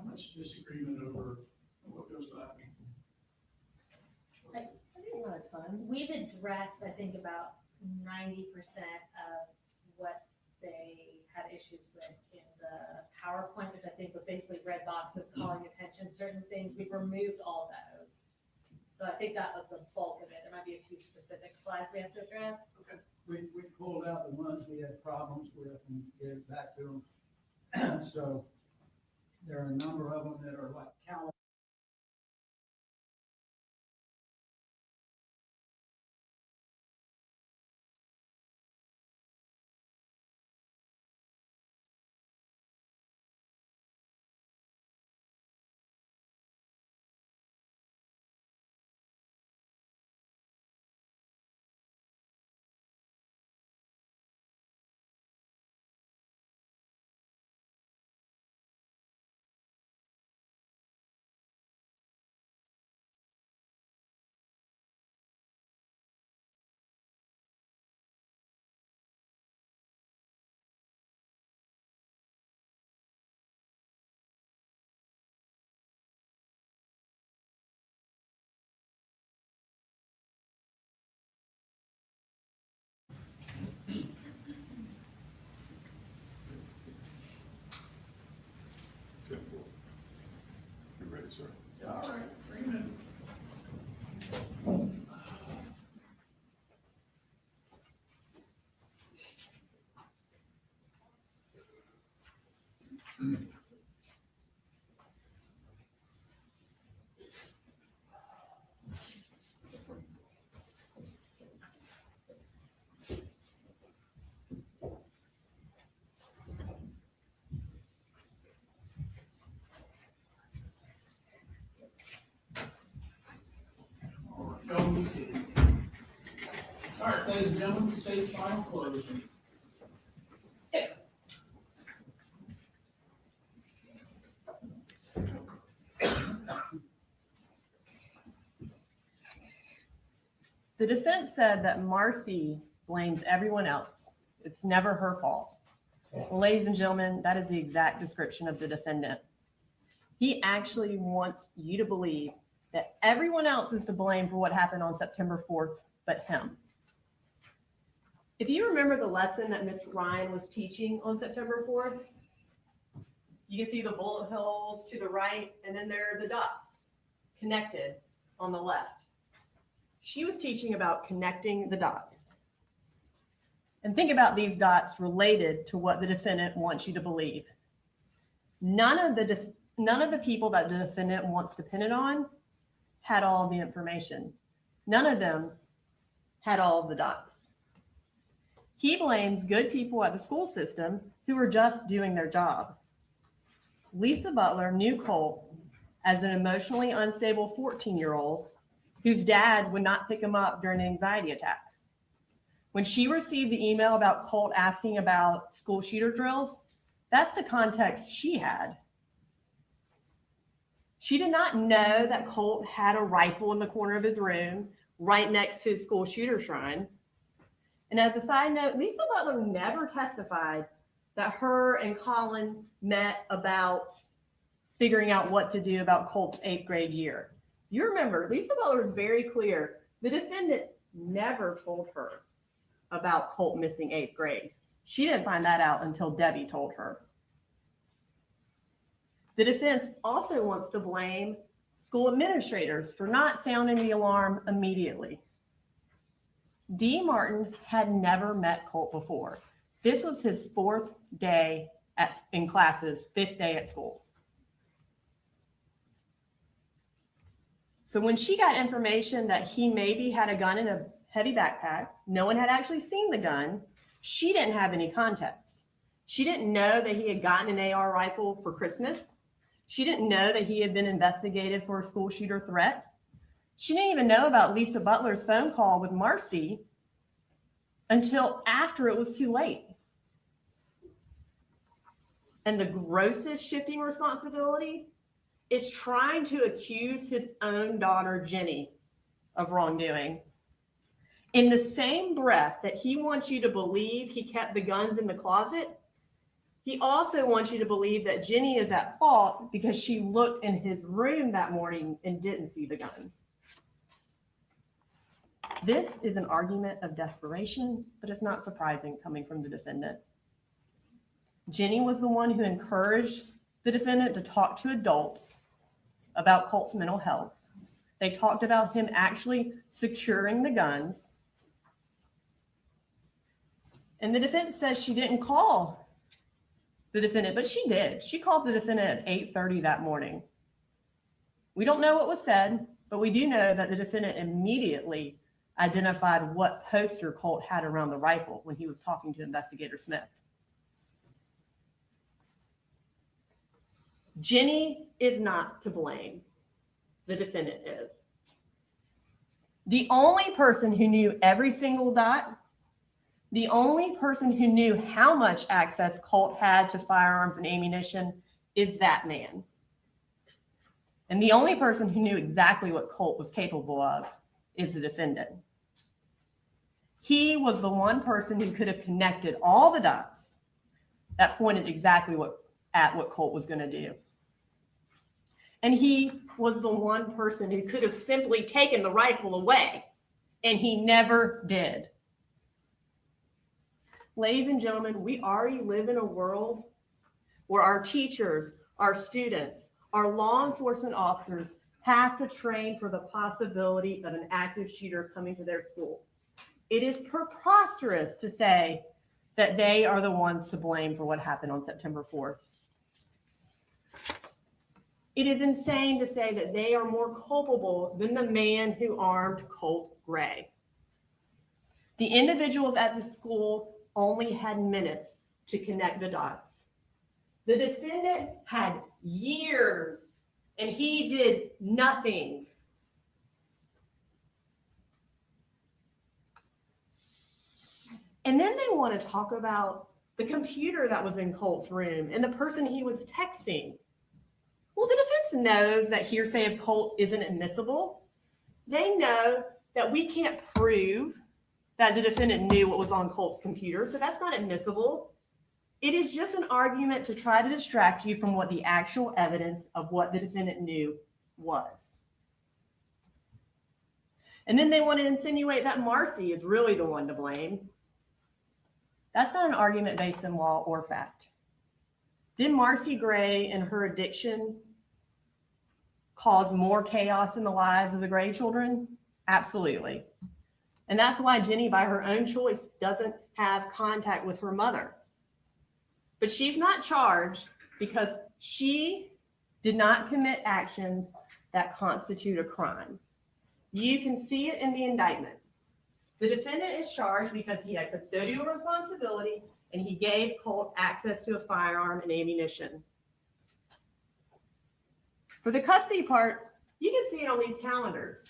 How much disagreement over what goes back? I think not a ton. We've addressed, I think, about 90% of what they had issues with in the PowerPoint, which I think was basically red boxes calling attention to certain things. We've removed all those. So I think that was the bulk of it. There might be a few specific slides we have to address. We pulled out the ones we had problems with and gave it back to them. So there are a number of them that are like Cal. You're ready, sir. All right, bring it in. All right, ladies and gentlemen, state's final closing. The defense said that Marcy blames everyone else. It's never her fault. Well, ladies and gentlemen, that is the exact description of the defendant. He actually wants you to believe that everyone else is to blame for what happened on September 4th, but him. If you remember the lesson that Ms. Ryan was teaching on September 4th, you can see the bullet holes to the right, and then there are the dots connected on the left. She was teaching about connecting the dots. And think about these dots related to what the defendant wants you to believe. None of the people that the defendant wants to pin it on had all the information. None of them had all of the dots. He blames good people at the school system who were just doing their job. Lisa Butler knew Colt as an emotionally unstable 14-year-old whose dad would not pick him up during an anxiety attack. When she received the email about Colt asking about school shooter drills, that's the context she had. She did not know that Colt had a rifle in the corner of his room right next to his school shooter shrine. And as a side note, Lisa Butler never testified that her and Colin met about figuring out what to do about Colt's 8th grade year. You remember, Lisa Butler is very clear. The defendant never told her about Colt missing 8th grade. She didn't find that out until Debbie told her. The defense also wants to blame school administrators for not sounding the alarm immediately. D. Martin had never met Colt before. This was his 4th day in classes, 5th day at school. So when she got information that he maybe had a gun in a heavy backpack, no one had actually seen the gun, she didn't have any context. She didn't know that he had gotten an AR rifle for Christmas. She didn't know that he had been investigated for a school shooter threat. She didn't even know about Lisa Butler's phone call with Marcy until after it was too late. And the grossest shifting responsibility is trying to accuse his own daughter, Jenny, of wrongdoing. In the same breath that he wants you to believe he kept the guns in the closet, he also wants you to believe that Jenny is at fault because she looked in his room that morning and didn't see the gun. This is an argument of desperation, but it's not surprising coming from the defendant. Jenny was the one who encouraged the defendant to talk to adults about Colt's mental health. They talked about him actually securing the guns. And the defense says she didn't call the defendant, but she did. She called the defendant at 8:30 that morning. We don't know what was said, but we do know that the defendant immediately identified what poster Colt had around the rifle when he was talking to Investigator Smith. Jenny is not to blame. The defendant is. The only person who knew every single dot, the only person who knew how much access Colt had to firearms and ammunition is that man. And the only person who knew exactly what Colt was capable of is the defendant. He was the one person who could have connected all the dots that pointed exactly at what Colt was going to do. And he was the one person who could have simply taken the rifle away, and he never did. Ladies and gentlemen, we already live in a world where our teachers, our students, our law enforcement officers have to train for the possibility of an active shooter coming to their school. It is preposterous to say that they are the ones to blame for what happened on September 4th. It is insane to say that they are more culpable than the man who armed Colt Gray. The individuals at the school only had minutes to connect the dots. The defendant had years, and he did nothing. And then they want to talk about the computer that was in Colt's room and the person he was texting. Well, the defense knows that hearsay of Colt isn't admissible. They know that we can't prove that the defendant knew what was on Colt's computer, so that's not admissible. It is just an argument to try to distract you from what the actual evidence of what the defendant knew was. And then they want to insinuate that Marcy is really the one to blame. That's not an argument based in law or fact. Did Marcy Gray and her addiction cause more chaos in the lives of the Gray children? Absolutely. And that's why Jenny, by her own choice, doesn't have contact with her mother. But she's not charged because she did not commit actions that constitute a crime. You can see it in the indictment. The defendant is charged because he had custodial responsibility and he gave Colt access to a firearm and ammunition. For the custody part, you can see it on these calendars.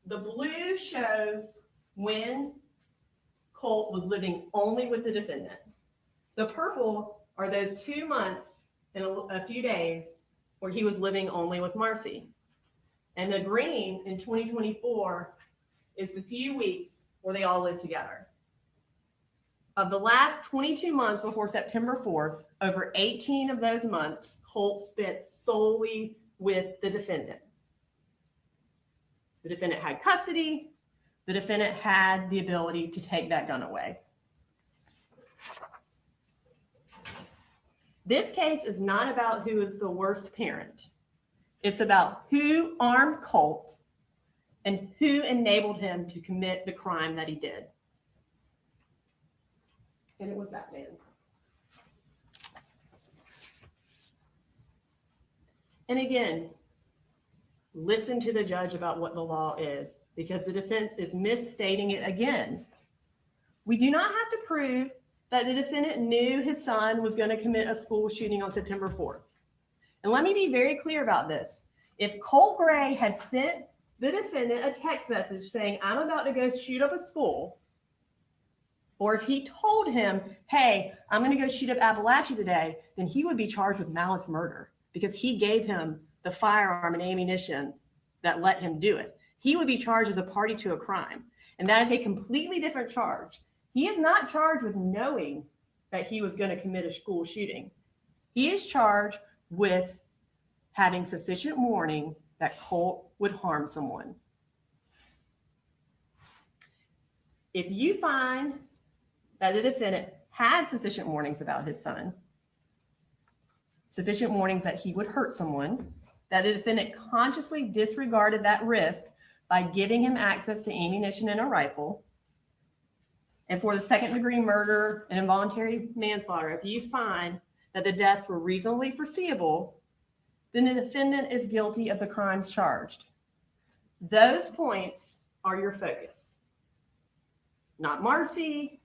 The blue shows when Colt was living only with the defendant. The purple are those 2 months and a few days where he was living only with Marcy. And the green in 2024 is the few weeks where they all lived together. Of the last 22 months before September 4th, over 18 of those months, Colt spent solely with the defendant. The defendant had custody. The defendant had the ability to take that gun away. This case is not about who is the worst parent. It's about who armed Colt and who enabled him to commit the crime that he did. And it was that man. And again, listen to the judge about what the law is, because the defense is misstating it again. We do not have to prove that the defendant knew his son was going to commit a school shooting on September 4th. And let me be very clear about this. If Colt Gray had sent the defendant a text message saying, I'm about to go shoot up a school, or if he told him, hey, I'm going to go shoot up Appalachia today, then he would be charged with malice murder because he gave him the firearm and ammunition that let him do it. He would be charged as a party to a crime. And that is a completely different charge. He is not charged with knowing that he was going to commit a school shooting. He is charged with having sufficient warning that Colt would harm someone. If you find that the defendant had sufficient warnings about his son, sufficient warnings that he would hurt someone, that the defendant consciously disregarded that risk by giving him access to ammunition and a rifle, and for the second-degree murder and involuntary manslaughter, if you find that the deaths were reasonably foreseeable, then the defendant is guilty of the crimes charged. Those points are your focus. Not Marcy,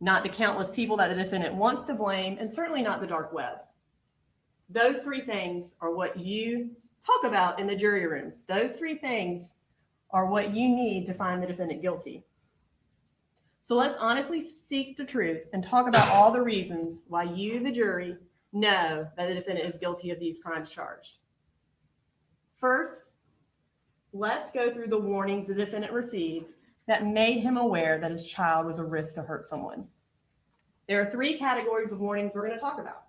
not the countless people that the defendant wants to blame, and certainly not the dark web. Those three things are what you talk about in the jury room. Those three things are what you need to find the defendant guilty. So let's honestly seek the truth and talk about all the reasons why you, the jury, know that the defendant is guilty of these crimes charged. First, let's go through the warnings the defendant received that made him aware that his child was a risk to hurt someone. There are three categories of warnings we're going to talk about: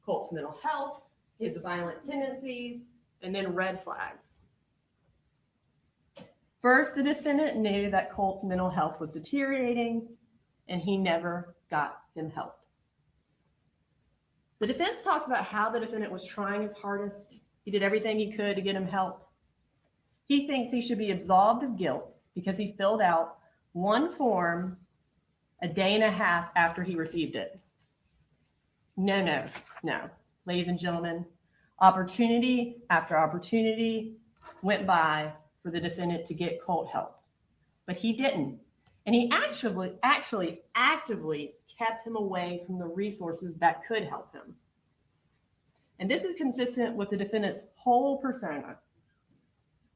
Colt's mental health, his violent tendencies, and then red flags. First, the defendant knew that Colt's mental health was deteriorating, and he never got him help. The defense talks about how the defendant was trying his hardest. He did everything he could to get him help. He thinks he should be absolved of guilt because he filled out one form a day and a half after he received it. No. Ladies and gentlemen, opportunity after opportunity went by for the defendant to get Colt help, but he didn't. And he actually actively kept him away from the resources that could help him. And this is consistent with the defendant's whole persona.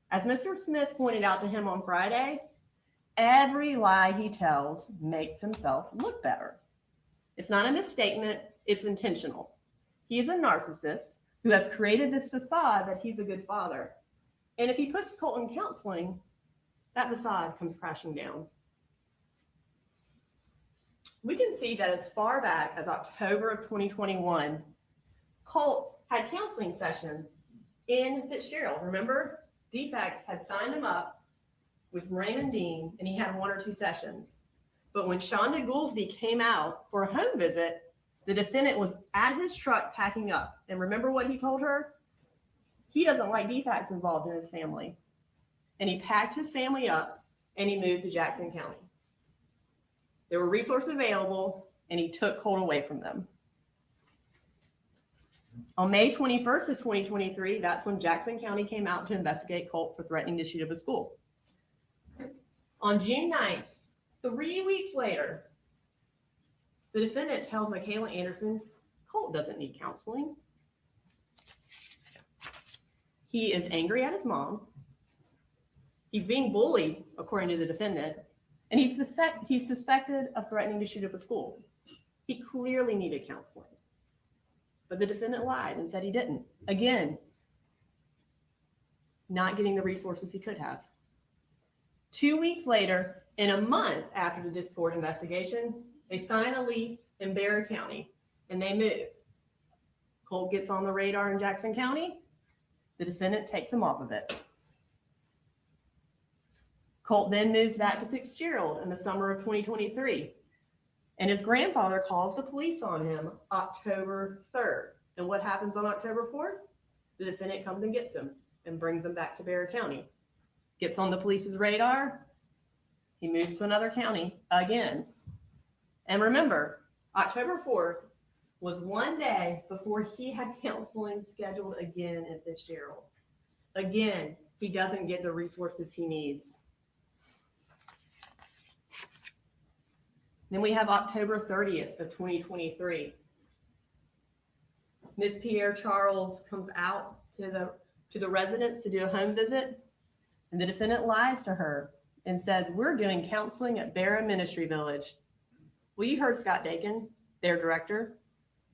As Mr. Smith pointed out to him on Friday, every lie he tells makes himself look better. It's not a misstatement, it's intentional. He is a narcissist who has created this facade that he's a good father. And if he puts Colt in counseling, that facade comes crashing down. We can see that as far back as October of 2021, Colt had counseling sessions in Fitzgerald. Remember, DFACS had signed him up with Raymond Dean, and he had 1 or 2 sessions. But when Shonda Goolsby came out for a home visit, the defendant was at his truck packing up. And remember what he told her? He doesn't like DFACS involved in his family. And he packed his family up and he moved to Jackson County. There were resources available and he took Colt away from them. On May 21st of 2023, that's when Jackson County came out to investigate Colt for threatening to shoot up a school. On June 9th, 3 weeks later, the defendant tells Michaela Anderson, Colt doesn't need counseling. He is angry at his mom. He's being bullied, according to the defendant, and he's suspected of threatening to shoot up a school. He clearly needed counseling. But the defendant lied and said he didn't. Again, not getting the resources he could have. 2 weeks later, in a month after the discord investigation, they sign a lease in Bexar County and they move. Colt gets on the radar in Jackson County. The defendant takes him off of it. Colt then moves back to Fitzgerald in the summer of 2023. And his grandfather calls the police on him October 3rd. And what happens on October 4th? The defendant comes and gets him and brings him back to Bexar County. Gets on the police's radar. He moves to another county again. And remember, October 4th was one day before he had counseling scheduled again in Fitzgerald. Again, he doesn't get the resources he needs. Then we have October 30th of 2023. Miss Pierre Charles comes out to the residence to do a home visit, and the defendant lies to her and says, we're doing counseling at Bexar Ministry Village. Well, you heard Scott Dakin, their director.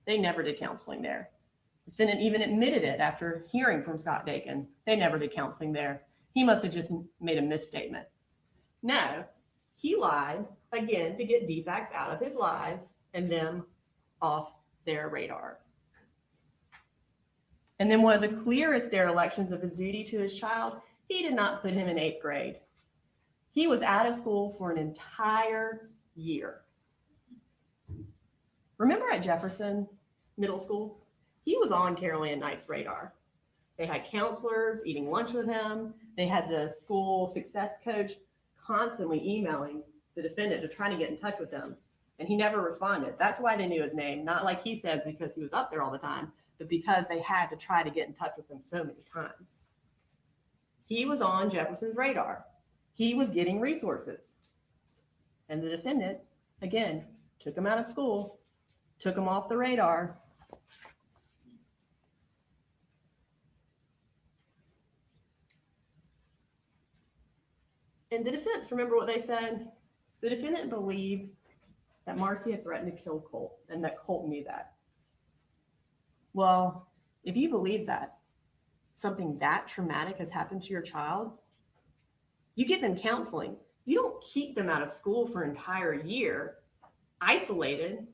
They never did counseling there. The defendant even admitted it after hearing from Scott Dakin. They never did counseling there. He must have just made a misstatement. No, he lied, again, to get DFACS out of his lives and them off their radar. And then one of the clearest derelictions of his duty to his child, he did not put him in 8th grade. He was out of school for an entire year. Remember at Jefferson Middle School? He was on Carol Ann Knight's radar. They had counselors eating lunch with him. They had the school success coach constantly emailing the defendant to try to get in touch with him. And he never responded. That's why they knew his name. Not like he says because he was up there all the time, but because they had to try to get in touch with him so many times. He was on Jefferson's radar. He was getting resources. And the defendant, again, took him out of school, took him off the radar. And the defense, remember what they said? The defendant believed that Marcy had threatened to kill Colt and that Colt knew that. Well, if you believe that something that traumatic has happened to your child, you get them counseling. You don't keep them out of school for an entire year, isolated,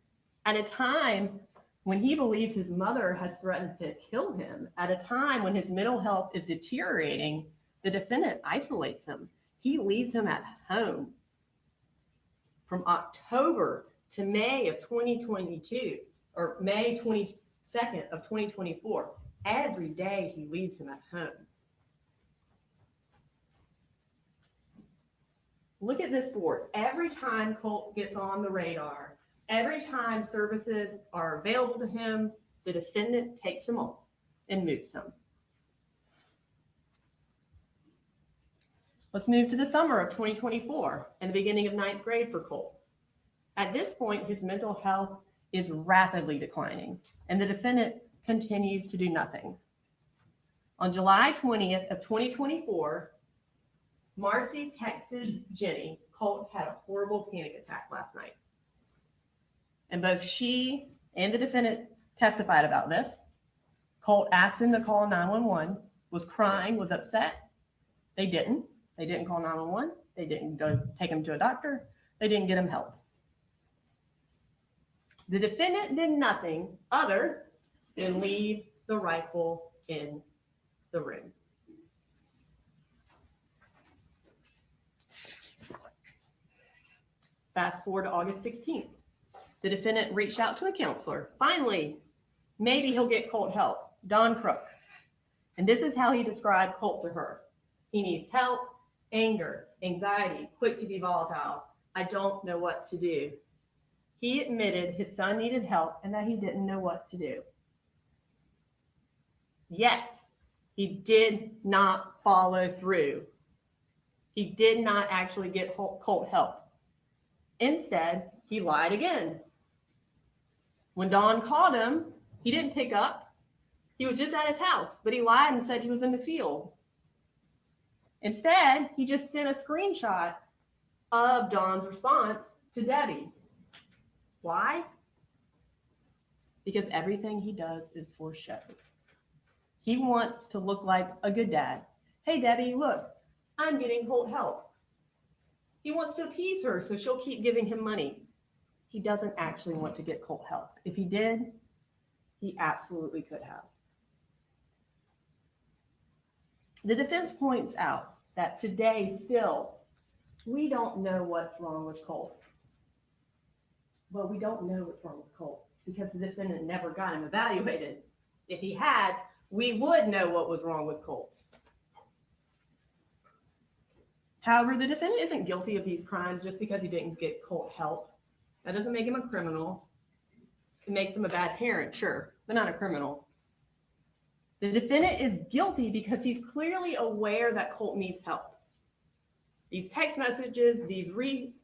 at a time when he believes his mother has threatened to kill him, at a time when his mental health is deteriorating. The defendant isolates him. He leaves him at home. From October to May of 2022, or May 22nd of 2024, every day he leaves him at home. Look at this board. Every time Colt gets on the radar, every time services are available to him, the defendant takes him on and moves him. Let's move to the summer of 2024 and the beginning of 9th grade for Colt. At this point, his mental health is rapidly declining, and the defendant continues to do nothing. On July 20th of 2024, Marcy texted Jenny, Colt had a horrible panic attack last night. And both she and the defendant testified about this. Colt asked him to call 911, was crying, was upset, They didn't. They didn't call 911. They didn't go take him to a doctor. They didn't get him help. The defendant did nothing other than leave the rifle in the room. Fast forward to August 16th. The defendant reached out to a counselor. Finally, maybe he'll get Colt help. Don Crook. And this is how he described Colt to her. He needs help, anger, anxiety, quick to be volatile. I don't know what to do. He admitted his son needed help and that he didn't know what to do. Yet, he did not follow through. He did not actually get Colt help. Instead, he lied again. When Dawn called him, he didn't pick up. He was just at his house, but he lied and said he was in the field. Instead, he just sent a screenshot of Dawn's response to Debbie. Why? Because everything he does is for show. He wants to look like a good dad. Hey, Debbie, look, I'm getting Colt help. He wants to appease her, so she'll keep giving him money. He doesn't actually want to get Colt help. If he did, he absolutely could have. The defense points out that today still, we don't know what's wrong with Colt. Well, we don't know what's wrong with Colt because the defendant never got him evaluated. If he had, we would know what was wrong with Colt. However, the defendant isn't guilty of these crimes just because he didn't get Colt help. That doesn't make him a criminal. It makes him a bad parent, sure, but not a criminal. The defendant is guilty because he's clearly aware that Colt needs help. These text messages, these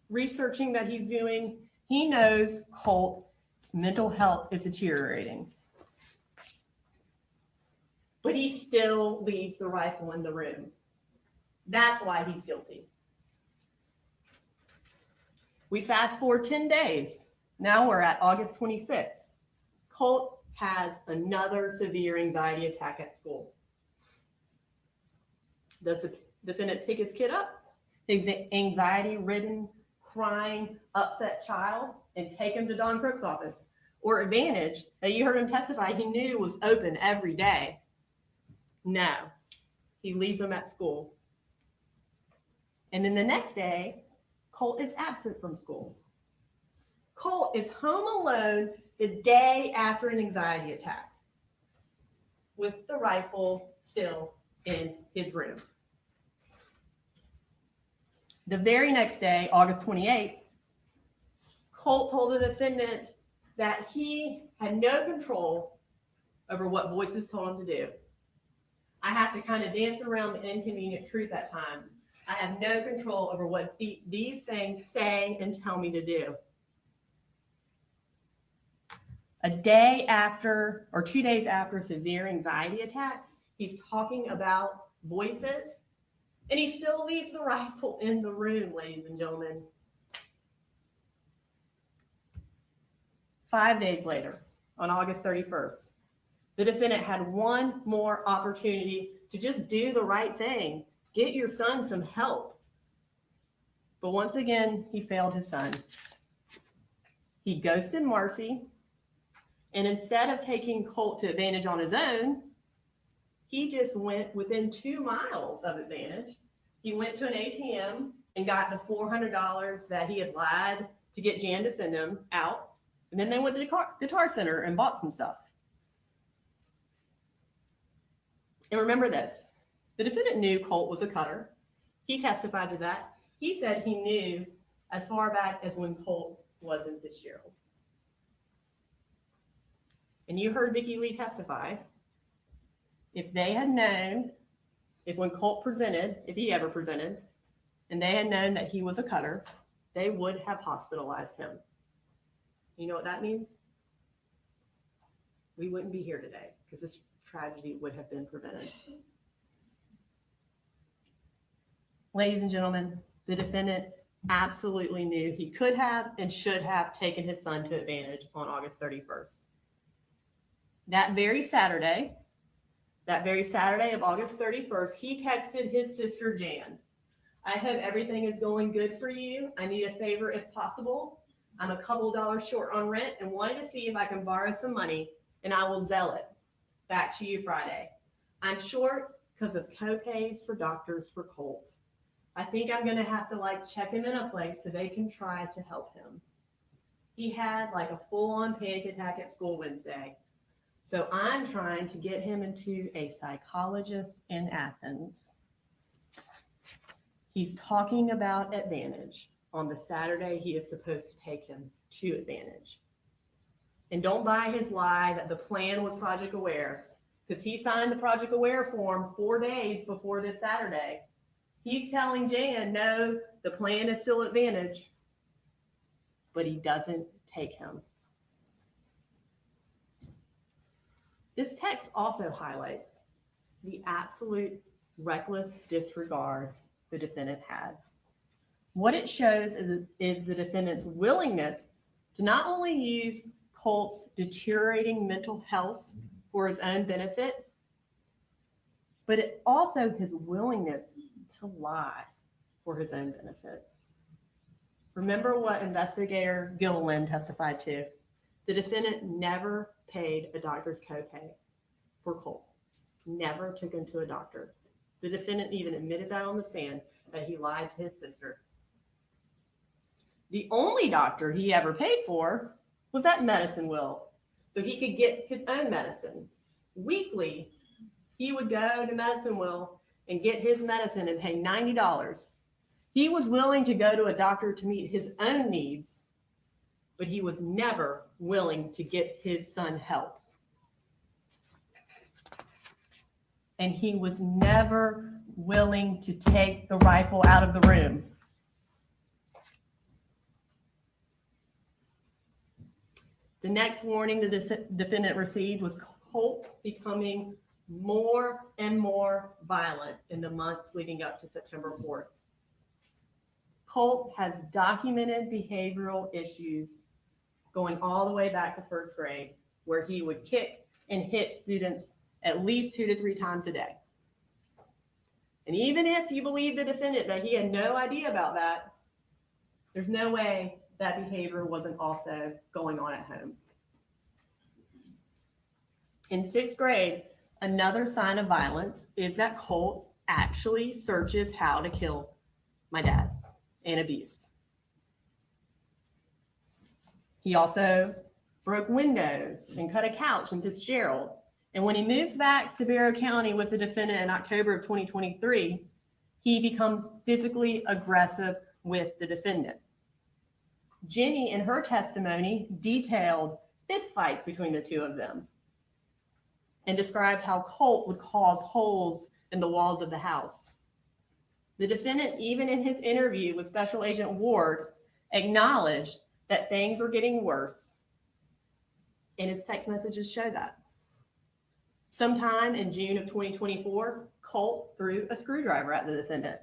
researching that he's doing, he knows Colt's mental health is deteriorating. But he still leaves the rifle in the room. That's why he's guilty. We fast forward 10 days. Now we're at August 26th. Colt has another severe anxiety attack at school. Does the defendant pick his kid up, his anxiety-ridden, crying, upset child, and take him to Don Crook's office? Or Advantage, that you heard him testify he knew was open every day? No. He leaves him at school. And then the next day, Colt is absent from school. Colt is home alone the day after an anxiety attack with the rifle still in his room. The very next day, August 28th, Colt told the defendant that he had no control over what voices told him to do. I have to kind of dance around the inconvenient truth at times. I have no control over what these things say and tell me to do. A day after, or 2 days after a severe anxiety attack, he's talking about voices, and he still leaves the rifle in the room, ladies and gentlemen. 5 days later, on August 31st, the defendant had one more opportunity to just do the right thing. Get your son some help. But once again, he failed his son. He ghosted Marcy, and instead of taking Colt to Advantage on his own, he just went within 2 miles of Advantage. He went to an ATM and got the $400 that he had lied to get Jan to send him out. And then they went to the Guitar Center and bought some stuff. And remember this, the defendant knew Colt was a cutter. He testified to that. He said he knew as far back as when Colt was in Fitzgerald. And you heard Vicki Lee testify. If they had known, if when Colt presented, if he ever presented, and they had known that he was a cutter, they would have hospitalized him. You know what that means? We wouldn't be here today because this tragedy would have been prevented. Ladies and gentlemen, the defendant absolutely knew he could have and should have taken his son to Advantage on August 31st. That very Saturday, that very Saturday of August 31st, he texted his sister Jan, "I hope everything is going good for you. I need a favor if possible. I'm a couple dollars short on rent and wanted to see if I can borrow some money, and I will Zelle it back to you Friday. I'm short because of co-pays for doctors for Colt. I think I'm going to have to check him in a place so they can try to help him. He had a full-on panic attack at school Wednesday. So I'm trying to get him into a psychologist in Athens. He's talking about Advantage on the Saturday he is supposed to take him to Advantage. And don't buy his lie that the plan was Project Aware, because he signed the Project Aware form 4 days before this Saturday. He's telling Jan, no, the plan is still Advantage, but he doesn't take him. This text also highlights the absolute reckless disregard the defendant had. What it shows is the defendant's willingness to not only use Colt's deteriorating mental health for his own benefit, but it also his willingness to lie for his own benefit. Remember what investigator Gilliland testified to. The defendant never paid a doctor's copay for Colt. Never took him to a doctor. The defendant even admitted that on the stand, that he lied to his sister. The only doctor he ever paid for was that medicine will, so he could get his own medicines. Weekly, he would go to Medicine Will and get his medicine and pay $90. He was willing to go to a doctor to meet his own needs, but he was never willing to get his son help. And he was never willing to take the rifle out of the room. The next warning the defendant received was Colt becoming more and more violent in the months leading up to September 4th. Colt has documented behavioral issues going all the way back to first grade, where he would kick and hit students at least 2 to 3 times a day. And even if you believe the defendant that he had no idea about that, there's no way that behavior wasn't also going on at home. In 6th grade, another sign of violence is that Colt actually searches how to kill my dad and abuse. He also broke windows and cut a couch in Fitzgerald. And when he moves back to Barrow County with the defendant in October of 2023, he becomes physically aggressive with the defendant. Jenny, in her testimony, detailed fistfights between the two of them and described how Colt would cause holes in the walls of the house. The defendant, even in his interview with Special Agent Ward, acknowledged that things were getting worse, and his text messages show that. Sometime in June of 2024, Colt threw a screwdriver at the defendant.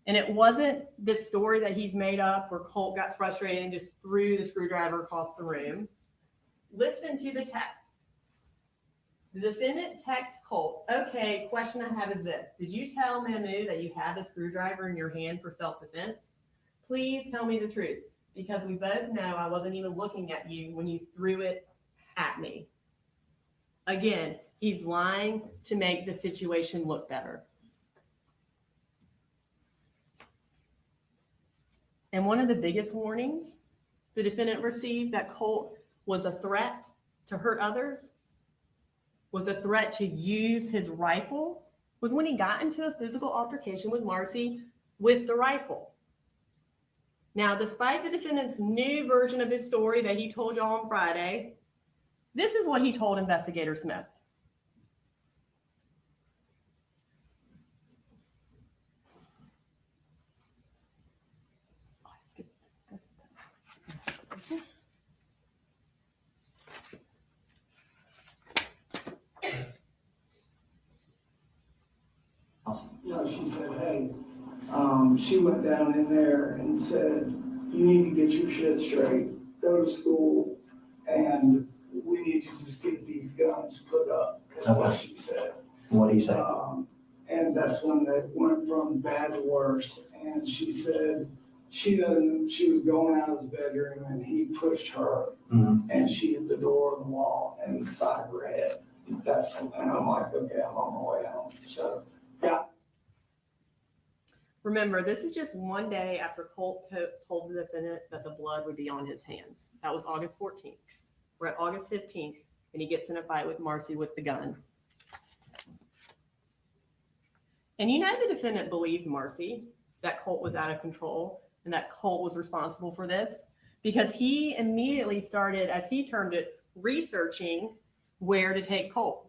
And it wasn't this story that he's made up where Colt got frustrated and just threw the screwdriver across the room. Listen to the text. The defendant texts Colt, okay, question I have is this. Did you tell Mahmoud that you had a screwdriver in your hand for self-defense? Please tell me the truth, because we both know I wasn't even looking at you when you threw it at me. Again, he's lying to make the situation look better. And one of the biggest warnings the defendant received that Colt was a threat to hurt others, was a threat to use his rifle, was when he got into a physical altercation with Marcy with the rifle. Now, despite the defendant's new version of his story that he told y'all on Friday, this is what he told Investigator Smith. No, she said, hey, she went down in there and said, you need to get your shit straight, go to school, and we need to just get these guns put up. That's what she said. What did he say? And that's when they went from bad to worse. And she said she was going out of his bedroom and he pushed her and she hit the door of the wall and the side of her head. And I'm like, okay, I'm on my way home. So, yeah. Remember, this is just one day after Colt told the defendant that the blood would be on his hands. That was August 14th. We're at August 15th, and he gets in a fight with Marcy with the gun. And you know the defendant believed Marcy, that Colt was out of control and that Colt was responsible for this, because he immediately started, as he termed it, researching where to take Colt.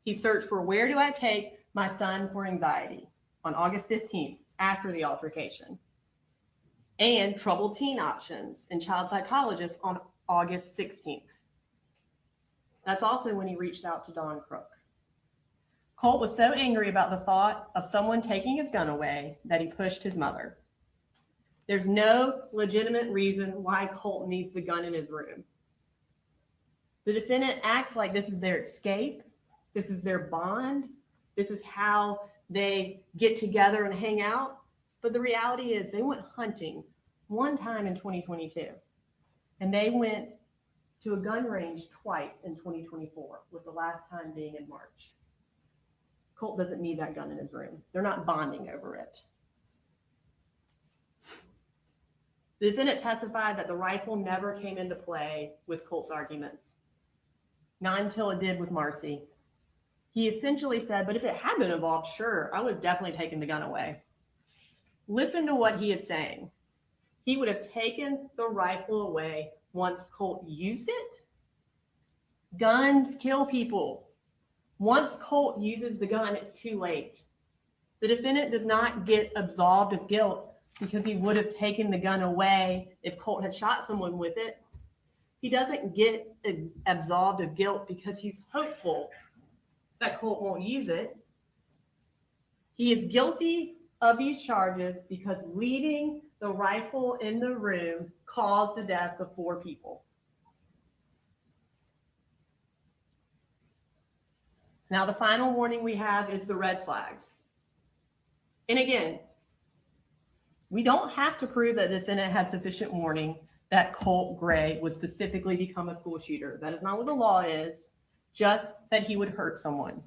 He searched for, where do I take my son for anxiety on August 15th after the altercation, and troubled teen options and child psychologist on August 16th. That's also when he reached out to Don Crook. Colt was so angry about the thought of someone taking his gun away that he pushed his mother. There's no legitimate reason why Colt needs the gun in his room. The defendant acts like this is their escape, this is their bond, this is how they get together and hang out. But the reality is they went hunting one time in 2022, and they went to a gun range twice in 2024, with the last time being in March. Colt doesn't need that gun in his room. They're not bonding over it. The defendant testified that the rifle never came into play with Colt's arguments, not until it did with Marcy. He essentially said, but if it had been involved, sure, I would have definitely taken the gun away. Listen to what he is saying. He would have taken the rifle away once Colt used it. Guns kill people. Once Colt uses the gun, it's too late. The defendant does not get absolved of guilt because he would have taken the gun away if Colt had shot someone with it. He doesn't get absolved of guilt because he's hopeful that Colt won't use it. He is guilty of these charges because leaving the rifle in the room caused the death of 4 people. Now, the final warning we have is the red flags. And again, we don't have to prove that the defendant had sufficient warning that Colt Gray would specifically become a school shooter. That is not what the law is, just that he would hurt someone.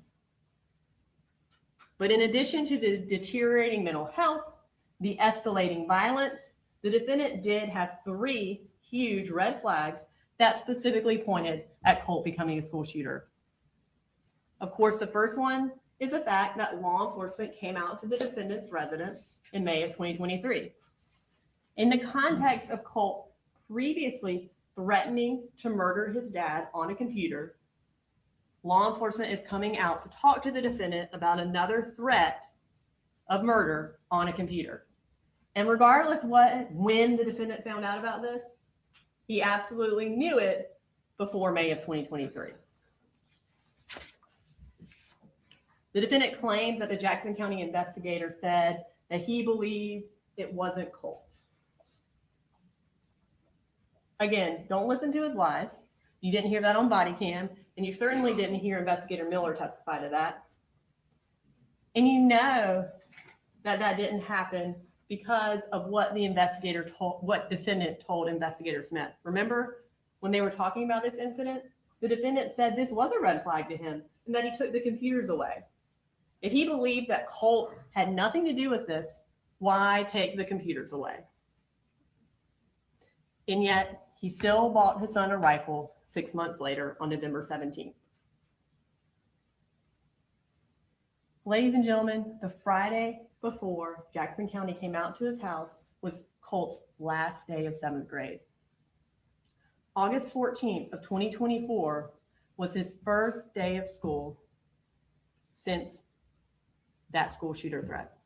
But in addition to the deteriorating mental health, the escalating violence, the defendant did have 3 huge red flags that specifically pointed at Colt becoming a school shooter. Of course, the first one is the fact that law enforcement came out to the defendant's residence in May of 2023. In the context of Colt previously threatening to murder his dad on a computer, law enforcement is coming out to talk to the defendant about another threat of murder on a computer. And regardless when the defendant found out about this, he absolutely knew it before May of 2023. The defendant claims that the Jackson County investigator said that he believed it wasn't Colt. Again, don't listen to his lies. You didn't hear that on body cam, and you certainly didn't hear Investigator Miller testify to that. And you know that that didn't happen because of what the investigator told, what defendant told Investigator Smith. Remember when they were talking about this incident, the defendant said this was a red flag to him and that he took the computers away. If he believed that Colt had nothing to do with this, why take the computers away? And yet he still bought his son a rifle 6 months later on November 17th. Ladies and gentlemen, the Friday before Jackson County came out to his house was Colt's last day of 7th grade. August 14th of 2024 was his first day of school since that school shooter threat.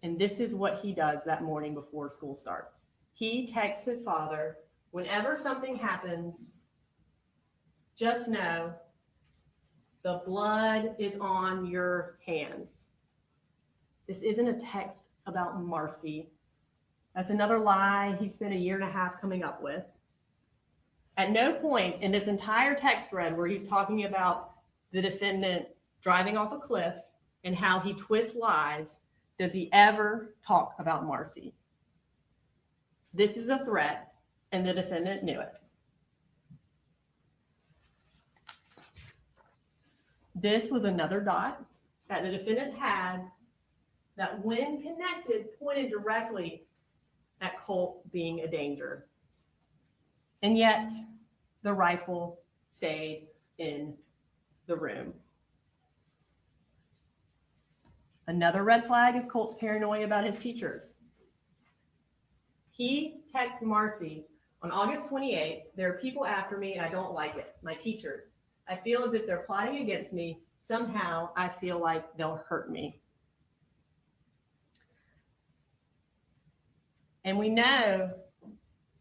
And this is what he does that morning before school starts. He texts his father, whenever something happens, just know the blood is on your hands. This isn't a text about Marcy. That's another lie he spent 1.5 years coming up with. At no point in this entire text thread where he's talking about the defendant driving off a cliff, and how he twists lies, does he ever talk about Marcy. This is a threat, and the defendant knew it. This was another dot that the defendant had that, when connected, pointed directly at Colt being a danger. And yet, the rifle stayed in the room. Another red flag is Colt's paranoia about his teachers. He texts Marcy on August 28th, "There are people after me and I don't like it. My teachers. I feel as if they're plotting against me. Somehow I feel like they'll hurt me." And we know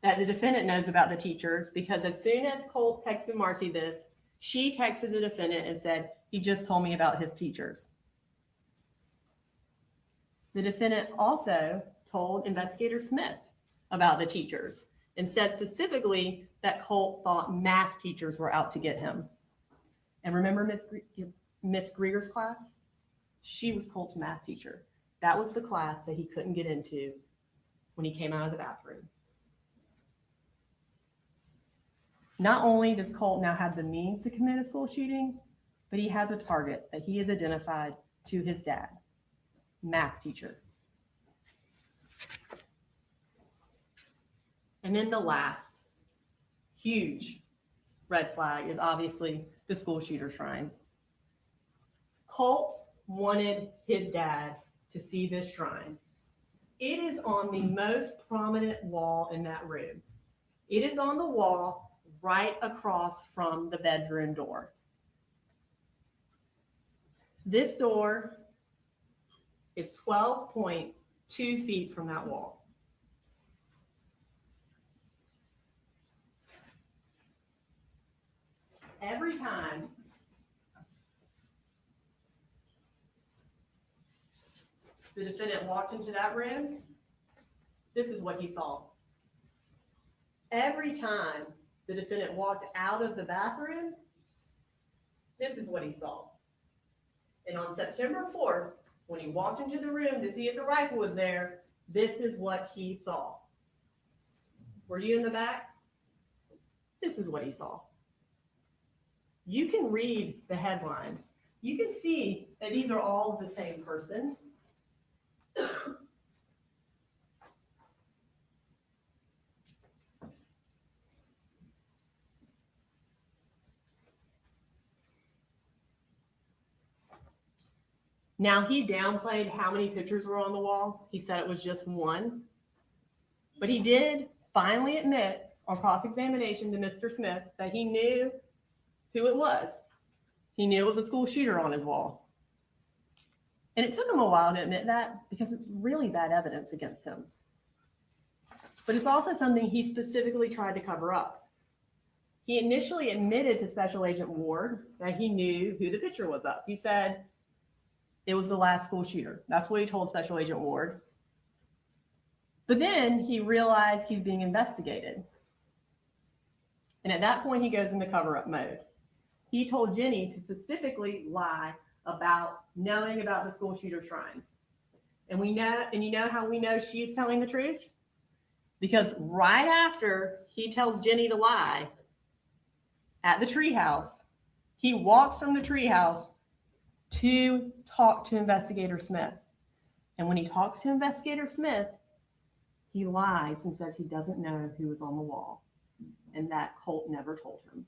that the defendant knows about the teachers because as soon as Colt texted Marcy this, she texted the defendant and said, "He just told me about his teachers." The defendant also told Investigator Smith about the teachers and said specifically that Colt thought math teachers were out to get him. And remember Miss Greer's class? She was Colt's math teacher. That was the class that he couldn't get into when he came out of the bathroom. Not only does Colt now have the means to commit a school shooting, but he has a target that he has identified to his dad, math teacher. And then the last huge red flag is obviously the school shooter shrine. Colt wanted his dad to see this shrine. It is on the most prominent wall in that room. It is on the wall right across from the bedroom door. This door is 12.2 feet from that wall. Every time the defendant walked into that room, this is what he saw. Every time the defendant walked out of the bathroom, this is what he saw. And on September 4th, when he walked into the room to see if the rifle was there, this is what he saw. Were you in the back? This is what he saw. You can read the headlines. You can see that these are all the same person. Now, he downplayed how many pictures were on the wall. He said it was just one. But he did finally admit on cross-examination to Mr. Smith that he knew who it was. He knew it was a school shooter on his wall. And it took him a while to admit that because it's really bad evidence against him. But it's also something he specifically tried to cover up. He initially admitted to Special Agent Ward that he knew who the picture was of. He said it was the last school shooter. That's what he told Special Agent Ward. But then he realized he's being investigated. And at that point, he goes into cover-up mode. He told Jenny to specifically lie about knowing about the school shooter shrine. And you know how we know she's telling the truth? Because right after he tells Jenny to lie at the treehouse, he walks from the treehouse to talk to Investigator Smith. And when he talks to Investigator Smith, he lies and says he doesn't know who was on the wall and that Colt never told him.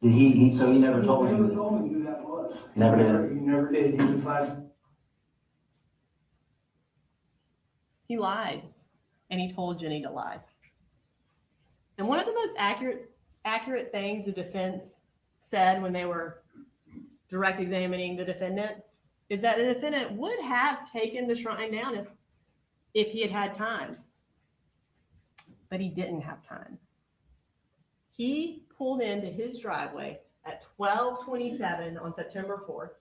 Did he so he never told He never you? told me who that was. Never did. He never did. He was like, He lied, and he told Jenny to lie. And one of the most accurate things the defense said when they were direct examining the defendant is that the defendant would have taken the shrine down if he had had time. But he didn't have time. He pulled into his driveway at 12:27 on September 4th.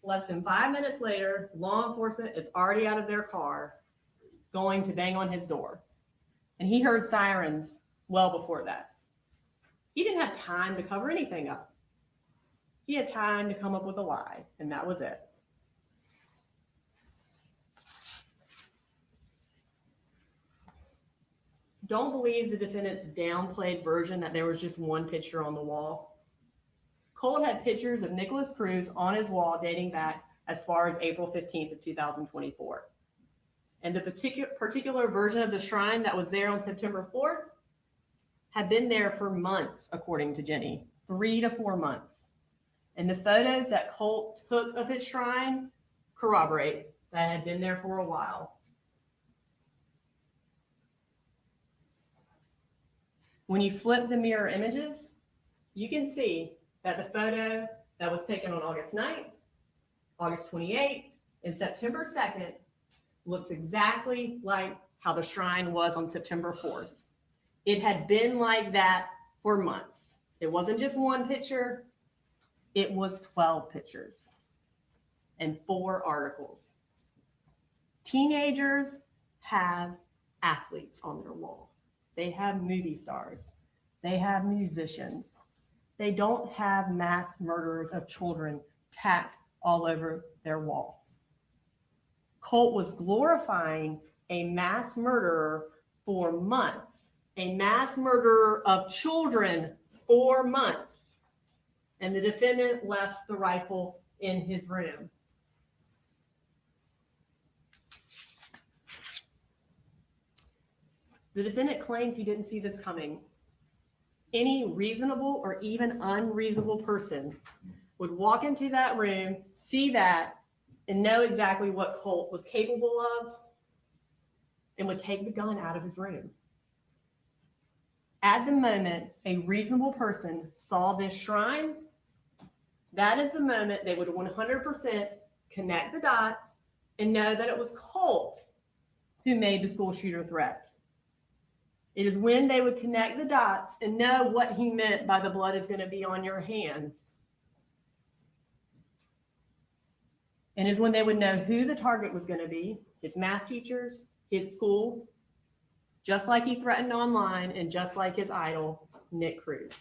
Less than 5 minutes later, law enforcement is already out of their car going to bang on his door. And he heard sirens well before that. He didn't have time to cover anything up. He had time to come up with a lie, and that was it. Don't believe the defendant's downplayed version that there was just one picture on the wall. Colt had pictures of Nicholas Cruz on his wall dating back as far as April 15th of 2024. And the particular version of the shrine that was there on September 4th had been there for months, according to Jenny, 3 to 4 months. And the photos that Colt took of his shrine corroborate that had been there for a while. When you flip the mirror images, you can see that the photo that was taken on August 9th, August 28th, and September 2nd looks exactly like how the shrine was on September 4th. It had been like that for months. It wasn't just one picture, it was 12 pictures and 4 articles. Teenagers have athletes on their wall. They have movie stars. They have musicians. They don't have mass murderers of children tacked all over their wall. Colt was glorifying a mass murderer for months, a mass murderer of children for months. And the defendant left the rifle in his room. The defendant claims he didn't see this coming. Any reasonable or even unreasonable person would walk into that room, see that, and know exactly what Colt was capable of, and would take the gun out of his room. At the moment a reasonable person saw this shrine, that is the moment they would 100% connect the dots and know that it was Colt who made the school shooter threat. It is when they would connect the dots and know what he meant by the blood is going to be on your hands. And is when they would know who the target was going to be, his math teachers, his school, just like he threatened online and just like his idol, Nick Cruz.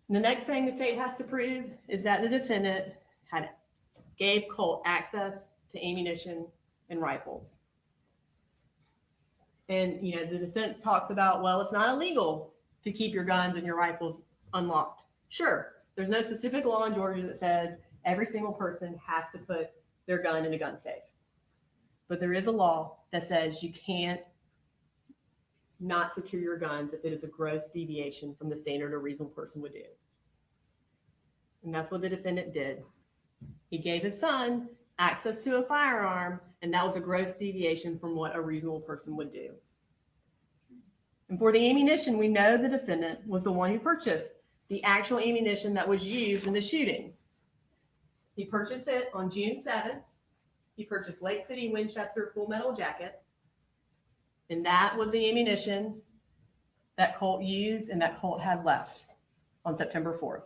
The next thing the state has to prove is that the defendant gave Colt access to ammunition and rifles. And, the defense talks about, well, it's not illegal to keep your guns and your rifles unlocked. Sure, there's no specific law in Georgia that says every single person has to put their gun in a gun safe. But there is a law that says you can't not secure your guns if it is a gross deviation from the standard a reasonable person would do. And that's what the defendant did. He gave his son access to a firearm, and that was a gross deviation from what a reasonable person would do. And for the ammunition, we know the defendant was the one who purchased the actual ammunition that was used in the shooting. He purchased it on June 7th. He purchased Lake City Winchester Full Metal Jacket, and that was the ammunition that Colt used and that Colt had left on September 4th.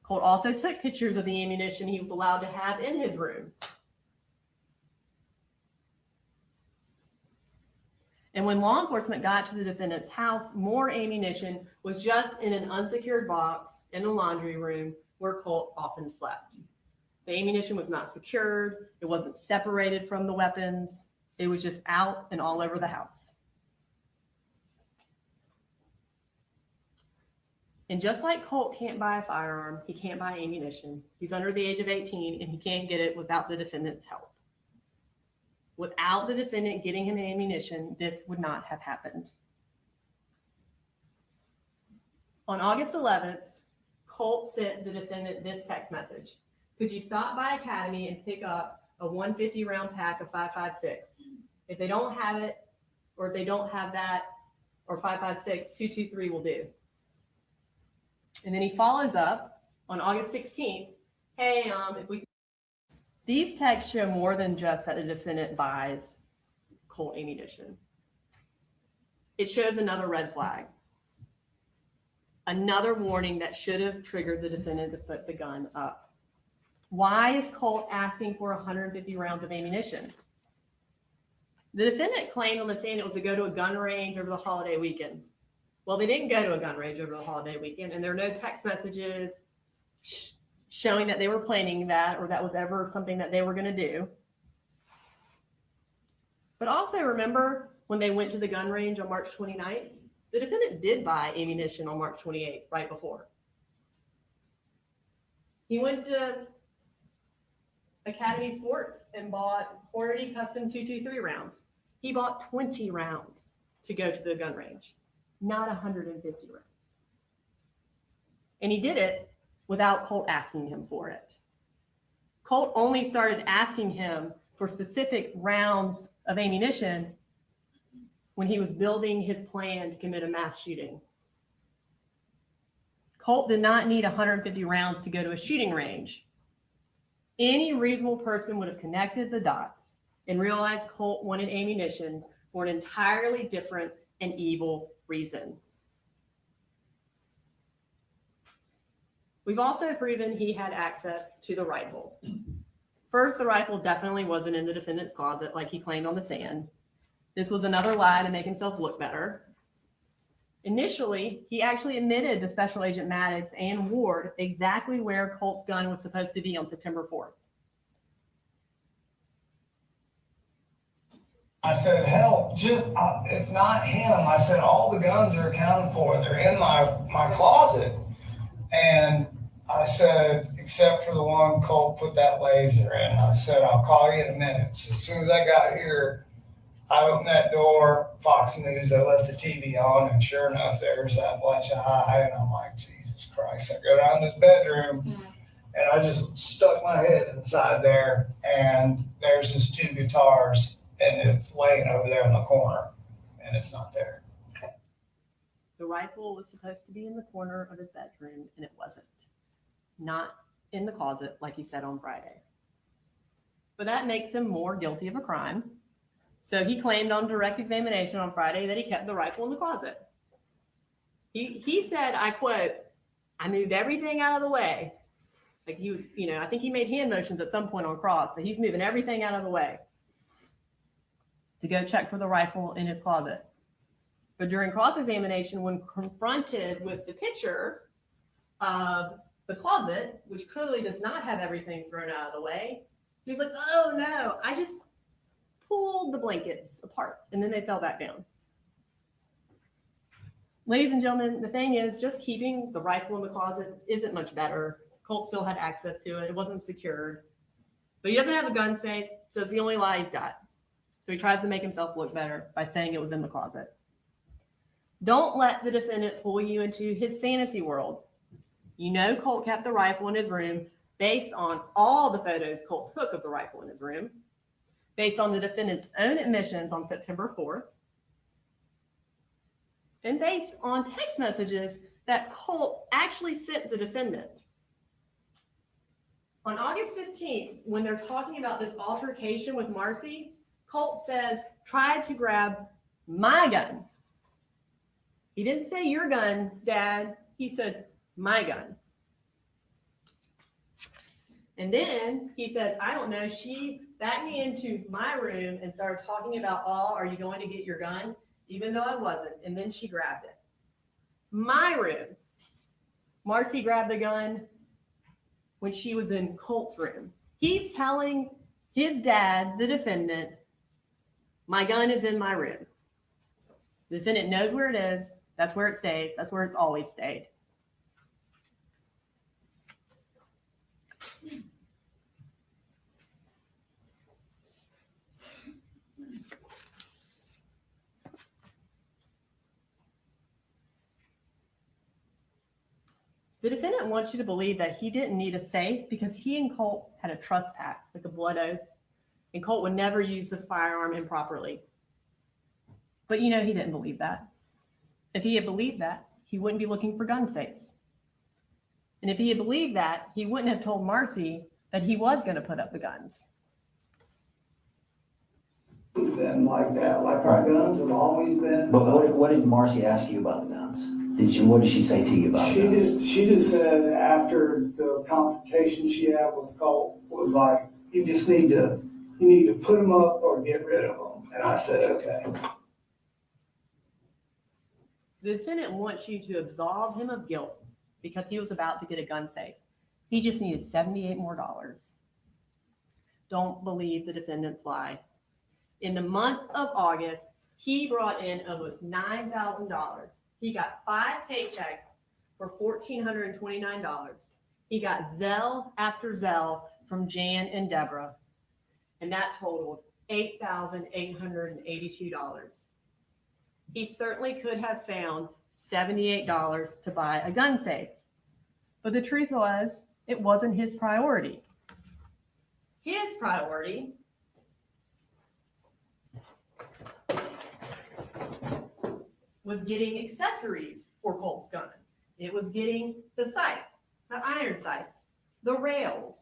Colt also took pictures of the ammunition he was allowed to have in his room. And when law enforcement got to the defendant's house, more ammunition was just in an unsecured box in the laundry room where Colt often slept. The ammunition was not secured. It wasn't separated from the weapons. It was just out and all over the house. And just like Colt can't buy a firearm, he can't buy ammunition. He's under the age of 18 and he can't get it without the defendant's help. Without the defendant getting him ammunition, this would not have happened. On August 11th, Colt sent the defendant this text message. Could you stop by Academy and pick up a 150 round pack of 5.56? If they don't have it, or if they don't have that, or 5.56, 223 will do. And then he follows up on August 16th. Hey, These texts show more than just that the defendant buys Colt ammunition. It shows another red flag. Another warning that should have triggered the defendant to put the gun up. Why is Colt asking for 150 rounds of ammunition? The defendant claimed on the stand it was to go to a gun range over the holiday weekend. Well, they didn't go to a gun range over the holiday weekend, and there are no text messages showing that they were planning that or that was ever something that they were going to do. But also remember when they went to the gun range on March 29th, the defendant did buy ammunition on March 28th, right before. He went to Academy Sports and bought Hornady Custom 223 rounds. He bought 20 rounds to go to the gun range, not 150 rounds. And he did it without Colt asking him for it. Colt only started asking him for specific rounds of ammunition when he was building his plan to commit a mass shooting. Colt did not need 150 rounds to go to a shooting range. Any reasonable person would have connected the dots and realized Colt wanted ammunition for an entirely different and evil reason. We've also proven he had access to the rifle. First, the rifle definitely wasn't in the defendant's closet like he claimed on the stand. This was another lie to make himself look better. Initially, he actually admitted to Special Agent Maddox and Ward exactly where Colt's gun was supposed to be on September 4th. I said, hell, it's not him. I said, all the guns are accounted for. They're in my closet. And I said, except for the one Colt put that laser in. I said, I'll call you in a minute. So as soon as I got here, I opened that door, Fox News, I left the TV on, and sure enough, there's Appalachia High, and I'm like, Jesus Christ. I go down to his bedroom, and I just stuck my head inside there, and there's his two guitars, and it's laying over there in the corner, and it's not there. The rifle was supposed to be in the corner of his bedroom, and it wasn't. Not in the closet, like he said on Friday. But that makes him more guilty of a crime. So he claimed on direct examination on Friday that he kept the rifle in the closet. He said, I quote, I moved everything out of the way. Like he was, I think he made hand motions at some point on cross. So he's moving everything out of the way to go check for the rifle in his closet. But during cross-examination, when confronted with the picture of the closet, which clearly does not have everything thrown out of the way, he was like, oh no, I just pulled the blankets apart and then they fell back down. Ladies and gentlemen, the thing is, just keeping the rifle in the closet isn't much better. Colt still had access to it. It wasn't secured. But he doesn't have a gun safe, so it's the only lie he's got. So he tries to make himself look better by saying it was in the closet. Don't let the defendant pull you into his fantasy world. Colt kept the rifle in his room based on all the photos Colt took of the rifle in his room, based on the defendant's own admissions on September 4th, and based on text messages that Colt actually sent the defendant. On August 15th, when they're talking about this altercation with Marcy, Colt says, tried to grab my gun. He didn't say your gun, Dad. He said, my gun. And then he says, I don't know, she backed me into my room and started talking about, are you going to get your gun? Even though I wasn't. And then she grabbed it. My room. Marcy grabbed the gun when she was in Colt's room. He's telling his dad, the defendant, my gun is in my room. The defendant knows where it is. That's where it stays. That's where it's always stayed. The defendant wants you to believe that he didn't need a safe because he and Colt had a trust pact with the blood oath, and Colt would never use the firearm improperly. But he didn't believe that. If he had believed that, he wouldn't be looking for gun safes. And if he had believed that, he wouldn't have told Marcy that he was going to put up the guns. It's been like that, like our guns have always been. But what did Marcy ask you about the guns? What did she say to you about the guns? She just said after the confrontation she had with Colt was like, you just need to You need to put them up or get rid of them. And I said, okay. The defendant wants you to absolve him of guilt because he was about to get a gun safe. He just needed $78 more. Don't believe the defendant's lie. In the month of August, he brought in almost $9,000. He got 5 paychecks for $1,429. He got Zelle after Zelle from Jan and Deborah, and that totaled $8,882. He certainly could have found $78 to buy a gun safe, but the truth was, it wasn't his priority. His priority was getting accessories for Colt's gun. It was getting the sight, the iron sights, the rails.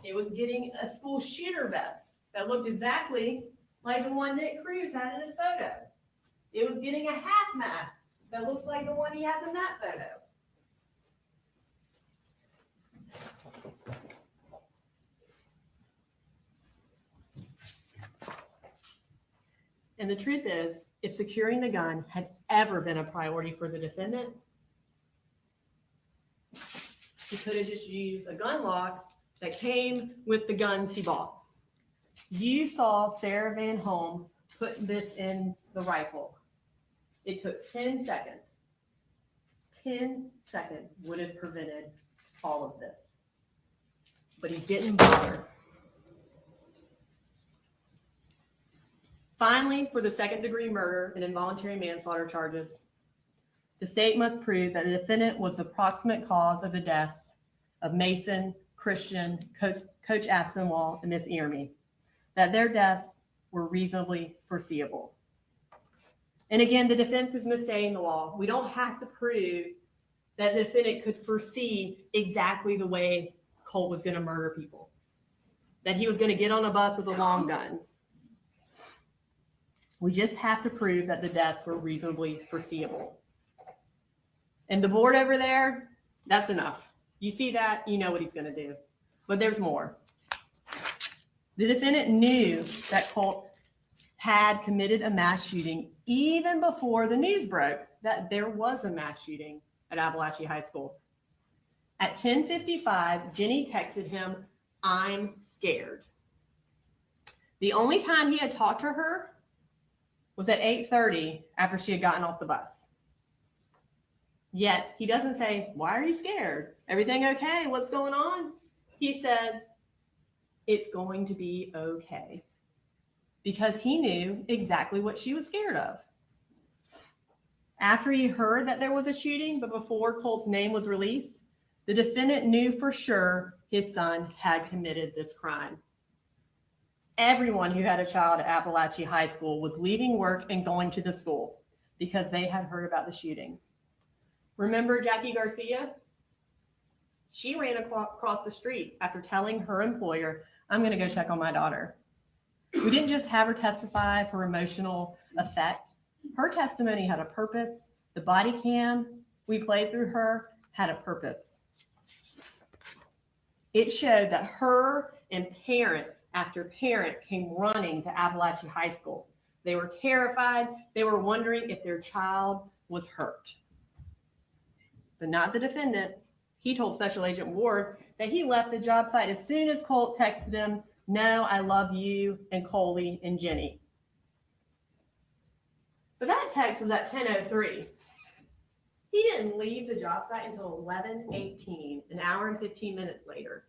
It was getting a school shooter vest that looked exactly like the one Nick Cruz had in his photo. It was getting a half mask that looks like the one he has in that photo. And the truth is, if securing the gun had ever been a priority for the defendant, he could have just used a gun lock that came with the guns he bought. You saw Sarah Van Holm put this in the rifle. It took 10 seconds. 10 seconds would have prevented all of this. But he didn't bother. Finally, for the second-degree murder and involuntary manslaughter charges, the state must prove that the defendant was the proximate cause of the deaths of Mason, Christian, Coach Aspinwall, and Miss Earmy, that their deaths were reasonably foreseeable. And again, the defense is misstating the law. We don't have to prove that the defendant could foresee exactly the way Colt was going to murder people, that he was going to get on a bus with a long gun. We just have to prove that the deaths were reasonably foreseeable. And the board over there, that's enough. You see that, you know what he's going to do. But there's more. The defendant knew that Colt had committed a mass shooting even before the news broke that there was a mass shooting at Appalachia High School. At 10:55, Jenny texted him, "I'm scared." The only time he had talked to her was at 8:30 after she had gotten off the bus. Yet he doesn't say, "Why are you scared? Everything okay? What's going on?" He says, "It's going to be okay." Because he knew exactly what she was scared of. After he heard that there was a shooting, but before Colt's name was released, the defendant knew for sure his son had committed this crime. Everyone who had a child at Appalachia High School was leaving work and going to the school because they had heard about the shooting. Remember Jackie Garcia? She ran across the street after telling her employer, "I'm going to go check on my daughter." We didn't just have her testify for emotional effect. Her testimony had a purpose. The body cam we played through her had a purpose. It showed that her and parent after parent came running to Appalachia High School. They were terrified. They were wondering if their child was hurt. But not the defendant. He told Special Agent Ward that he left the job site as soon as Colt texted him, "No, I love you," and Coley and Jenny. But that text was at 10:03. He didn't leave the job site until 11:18, an hour and 15 minutes later.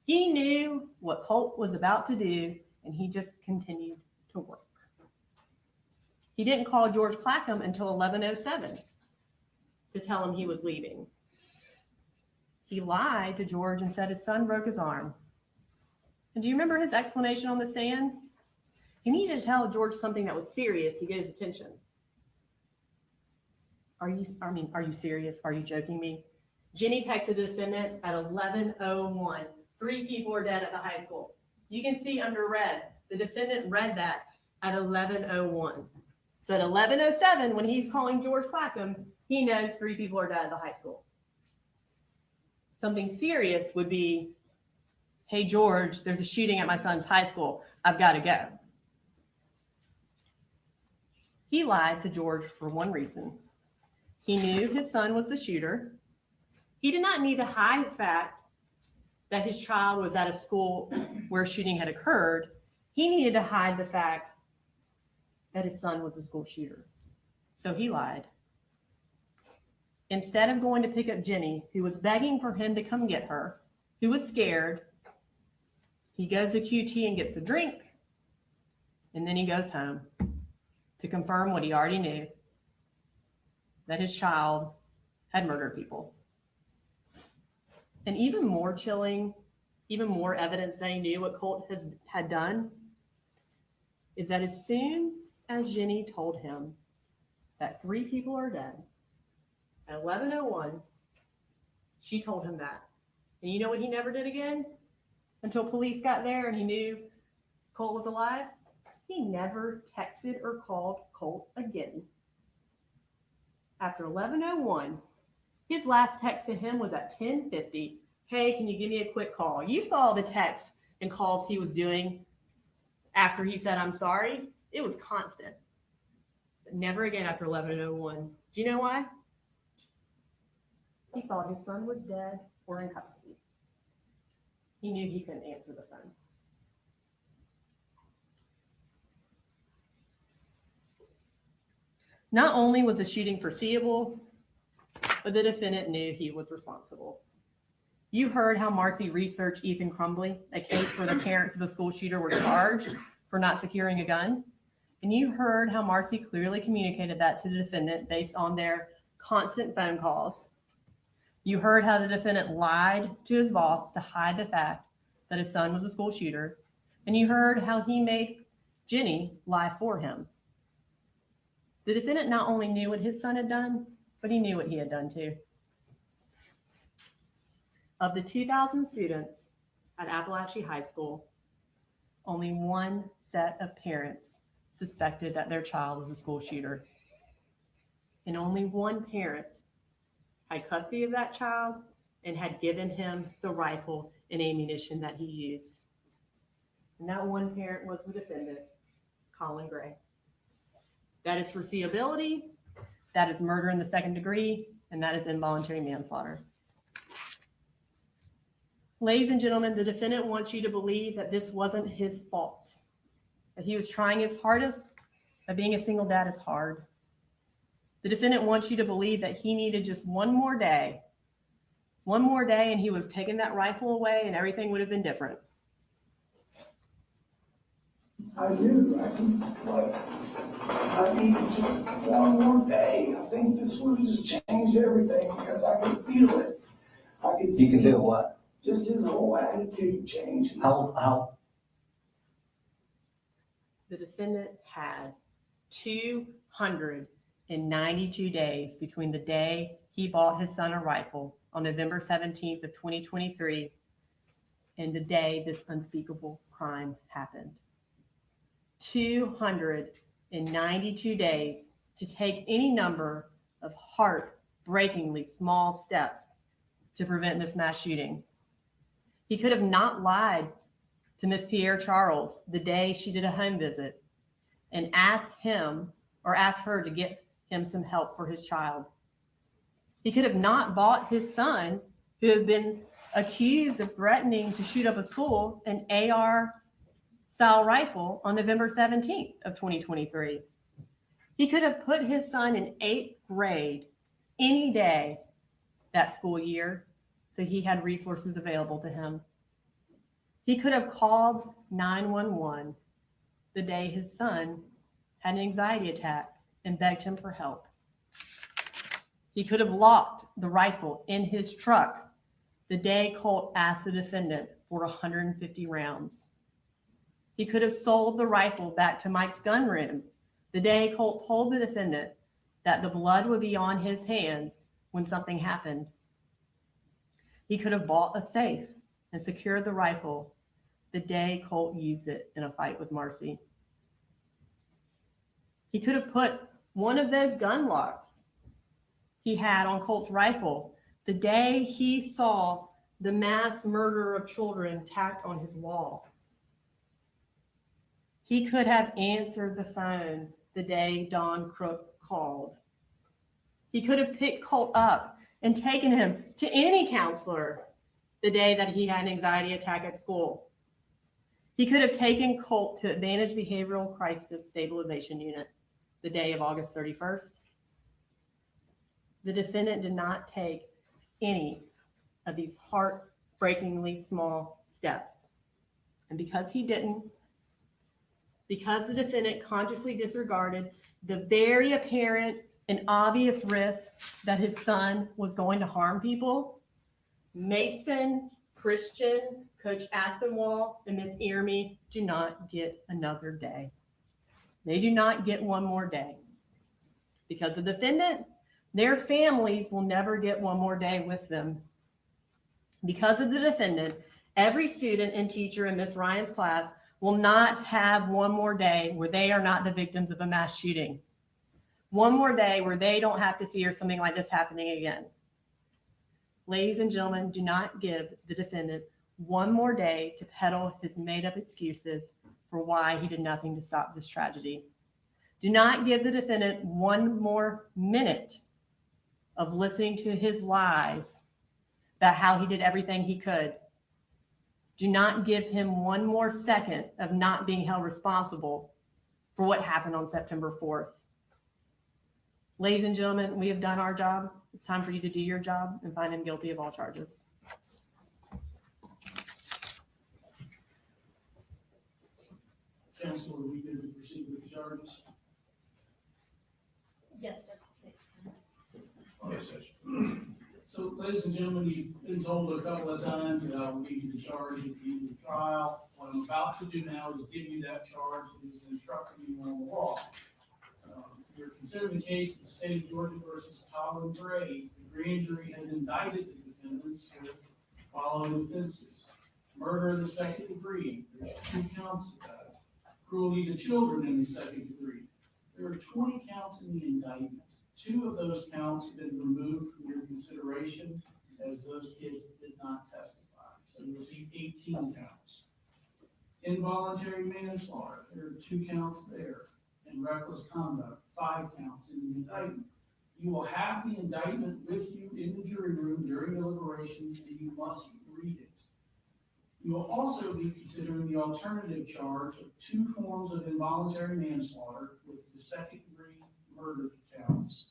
He knew what Colt was about to do, and he just continued to work. He didn't call George Clackham until 11:07 to tell him he was leaving. He lied to George and said his son broke his arm. And do you remember his explanation on the stand? He needed to tell George something that was serious to get his attention. Are you serious? Are you joking me? Jenny texted the defendant at 11:01. 3 people are dead at the high school. You can see under red, the defendant read that at 11:01. So at 11:07, when he's calling George Clackham, he knows 3 people are dead at the high school. Something serious would be, hey, George, there's a shooting at my son's high school. I've got to go. He lied to George for one reason. He knew his son was the shooter. He did not need to hide the fact that his child was at a school where a shooting had occurred. He needed to hide the fact that his son was a school shooter. So he lied. Instead of going to pick up Jenny, who was begging for him to come get her, who was scared, he goes to QT and gets a drink, and then he goes home to confirm what he already knew, that his child had murdered people. And even more chilling, even more evidence that he knew what Colt had done, is that as soon as Jenny told him that 3 people are dead, at 11:01, she told him that. And you know what he never did again? Until police got there and he knew Colt was alive? He never texted or called Colt again. After 11:01, his last text to him was at 10:50. Hey, can you give me a quick call? You saw the texts and calls he was doing after he said, I'm sorry. It was constant. But never again after 11:01. Do you know why? He thought his son was dead or in custody. He knew he couldn't answer the phone. Not only was the shooting foreseeable, but the defendant knew he was responsible. You heard how Marcy researched Ethan Crumbly, a case where the parents of the school shooter were charged for not securing a gun. And you heard how Marcy clearly communicated that to the defendant based on their constant phone calls. You heard how the defendant lied to his boss to hide the fact that his son was a school shooter. And you heard how he made Jenny lie for him. The defendant not only knew what his son had done, but he knew what he had done too. Of the 2,000 students at Appalachia High School, only one set of parents suspected that their child was a school shooter. And only one parent had custody of that child and had given him the rifle and ammunition that he used. And that one parent was the defendant, Colin Gray. That is foreseeability, that is murder in the second degree, and that is involuntary manslaughter. Ladies and gentlemen, the defendant wants you to believe that this wasn't his fault, that he was trying his hardest, that being a single dad is hard. The defendant wants you to believe that he needed just one more day, and he would have taken that rifle away and everything would have been different. I knew, I needed just one more day. I think this would have just changed everything because I could feel it. I could see. You can feel what? Just his whole attitude change. How? The defendant had 292 days between the day he bought his son a rifle on November 17th of 2023 and the day this unspeakable crime happened. 292 days to take any number of heartbreakingly small steps to prevent this mass shooting. He could have not lied to Miss Pierre Charles the day she did a home visit and asked him or asked her to get him some help for his child. He could have not bought his son, who had been accused of threatening to shoot up a school, an AR-style rifle on November 17th of 2023. He could have put his son in 8th grade any day that school year, so he had resources available to him. He could have called 911 the day his son had an anxiety attack and begged him for help. He could have locked the rifle in his truck the day Colt asked the defendant for 150 rounds. He could have sold the rifle back to Mike's gun room the day Colt told the defendant that the blood would be on his hands when something happened. He could have bought a safe and secured the rifle the day Colt used it in a fight with Marcy. He could have put one of those gun locks he had on Colt's rifle the day he saw the mass murder of children tacked on his wall. He could have answered the phone the day Don Crook called. He could have picked Colt up and taken him to any counselor the day that he had an anxiety attack at school. He could have taken Colt to Advantage Behavioral Crisis Stabilization Unit the day of August 31st. The defendant did not take any of these heartbreakingly small steps. And because he didn't, because the defendant consciously disregarded the very apparent and obvious risk that his son was going to harm people, Mason, Christian, Coach Aspinwall, and Ms. Earmy do not get another day. They do not get one more day. Because of the defendant, their families will never get one more day with them. Because of the defendant, every student and teacher in Ms. Ryan's class will not have one more day where they are not the victims of a mass shooting. One more day where they don't have to fear something like this happening again. Ladies and gentlemen, do not give the defendant one more day to peddle his made-up excuses for why he did nothing to stop this tragedy. Do not give the defendant one more minute of listening to his lies about how he did everything he could. Do not give him one more second of not being held responsible for what happened on September 4th. Ladies and gentlemen, we have done our job. It's time for you to do your job and find him guilty of all charges. Counsel, are we good to proceed with the charges? Yes, Judge. Yes, Judge. So, ladies and gentlemen, you've been told a couple of times that I will give you the charge at the end of the trial. What I'm about to do now is give you that charge that is instructing you on the law. You're considering the case of the state of Georgia versus Colin. The grand jury has indicted the defendants for the following offenses: murder in the second degree. There's 2 counts of that. Cruelty to children in the second degree. There are 20 counts in the indictment. 2 of those counts have been removed from your consideration as those kids did not testify. So you'll see 18 counts. Involuntary manslaughter, there are 2 counts there. And reckless conduct, 5 counts in the indictment. You will have the indictment with you in the jury room during deliberations, and you must read it. You will also be considering the alternative charge of 2 forms of involuntary manslaughter with the second-degree murder counts,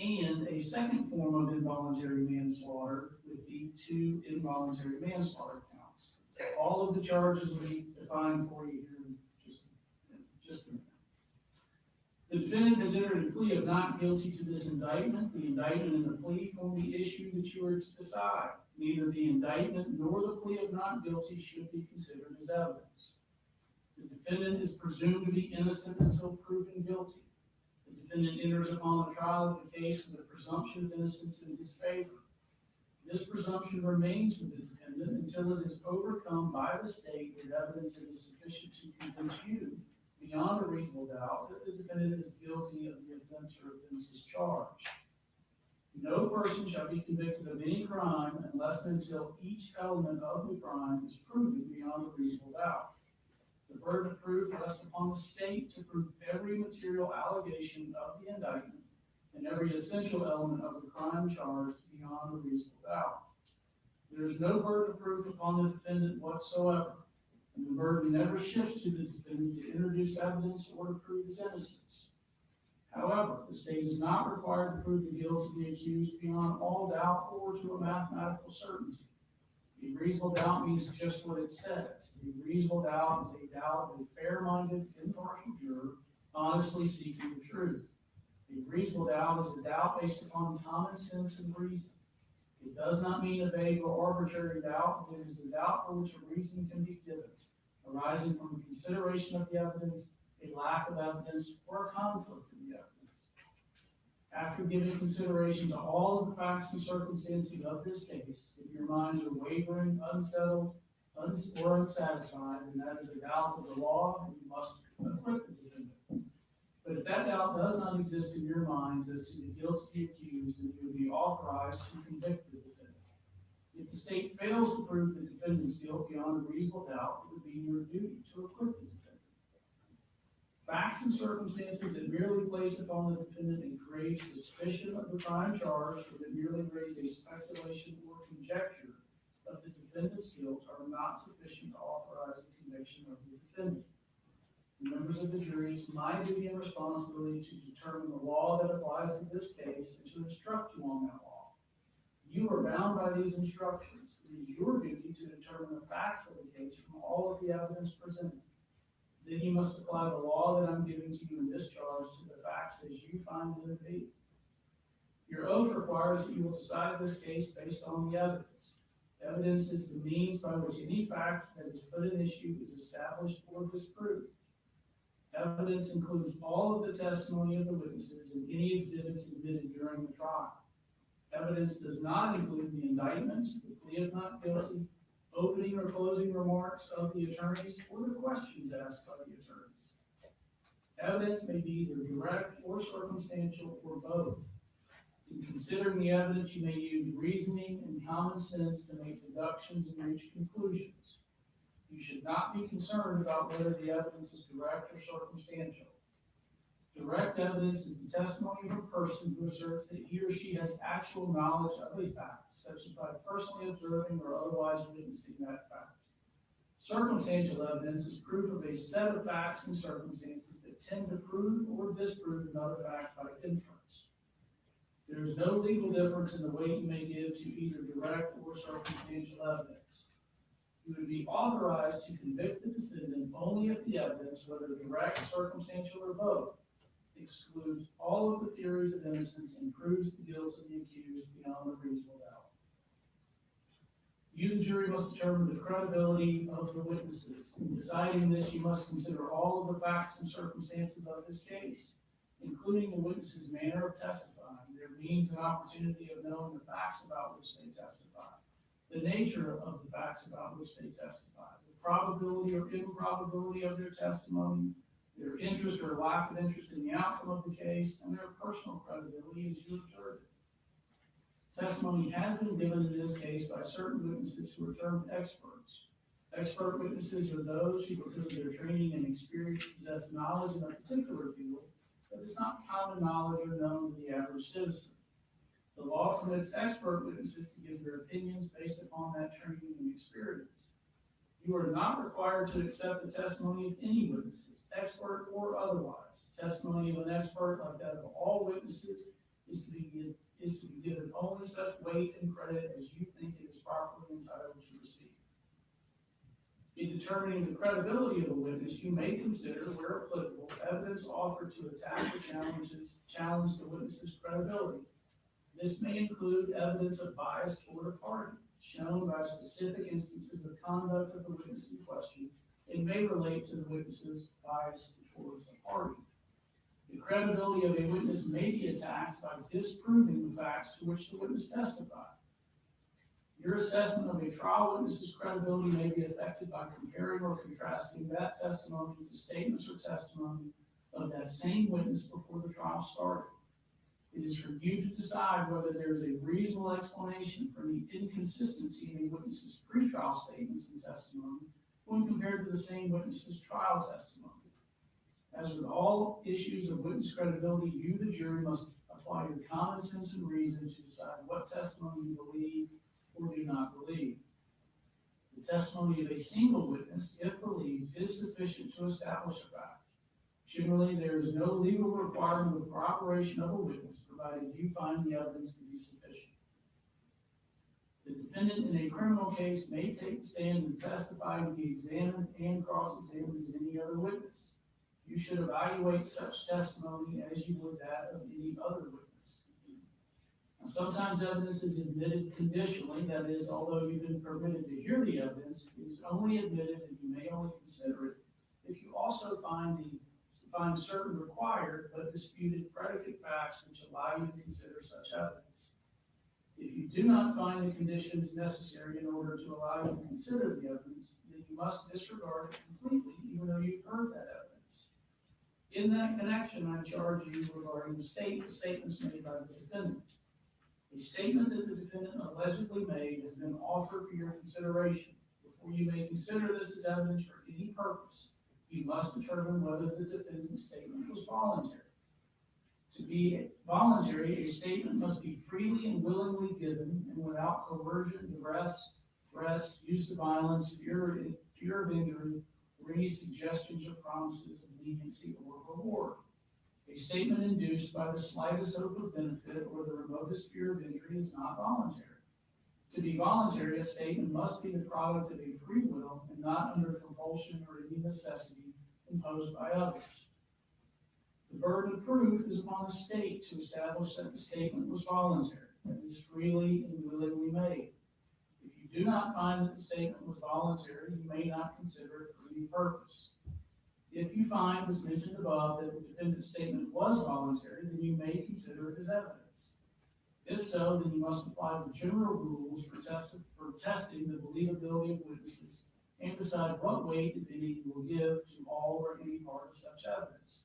and a second form of involuntary manslaughter with the 2 involuntary manslaughter counts. All of the charges will be defined for you here in just a minute. The defendant has entered a plea of not guilty to this indictment. The indictment and the plea form the issue that you are to decide. Neither the indictment nor the plea of not guilty should be considered as evidence. The defendant is presumed to be innocent until proven guilty. The defendant enters upon the trial of the case with a presumption of innocence in his favor. This presumption remains with the defendant until it is overcome by the state with evidence that is sufficient to convince you beyond a reasonable doubt that the defendant is guilty of the offense or offenses charged. No person shall be convicted of any crime unless and until each element of the crime is proven beyond a reasonable doubt. The burden of proof rests upon the state to prove every material allegation of the indictment and every essential element of the crime charged beyond a reasonable doubt. There is no burden of proof upon the defendant whatsoever, and the burden never shifts to the defendant to introduce evidence or to prove his innocence. However, the state is not required to prove the guilt of the accused beyond all doubt or to a mathematical certainty. A reasonable doubt means just what it says. A reasonable doubt is a doubt of a fair-minded, impartial juror honestly seeking the truth. A reasonable doubt is a doubt based upon common sense and reason. It does not mean a vague or arbitrary doubt, but it is a doubt for which a reason can be given, arising from the consideration of the evidence, a lack of evidence, or a conflict in the evidence. After giving consideration to all of the facts and circumstances of this case, if your minds are wavering, unsettled, or unsatisfied, then that is a doubt of the law, and you must acquit the defendant. But But if that doubt does not exist in your minds as to the guilt of the accused, then you would be authorized to convict the defendant. If the state fails to prove the defendant's guilt beyond a reasonable doubt, it would be your duty to acquit the defendant. Facts and circumstances that merely place upon the defendant a grave suspicion of the crime charged, or that merely raise a speculation or conjecture of the defendant's guilt, are not sufficient to authorize the conviction of the defendant. Members of the jury, it's my duty and responsibility to determine the law that applies to this case and to instruct you on that law. You are bound by these instructions. It is your duty to determine the facts of the case from all of the evidence presented. Then you must apply the law that I'm giving to you in this charge to the facts as you find them to be. Your oath requires that you will decide this case based on the evidence. Evidence is the means by which any fact that is put in issue is established or disproved. Evidence includes all of the testimony of the witnesses and any exhibits admitted during the trial. Evidence does not include the indictment, the plea of not guilty, opening or closing remarks of the attorneys, or the questions asked by the attorneys. Evidence may be either direct or circumstantial or both. In considering the evidence, you may use reasoning and common sense to make deductions and reach conclusions. You should not be concerned about whether the evidence is direct or circumstantial. Direct evidence is the testimony of a person who asserts that he or she has actual knowledge of a fact, such as by personally observing or otherwise witnessing that fact. Circumstantial evidence is proof of a set of facts and circumstances that tend to prove or disprove another fact by inference. There is no legal difference in the weight you may give to either direct or circumstantial evidence. You would be authorized to convict the defendant only if the evidence, whether direct, circumstantial, or both, excludes all of the theories of innocence and proves the guilt of the accused beyond a reasonable doubt. You, the jury, must determine the credibility of the witnesses. In deciding this, you must consider all of the facts and circumstances of this case, including the witness's manner of testifying, their means and opportunity of knowing the facts about which they testify, the nature of the facts about which they testify, the probability or improbability of their testimony, their interest or lack of interest in the outcome of the case, and their personal credibility as you observe it. Testimony has been given in this case by certain witnesses who are termed experts. Expert witnesses are those who, because of their training and experience, possess knowledge in a particular field that is not common knowledge or known to the average citizen. The law permits expert witnesses to give their opinions based upon that training and experience. You are not required to accept the testimony of any witnesses, expert or otherwise. Testimony of an expert, like that of all witnesses, is to be given only such weight and credit as you think it is properly entitled to receive. In determining the credibility of a witness, you may consider, where applicable, evidence offered to attack or challenge the witness's credibility. This may include evidence of bias toward a party, shown by specific instances of conduct of the witness in question, and may relate to the witness's bias towards the party. The credibility of a witness may be attacked by disproving the facts to which the witness testified. Your assessment of a trial witness's credibility may be affected by comparing or contrasting that testimony to statements or testimony of that same witness before the trial started. It is for you to decide whether there is a reasonable explanation for the inconsistency in a witness's pretrial statements and testimony when compared to the same witness's trial testimony. As with all issues of witness credibility, you, the jury, must apply your common sense and reason to decide what testimony you believe or do not believe. The testimony of a single witness, if believed, is sufficient to establish a fact. Generally, there is no legal requirement of corroboration of a witness, provided you find the evidence to be sufficient. The defendant in a criminal case may take the stand and testify and be examined and cross-examined as any other witness. You should evaluate such testimony as you would that of any other witness. Now, sometimes evidence is admitted conditionally, that is, although you've been permitted to hear the evidence, it is only admitted and you may only consider it if you also find certain required but disputed predicate facts which allow you to consider such evidence. If you do not find the conditions necessary in order to allow you to consider the evidence, then you must disregard it completely, even though you've heard that evidence. In that connection, I charge you regarding the statements made by the defendant. A statement that the defendant allegedly made has been offered for your consideration. Before you may consider this as evidence for any purpose, you must determine whether the defendant's statement was voluntary. To be voluntary, a statement must be freely and willingly given and without coercion, duress, threats, use of violence, fear of injury, or any suggestions or promises of leniency or reward. A statement induced by the slightest hope of benefit or the remotest fear of injury is not voluntary. To be voluntary, a statement must be the product of a free will and not under compulsion or any necessity imposed by others. The burden of proof is upon the state to establish that the statement was voluntary, that it was freely and willingly made. If you do not find that the statement was voluntary, you may not consider it for any purpose. If you find, as mentioned above, that the defendant's statement was voluntary, then you may consider it as evidence. If so, then you must apply the general rules for testing the believability of witnesses and decide what weight, if any, you will give to all or any part of such evidence.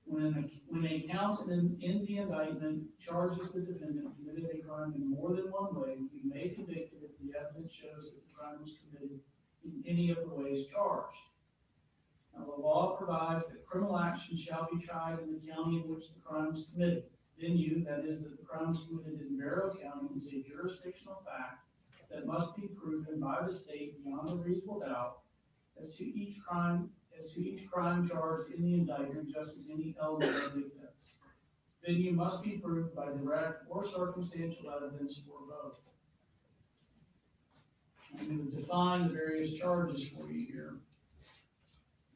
When a count in the indictment charges the defendant committed a crime in more than one way, you may convict him if the evidence shows that the crime was committed in any of the ways charged. Now, the law provides that criminal action shall be tried in the county in which the crime was committed. Venue, that is, that the crime was committed in Barrow County, is a jurisdictional fact that must be proven by the state beyond a reasonable doubt as to each crime charged in the indictment, just as any element of the offense. Venue must be proved by direct or circumstantial evidence or both. I'm going to define the various charges for you here.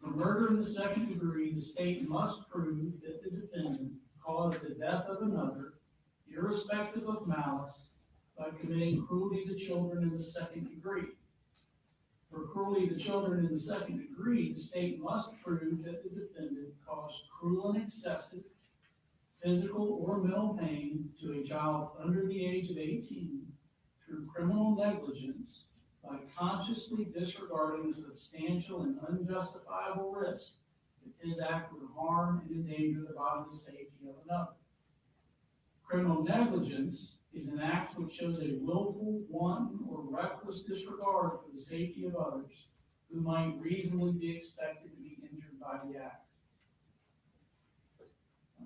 For murder in the second degree, the state must prove that the defendant caused the death of another, irrespective of malice, by committing cruelty to children in the second degree. For cruelty to children in the second degree, the state must prove that the defendant caused cruel and excessive physical or mental pain to a child under the age of 18 through criminal negligence by consciously disregarding the substantial and unjustifiable risk that his act would harm and endanger the bodily safety of another. Criminal negligence is an act which shows a willful, wanton, or reckless disregard for the safety of others who might reasonably be expected to be injured by the act.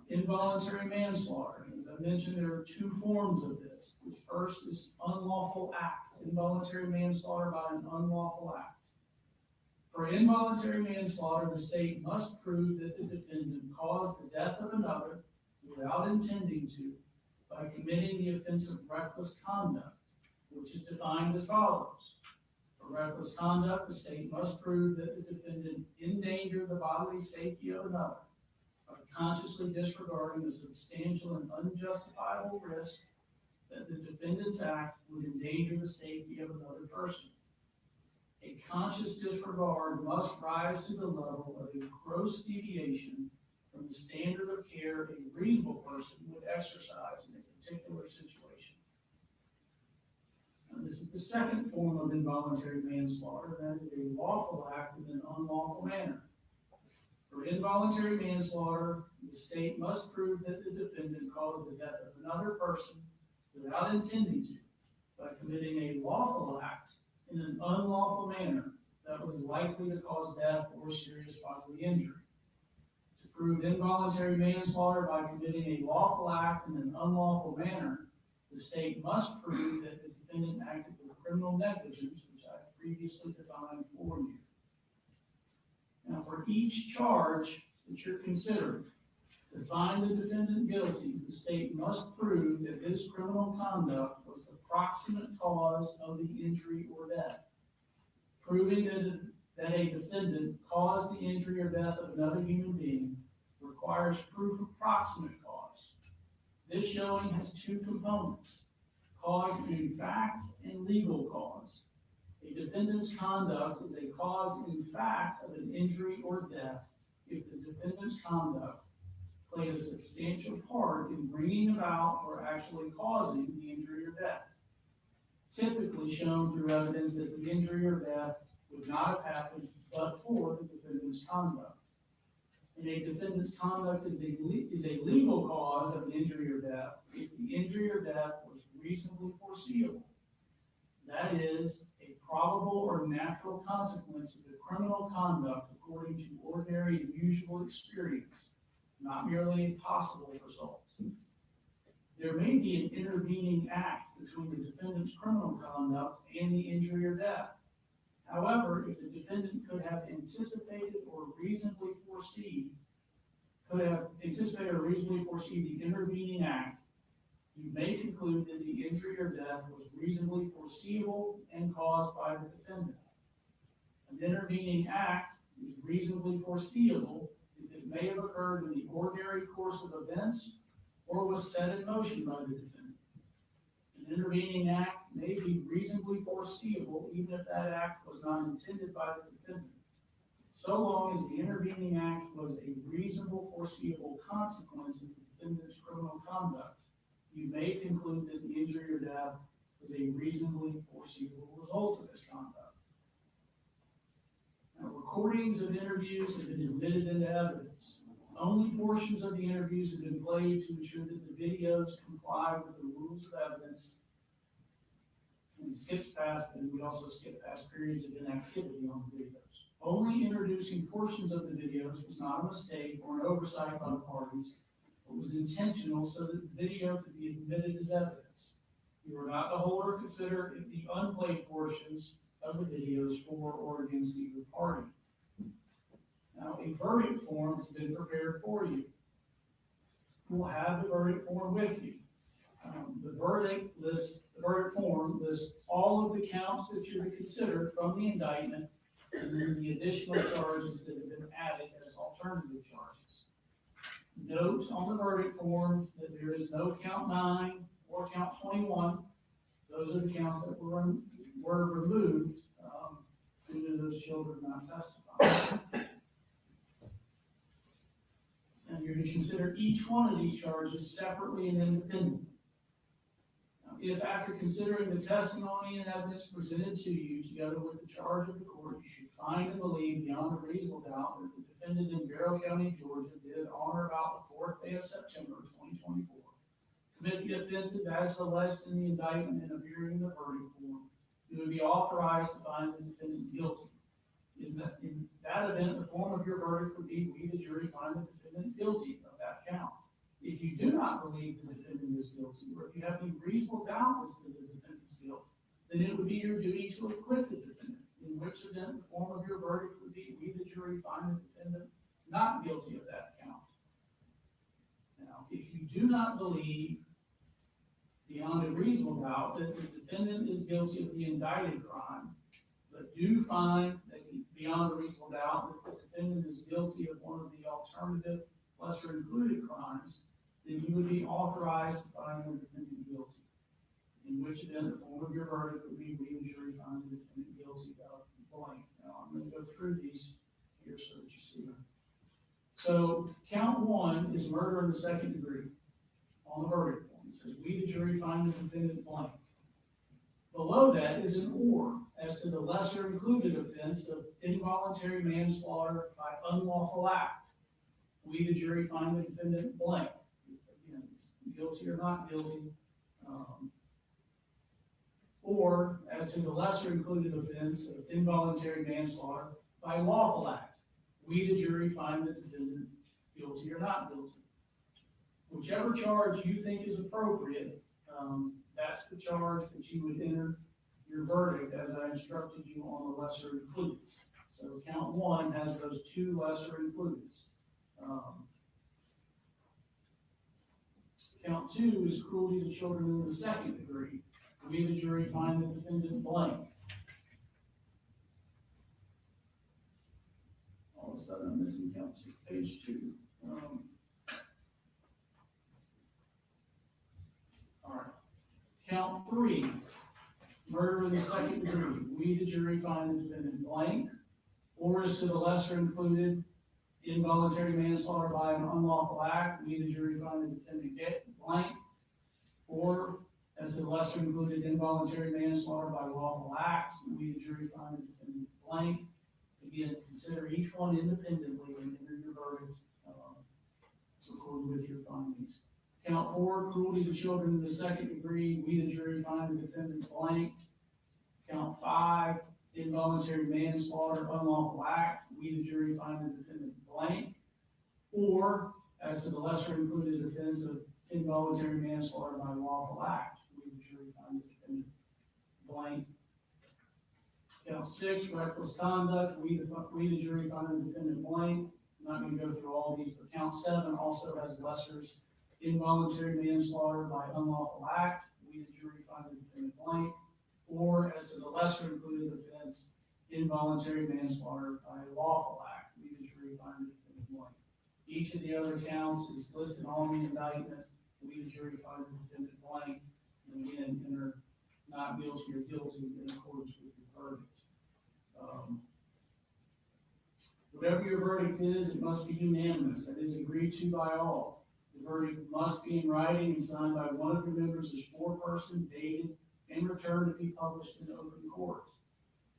Involuntary manslaughter. As I mentioned, there are two forms of this. This first is unlawful act, involuntary manslaughter by an unlawful act. For involuntary manslaughter, the state must prove that the defendant caused the death of another without intending to by committing the offense of reckless conduct, which is defined as follows. For reckless conduct, the state must prove that the defendant endangered the bodily safety of another by consciously disregarding the substantial and unjustifiable risk that the defendant's act would endanger the safety of another person. A conscious disregard must rise to the level of a gross deviation from the standard of care a reasonable person would exercise in a particular situation. Now, this is the second form of involuntary manslaughter, that is a lawful act in an unlawful manner. For involuntary manslaughter, the state must prove that the defendant caused the death of another person without intending to by committing a lawful act in an unlawful manner that was likely to cause death or serious bodily injury. To prove involuntary manslaughter by committing a lawful act in an unlawful manner, the state must prove that the defendant acted with criminal negligence, which I previously defined for you. Now, for each charge that you're considering, to find the defendant guilty, the state must prove that his criminal conduct was the proximate cause of the injury or death. Proving that a defendant caused the injury or death of another human being requires proof of proximate cause. This showing has two components: cause in fact and legal cause. A defendant's conduct is a cause in fact of an injury or death if the defendant's conduct played a substantial part in bringing about or actually causing the injury or death, typically shown through evidence that the injury or death would not have happened but for the defendant's conduct. and a defendant's conduct is a legal cause of injury or death if the injury or death was reasonably foreseeable. That is, a probable or natural consequence of the criminal conduct according to ordinary and usual experience, not merely a possible result. There may be an intervening act between the defendant's criminal conduct and the injury or death. However, if the defendant could have anticipated or reasonably foresee the intervening act, you may conclude that the injury or death was reasonably foreseeable and caused by the defendant. An intervening act is reasonably foreseeable if it may have occurred in the ordinary course of events or was set in motion by the defendant. An intervening act may be reasonably foreseeable even if that act was not intended by the defendant, so long as the intervening act was a reasonable foreseeable consequence of the defendant's criminal conduct. You may conclude that the injury or death was a reasonably foreseeable result of this conduct. Now, recordings of interviews have been admitted into evidence. Only portions of the interviews have been played to ensure that the videos comply with the rules of evidence and we also skip past periods of inactivity on the videos. Only introducing portions of the videos was not a mistake or an oversight by the parties, but was intentional so that the video could be admitted as evidence. You are not to hold or consider the unplayed portions of the videos for or against either party. Now, a verdict form has been prepared for you. You will have the verdict form with you. The verdict form lists all of the counts that you're to consider from the indictment and then the additional charges that have been added as alternative charges. Note on the verdict form that there is no count 9 or count 21. Those are the counts that were removed due to those children not testifying. And you're to consider each one of these charges separately and independently. Now, if after considering the testimony and evidence presented to you together with the charge of the court, you should find and believe beyond a reasonable doubt that the defendant in Barrow County, Georgia, did on or about the 4th day of September 2024, commit the offenses as alleged in the indictment and appearing in the verdict form, you would be authorized to find the defendant guilty. In that event, the form of your verdict would be, we, the jury, find the defendant guilty of that count. If you do not believe the defendant is guilty, or if you have any reasonable doubt as to the defendant's guilt, then it would be your duty to acquit the defendant, in which event the form of your verdict would be, we, the jury, find the defendant not guilty of that count. Now, if you do not believe beyond a reasonable doubt that the defendant is guilty of the indicted crime, but do find that beyond a reasonable doubt that the defendant is guilty of one of the alternative lesser included crimes, then you would be authorized to find the defendant guilty. In which event the form of your verdict would be, we, the jury, find the defendant guilty of blank. Now, I'm going to go through these here so that you see them. So, count 1 is murder in the second degree on the verdict form. It says, we, the jury, find the defendant blank. Below that is an or as to the lesser included offense of involuntary manslaughter by unlawful act. We, the jury, find the defendant blank. Again, it's guilty or not guilty. Or as to the lesser included offense of involuntary manslaughter by lawful act. We, the jury, find the defendant guilty or not guilty. Whichever charge you think is appropriate, that's the charge that you would enter your verdict as I instructed you on the lesser includeds. So count 1 has those 2 lesser includeds. Count 2 is cruelty to children in the second degree. We, the jury, find the defendant blank. All of a sudden I'm missing count 2, page 2. All right. Count 3, murder in the second degree. We, the jury, find the defendant blank. Or as to the lesser included involuntary manslaughter by an unlawful act. We, the jury, find the defendant blank. Or as to the lesser included involuntary manslaughter by lawful act. We, the jury, find the defendant blank. Again, consider each one independently and enter your verdict according with your findings. Count 4, cruelty to children in the second degree, we the jury find the defendant blank. Count 5, involuntary manslaughter, unlawful act, we the jury find the defendant blank. Or, as to the lesser included offense of involuntary manslaughter by lawful act, we the jury find the defendant blank. Count 6, reckless conduct, we the jury find the defendant blank. I'm not going to go through all these, but count 7 also has lessers. Involuntary manslaughter by unlawful act, we the jury find the defendant blank. Or as to the lesser included offense, involuntary manslaughter by lawful act, we the jury find the defendant blank. Each of the other counts is listed on the indictment, we the jury find the defendant blank. And again, enter not guilty or guilty in accordance with the verdict. Whatever your verdict is, it must be unanimous, that is agreed to by all. The verdict must be in writing and signed by one of your members as foreperson, dated, and returned to be published in open court.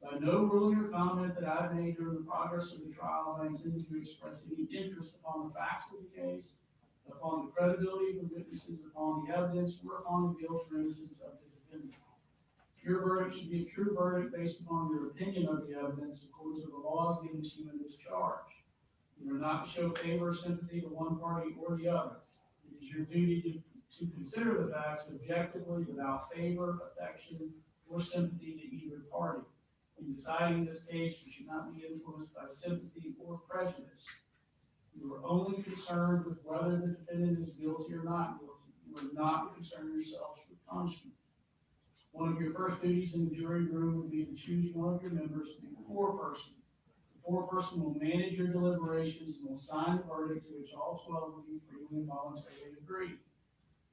By no ruling or comment that I've made during the progress of the trial, I intend to express any interest upon the facts of the case, upon the credibility of the witnesses, upon the evidence, or upon the guilt or innocence of the defendant. Your verdict should be a true verdict based upon your opinion of the evidence according to the laws given to you in this charge. You are not to show favor or sympathy to one party or the other. It is your duty to consider the facts objectively without favor, affection, or sympathy to either party. In deciding this case, you should not be influenced by sympathy or prejudice. You are only concerned with whether the defendant is guilty or not guilty. You are not to concern yourselves with punishment. One of your first duties in the jury room would be to choose one of your members to be the foreperson. The foreperson will manage your deliberations and will sign the verdict to which all 12 of you freely and voluntarily agree.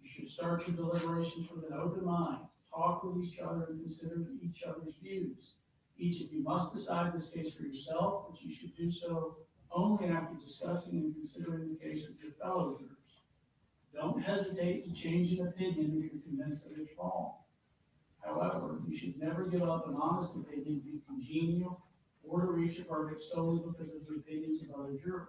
You should start your deliberations with an open mind. Talk with each other and consider each other's views. Each of you must decide this case for yourself, but you should do so only after discussing and considering the case with your fellow jurors. Don't hesitate to change an opinion if you're convinced that it's wrong. However, you should never give up an honest opinion to be congenial or to reach a verdict solely because of the opinions of other jurors.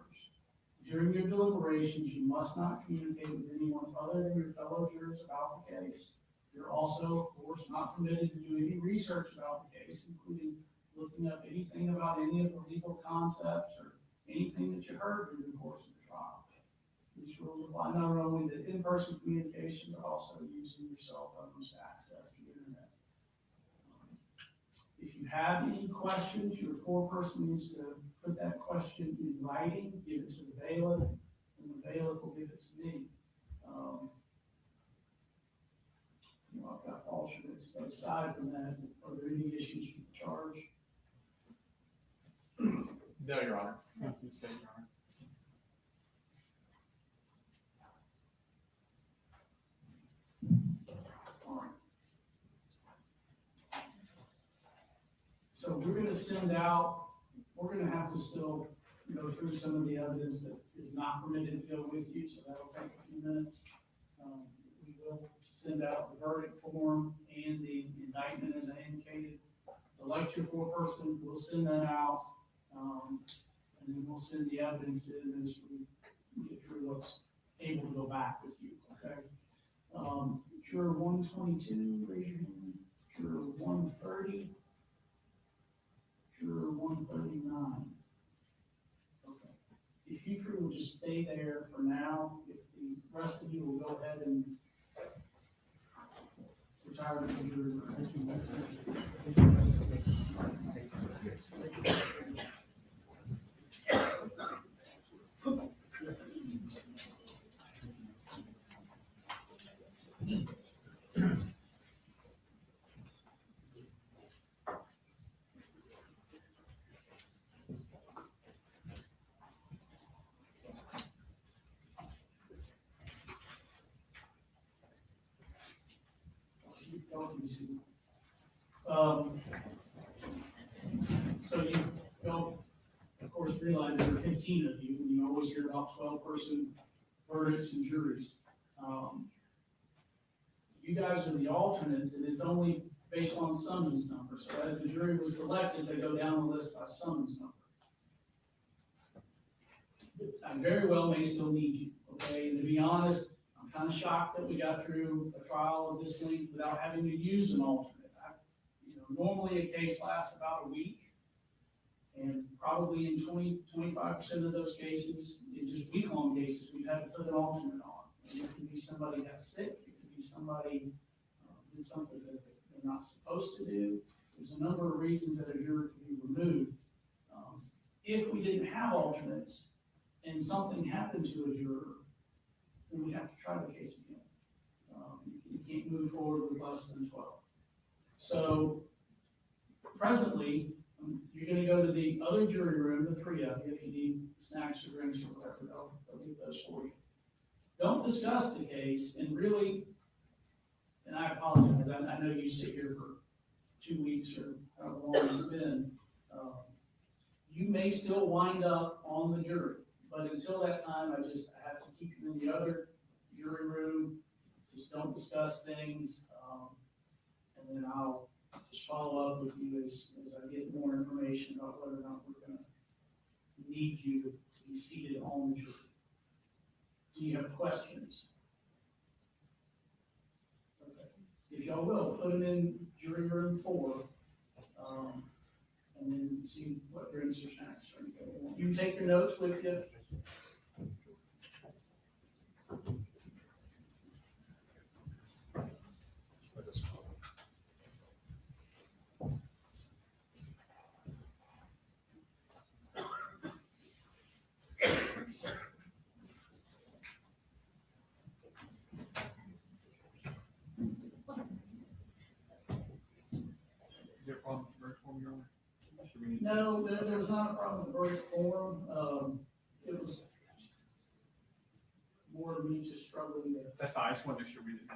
During your deliberations, you must not communicate with anyone other than your fellow jurors about the case. You're also, of course, not permitted to do any research about the case, including looking up anything about any of the legal concepts or anything that you heard during the course of the trial. These rules apply not only to in-person communication, but also using your cell phones to access the internet. If you have any questions, your foreperson needs to put that question in writing, give it to the bailiff, and the bailiff will give it to me. I've got alternates, but aside from that, are there any issues with the charge? No, Your Honor. Nothing to say, Your Honor. So we're going to send out, we're going to have to still go through some of the evidence that is not permitted to go with you, so that'll take a few minutes. We will send out the verdict form and the indictment as I indicated. The lecture foreperson, we'll send that out, and then we'll send the evidence in as we get through what's able to go back with you, okay? Juror 122, raise your hand. Juror 130. Juror 139. Okay. If you three will just stay there for now, if the rest of you will go ahead and retire to the jury room. So you don't, of course, realize there are 15 of you, and you always hear about 12-person verdicts and juries. You guys are the alternates, and it's only based on summons number. So as the jury was selected, they go down the list by summons number. I very well may still need you, Okay, and to be honest, I'm kind of shocked that we got through a trial of this length without having to use an alternate. Normally a case lasts about a week, and probably in 25% of those cases, in just week-long cases, we've had to put an alternate on. And it could be somebody got sick, it could be somebody did something that they're not supposed to do. There's a number of reasons that a juror could be removed. If we didn't have alternates and something happened to a juror, then we have to try the case again. You can't move forward with less than 12. So presently, you're gonna go to the other jury room, the 3 of you, if you need snacks or drinks or whatever, they'll get those for you. Don't discuss the case, and really, and I apologize, I know you sit here for 2 weeks or however long it's been. You may still wind up on the jury, but until that time, I have to keep you in the other jury room. Just don't discuss things, and then I'll just follow up with you as I get more information about whether or not we're gonna need you to be seated on the jury. Do you have questions? Okay. If y'all will, put them in jury room 4, and then see what drinks or snacks or anything they want. You can take your notes with you. Is there a problem with the verdict form, Your Honor? Should we need- No, there was not a problem with verdict form. It was more of me just struggling to, That's fine, I just want to make sure we didn't.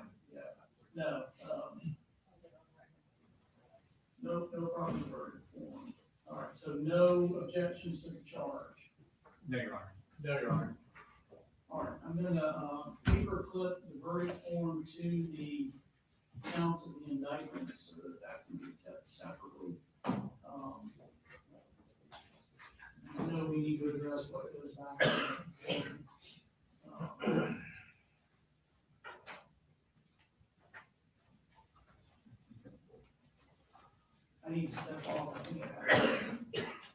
no, no problem with verdict form. All right, so no objections to the charge. No, Your Honor. No, Your Honor. All right, I'm gonna paper clip the verdict form to the counts of the indictment so that can be kept separately. I know we need to address what goes back. I need to step off. I think I have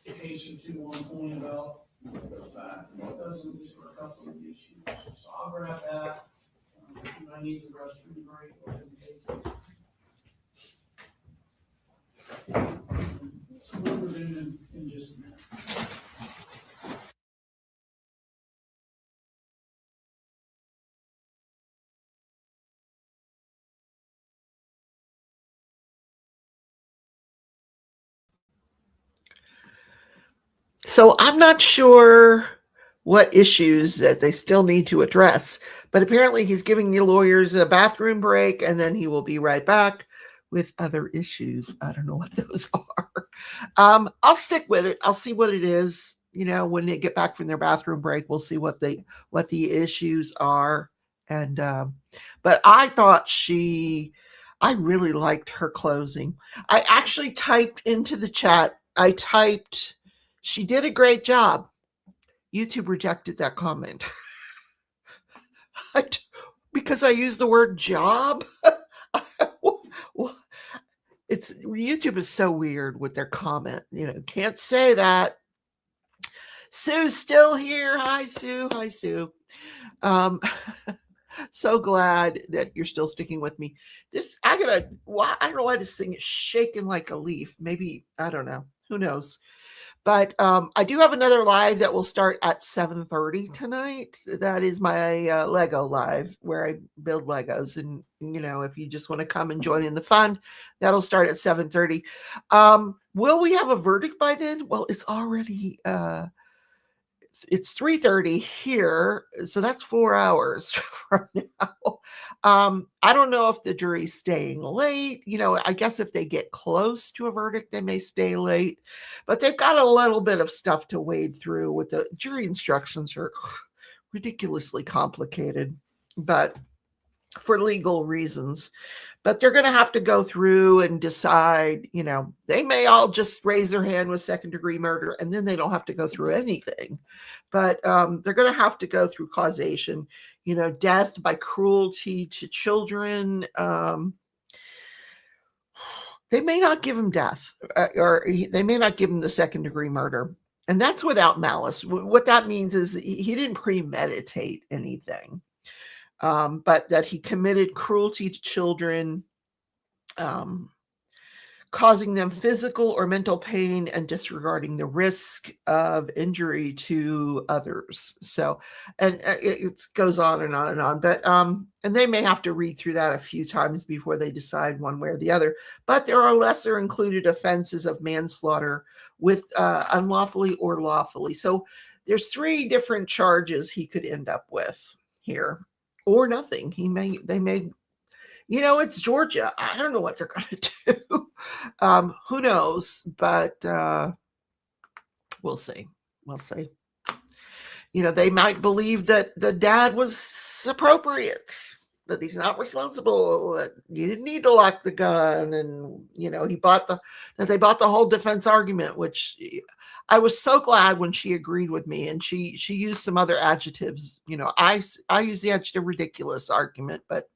a case or two on point about what goes back and what doesn't, just for a couple of issues. So I'll grab that. If I need the restroom break, go ahead and take it. So we'll resume in just a minute. So I'm not sure what issues that they still need to address, but apparently he's giving the lawyers a bathroom break and then he will be right back with other issues. I don't know what those are. I'll stick with it. I'll see what it is. You know, when they get back from their bathroom break, we'll see what the issues are. And but I thought I really liked her closing. I actually typed into the chat. She did a great job. YouTube rejected that comment because I used the word job. It's YouTube is so weird with their comment. You know, can't say that. Sue's still here. Hi, Sue. Hi, Sue. So glad that you're still sticking with me. I don't know why this thing is shaking like a leaf. Maybe, I don't know. Who knows? But I do have another live that will start at 7:30 tonight. That is my Lego live where I build Legos. And, you know, if you just want to come and join in the fun, that'll start at 7:30. Will we have a verdict by then? Well, it's already, it's 3:30 here. So that's 4 hours from now. I don't know if the jury's staying late. You know, I guess if they get close to a verdict, they may stay late, but they've got a little bit of stuff to wade through with the jury instructions are ridiculously complicated, but for legal reasons. But they're going to have to go through and decide, they may all just raise their hand with second-degree murder, and then they don't have to go through anything. But they're going to have to go through causation, death by cruelty to children. They may not give him death, or they may not give him the second-degree murder. And that's without malice. What that means is he didn't premeditate anything. But that he committed cruelty to children, causing them physical or mental pain and disregarding the risk of injury to others. So, and it goes on and on and on. But and they may have to read through that a few times before they decide one way or the other. But there are lesser included offenses of manslaughter with unlawfully or lawfully. So there's 3 different charges he could end up with here. Or nothing. They may, it's Georgia. I don't know what they're going to do. Who knows? But we'll see. We'll see. They might believe that the dad was appropriate, that he's not responsible, that you didn't need to lock the gun, and that they bought the whole defense argument, which I was so glad when she agreed with me, and she used some other adjectives. I use the adjective ridiculous argument, but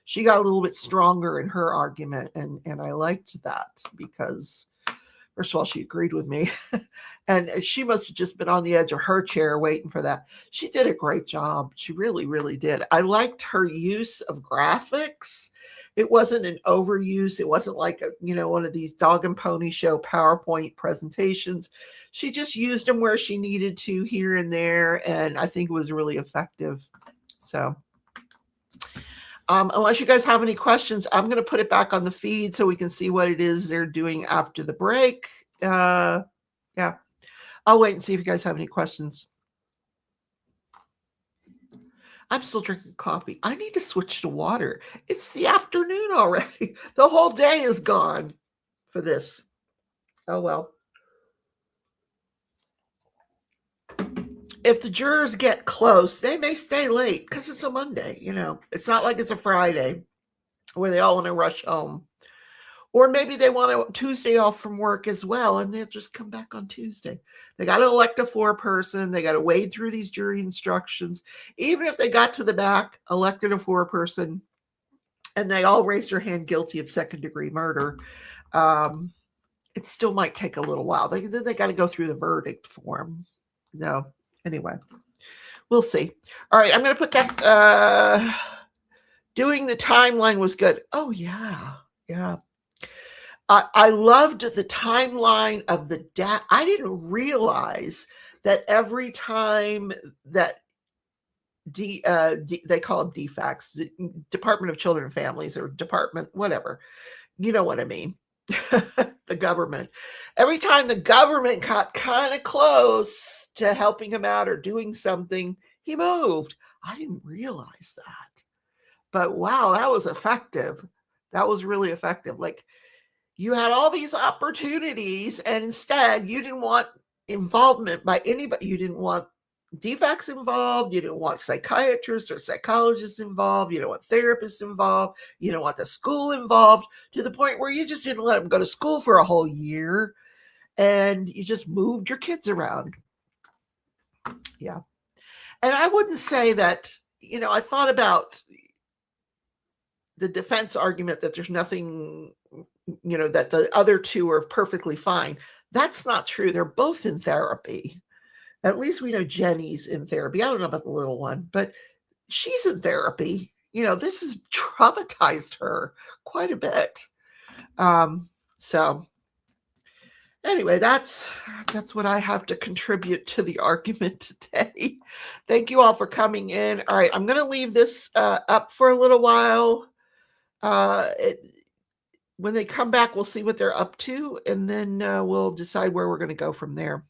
she got a little bit stronger in her argument, and I liked that because, first of all, she agreed with me, and she must have just been on the edge of her chair waiting for that. She did a great job. She really, really did. I liked her use of graphics. It wasn't an overuse. It wasn't like one of these dog and pony show PowerPoint presentations. She just used them where she needed to here and there, and I think it was really effective. So unless you guys have any questions, I'm going to put it back on the feed so we can see what it is they're doing after the break. Yeah, I'll wait and see if you guys have any questions. I'm still drinking coffee. I need to switch to water. It's the afternoon already. The whole day is gone for this. Oh, well. If the jurors get close, they may stay late because it's a Monday. It's not like it's a Friday where they all want to rush home. Or maybe they want a Tuesday off from work as well, and they'll just come back on Tuesday. They got to elect a 4-person. They got to wade through these jury instructions. Even if they got to the back, elected a 4-person, and they all raised their hand guilty of second-degree murder, it still might take a little while. Then they got to go through the verdict form. No, anyway, we'll see. All right, I'm going to put that. Doing the timeline was good. Oh, yeah. I loved the timeline of the dad. I didn't realize that every time that they call them DFACs, the Department of Children and Families, or Department, whatever. You know what I mean. The government. Every time the government got kind of close to helping him out or doing something, he moved. I didn't realize that. But wow, that was effective. That was really effective. Like, you had all these opportunities, and instead you didn't want involvement by anybody. You didn't want DFACs involved. You didn't want psychiatrists or psychologists involved. You didn't want therapists involved. You didn't want the school involved, to the point where you just didn't let them go to school for a whole year, and you just moved your kids around. Yeah. And I wouldn't say that, I thought about the defense argument that there's nothing, that the other 2 are perfectly fine. That's not true. They're both in therapy. At least we know Jenny's in therapy. I don't know about the little one, but she's in therapy. This has traumatized her quite a bit. So anyway, that's what I have to contribute to the argument today. Thank you all for coming in. All right, I'm going to leave this up for a little while. When they come back, we'll see what they're up to, and then we'll decide where we're going to go from there.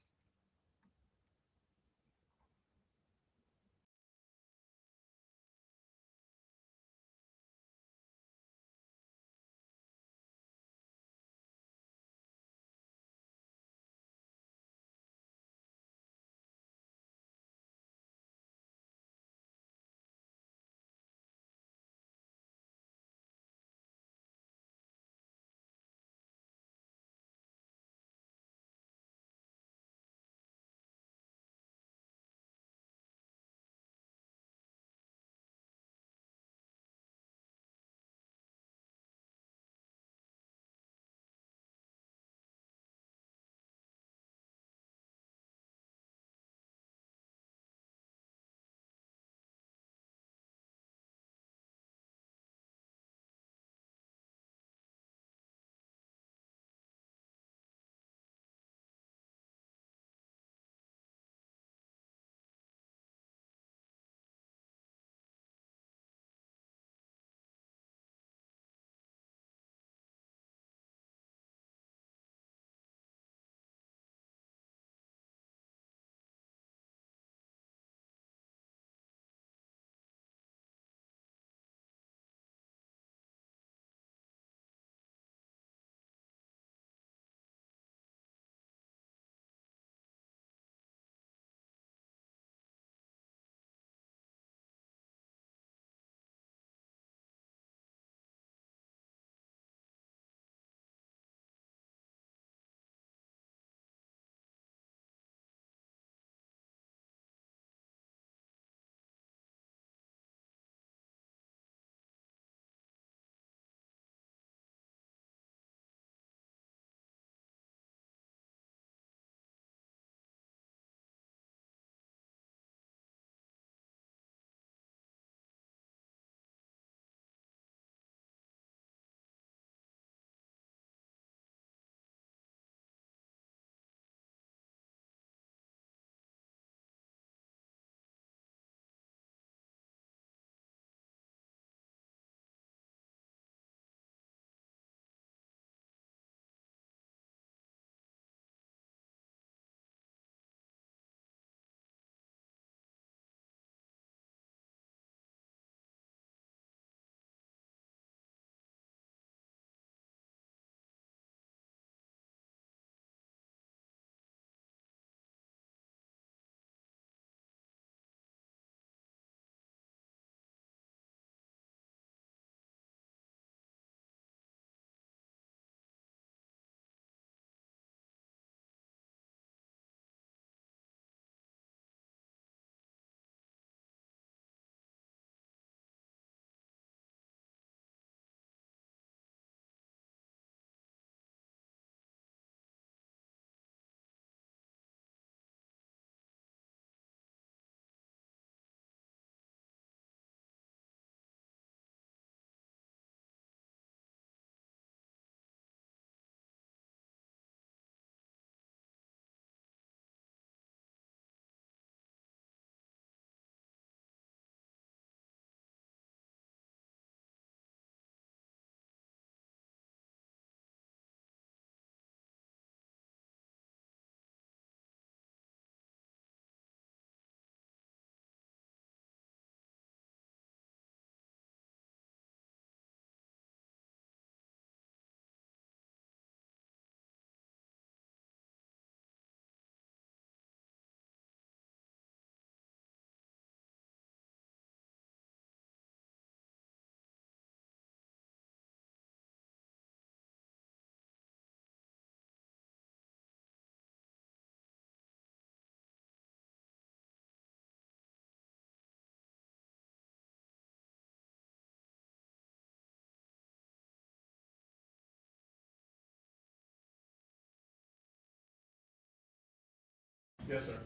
Yes, sir.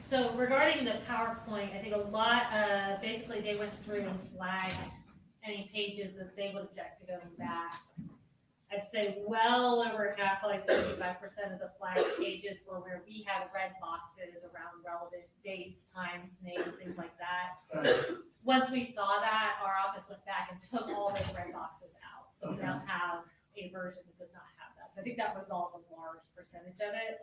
So regarding the PowerPoint, I think a lot, basically they went through and flagged any pages that they would object to going back. I'd say well over half, probably 75% of the flagged pages were where we had red boxes around relevant dates, times, names, things like that. Once we saw that, our office went back and took all those red boxes out. So we now have a version that does not have that. So I think that resolves a large percentage of it.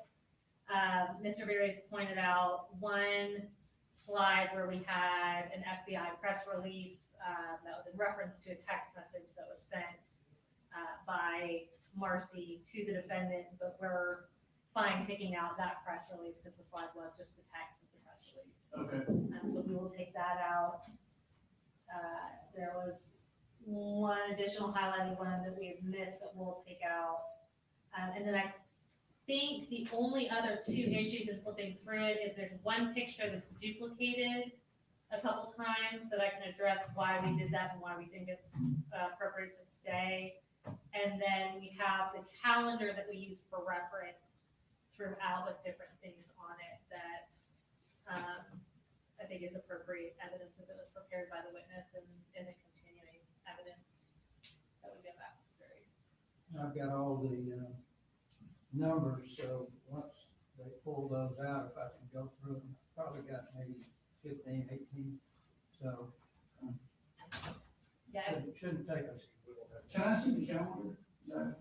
Mr. Berry's pointed out one slide where we had an FBI press release that was in reference to a text message that was sent by Marcy to the defendant, but we're fine taking out that press release because the slide was just the text of the press release. Okay. So we will take that out. There was one additional highlighted one that we have missed that we'll take out. And then I think the only other two issues in flipping through it is there's one picture that's duplicated a couple times that I can address why we did that and why we think it's appropriate to stay. And then we have the calendar that we use for reference throughout with different things on it that I think is appropriate evidence as it was prepared by the witness and isn't continuing evidence that would go back to the jury. I've got all the numbers, so once they pull those out, if I can go through them, probably got maybe 15, 18, so Yeah, shouldn't take us. Can I see the calendar? Is that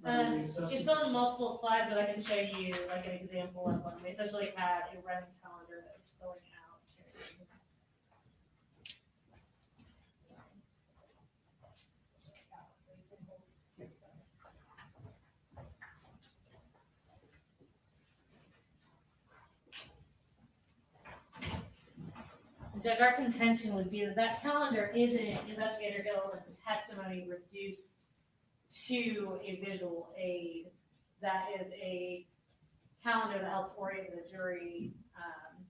readily accessible? it's on multiple slides, but I can show you like an example of one. We essentially had a running calendar that was filling out. Judge, our contention would be that that calendar isn't Investigator Gilliland's testimony reduced to a visual aid. That is a calendar that helps orient the jury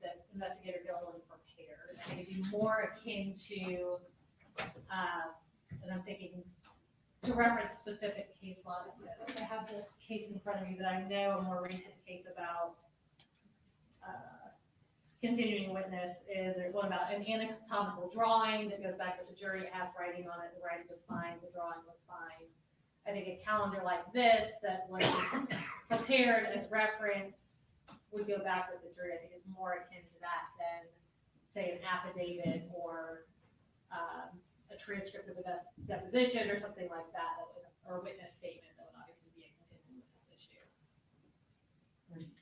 that Investigator Gilliland prepared. I think it'd be more akin to, and I'm thinking to reference specific case law. I have this case in front of me that I know, a more recent case about continuing witness is there's one about an anatomical drawing that goes back to the jury. It has writing on it. The writing was fine. The drawing was fine. I think a calendar like this that was prepared as reference would go back with the jury. I think it's more akin to that than, say, an affidavit or a transcript of the deposition or something like that, or a witness statement that would obviously be a continuing witness issue.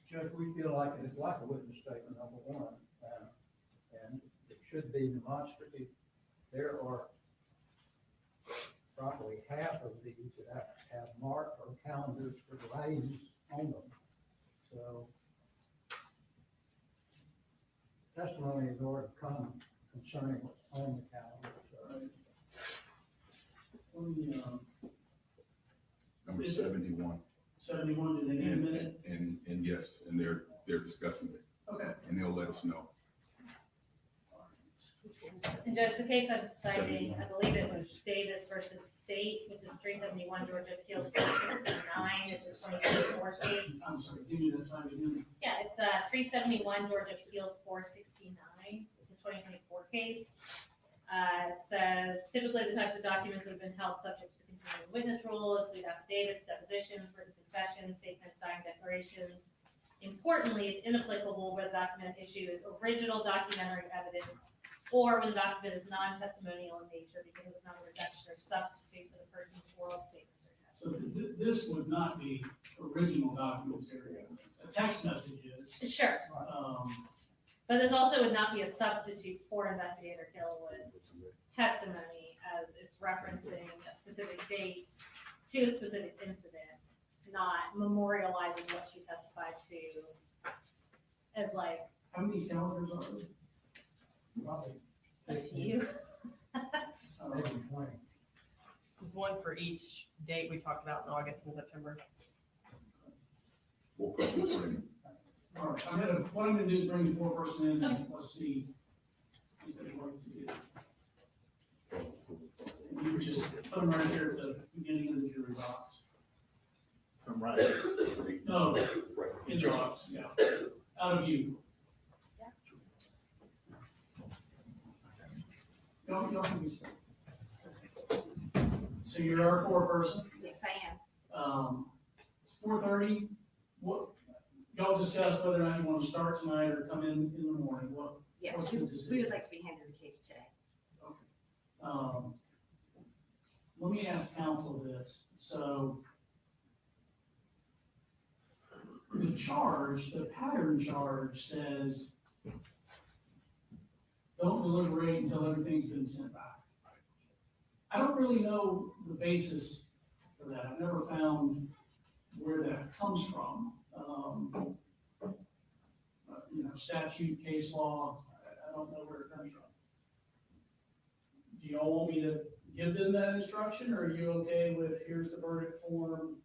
Judge, we feel like it is like a witness statement, number one, and it should be demonstrative. There are probably half of these that have marked or calendars for days on them. So testimony is already come concerning what's on the calendar. So. Number 71. 71, do they need a minute? And yes, and they're discussing it, Okay. and they'll let us know. And Judge, the case I'm citing, I believe it was Davis versus State, which is 371 Georgia Appeals 469. It's a 2024 case. I'm sorry, give me this side again. Yeah, it's 371 Georgia Appeals 469. It's a 2024 case. It says typically the types of documents that have been held subject to the continuing witness rule include affidavits, depositions, written confessions, statements, dying declarations. Importantly, it's inapplicable where the document issue is original documentary evidence or when the document is non-testimonial in nature because it was not a reduction or substitute for the person's oral statements or testimony. So this would not be original documentary evidence. A text message is. Sure. But this also would not be a substitute for Investigator Gilliland's testimony as it's referencing a specific date to a specific incident, not memorializing what she testified to as like How many calendars are there? Probably a few. maybe 20. There's one for each date we talked about in August and September. For personal training. All right, what I'm gonna do is bring the four-person in and let's see. if they want to do it. You would just put them right here at the beginning of the jury box. Right. No, in drops, yeah, out of view. Y'all can be still. So you're our four person. Yes, I It's 4:30. What, y'all discuss whether or not you want to start tonight or come in the morning. What's Yes, the we decision? would like to be handed the case today. Let me ask counsel this. So the charge, the pattern charge says don't deliberate until everything's been sent back. I don't really know the basis for that. I've never found where that comes from. Statute, case law, I don't know where it comes from. Do y'all want me to give them that instruction, or are you okay with, here's the verdict form,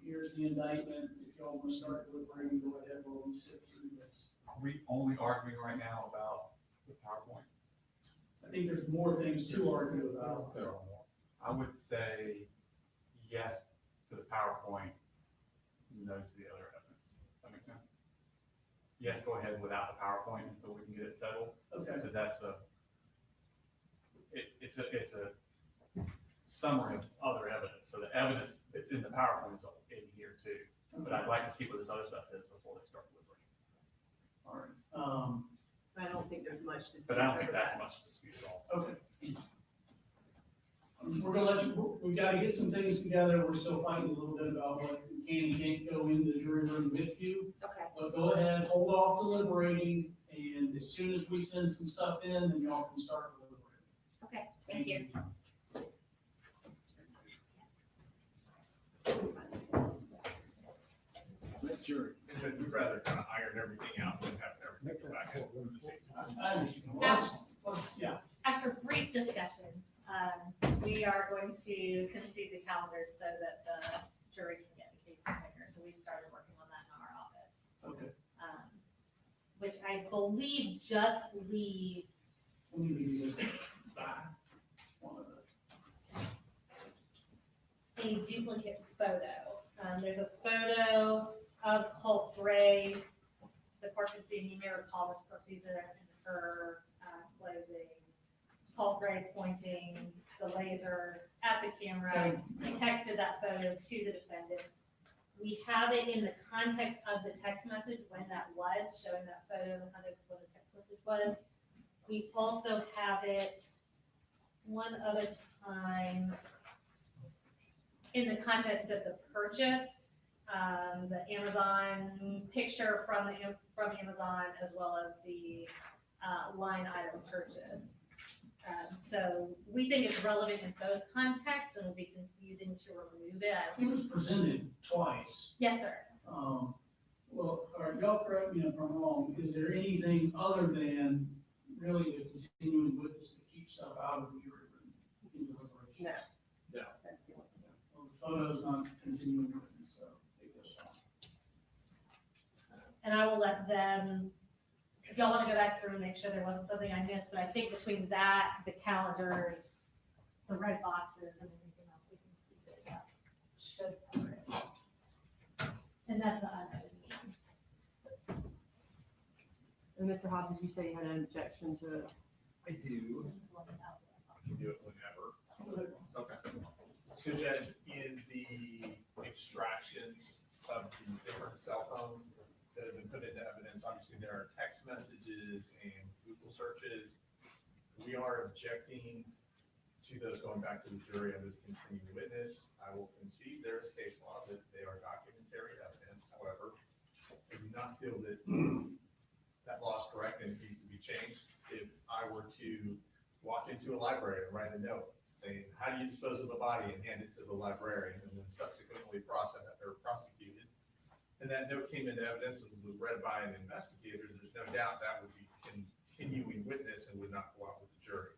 here's the indictment, if y'all want to start deliberating, go ahead, while we sit through this. Are we only arguing right now about the PowerPoint? I think there's more things to argue about. There are more. I would say yes to the PowerPoint, no to the other evidence. That makes sense? Yes, go ahead without the PowerPoint until we can get it settled, Okay, because that's it's a summary of other evidence. So the evidence that's in the PowerPoint is in here too. But I'd like to see what this other stuff is before they start delivering. all right. I don't think there's much to. But I don't think that's much dispute at all. Okay. We're gonna let you, we've got to get some things together. We're still fighting a little bit about what can and can't go in the jury room with you. Okay. But go ahead, hold off deliberating, and as soon as we send some stuff in, then y'all can start deliberating. Okay, thank you. We'd rather kind of iron everything out than have everything go back in the same time. I understand. Yeah, After brief discussion, we are going to concede the calendar so that the jury can get the case quicker. So we've started working on that in our office. okay. Which I believe just leaves, Let me read this back. One of the- a duplicate photo. There's a photo of Holt Gray. The court can see, and you may recall this procedure in her closing. Holt Gray pointing the laser at the camera. He texted that photo to the defendant. We have it in the context of the text message when that was, showing that photo in the context of what the text message was. We also have it one other time in the context of the purchase, the Amazon picture from Amazon, as well as the line item purchase. So we think it's relevant in both contexts, and it would be confusing to remove it. It was presented twice. Yes, sir. Well, all right, y'all correct me if I'm wrong. Is there anything other than really a continuing witness to keep stuff out of the jury room in deliberation? No. No. That's the only thing. Well, the photo's not continuing witness, so it goes on. And I will let them, if y'all want to go back through and make sure there wasn't something I missed, but I think between that, the calendars, the red boxes, and everything else, we can see that that should cover it. And that's the unedited meeting. And Mr. Hobbs, did you say you had an objection to it? I do. This is what without the red box. You can do it whenever. Okay. So Judge, in the extractions of the different cell phones that have been put into evidence, obviously there are text messages and Google searches. We are objecting to those going back to the jury under the continuing witness. I will concede there is case law that they are documentary evidence. However, I do not feel that that law is correct and it needs to be changed. If I were to walk into a library and write a note saying, how do you dispose of a body, and hand it to the librarian, and then subsequently process or prosecuted, and that note came into evidence and was read by an investigator, there's no doubt that would be continuing witness and would not go out with the jury.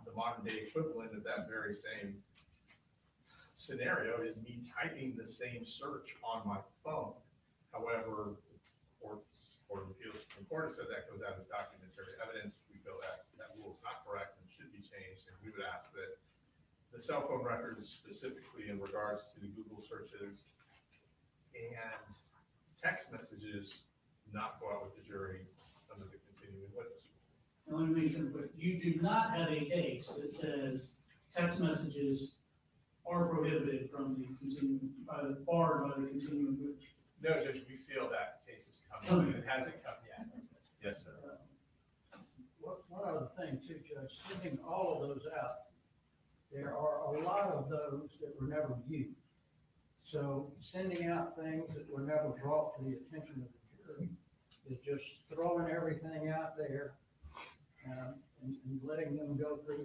The modern day equivalent of that very same scenario is me typing the same search on my phone. However, Court of Appeals Supreme Court has said that goes out as documentary evidence. We feel that that rule is not correct and should be changed, and we would ask that the cell phone records, specifically in regards to the Google searches and text messages not go out with the jury under the continuing witness rule. Let me make sure, but you do not have a case that says text messages are prohibited from the continuing, barred by the continuing witness. No, Judge, we feel that case is coming, and it hasn't come yet. Yes, sir. One other thing too, Judge, sending all of those out, there are a lot of those that were never used. So sending out things that were never brought to the attention of the jury is just throwing everything out there and letting them go through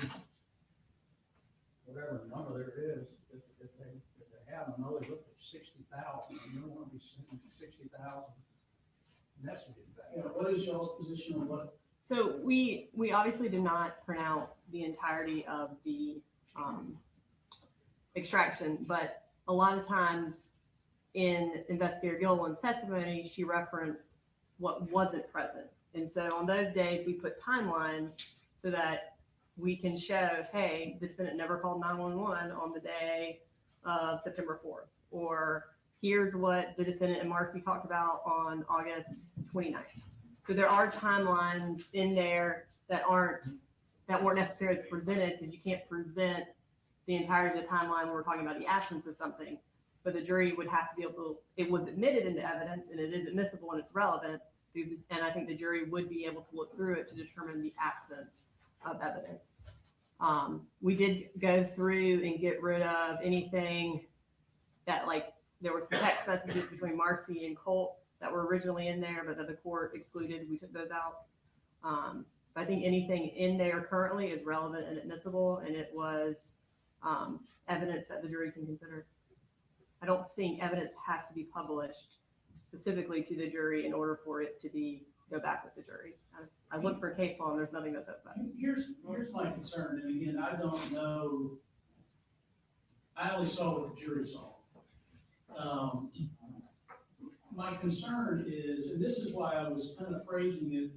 whatever number there is, if they have them. I only looked at 60,000, and you don't want to be sending 60,000 messages back. Yeah, what is y'all's position on what? So we obviously did not print out the entirety of the extraction, but a lot of times in Investigator Gilliland's testimony, she referenced what wasn't present. And so on those days, we put timelines so that we can show, hey, the defendant never called 911 on the day of September 4th, or here's what the defendant and Marcy talked about on August 29th. So there are timelines in there that weren't necessarily presented, because you can't present the entirety of the timeline when we're talking about the absence of something. But the jury would have to be able to, it was admitted into evidence and it is admissible and it's relevant, and I think the jury would be able to look through it to determine the absence of evidence. We did go through and get rid of anything that, like, there were some text messages between Marcy and Colt that were originally in there, but that the court excluded. We took those out. I think anything in there currently is relevant and admissible, and it was evidence that the jury can consider. I don't think evidence has to be published specifically to the jury in order for it to go back with the jury. I looked for case law and there's nothing that says that. Here's my concern, and again, I don't know, I only saw what the jury saw. My concern is, and this is why I was kind of phrasing it,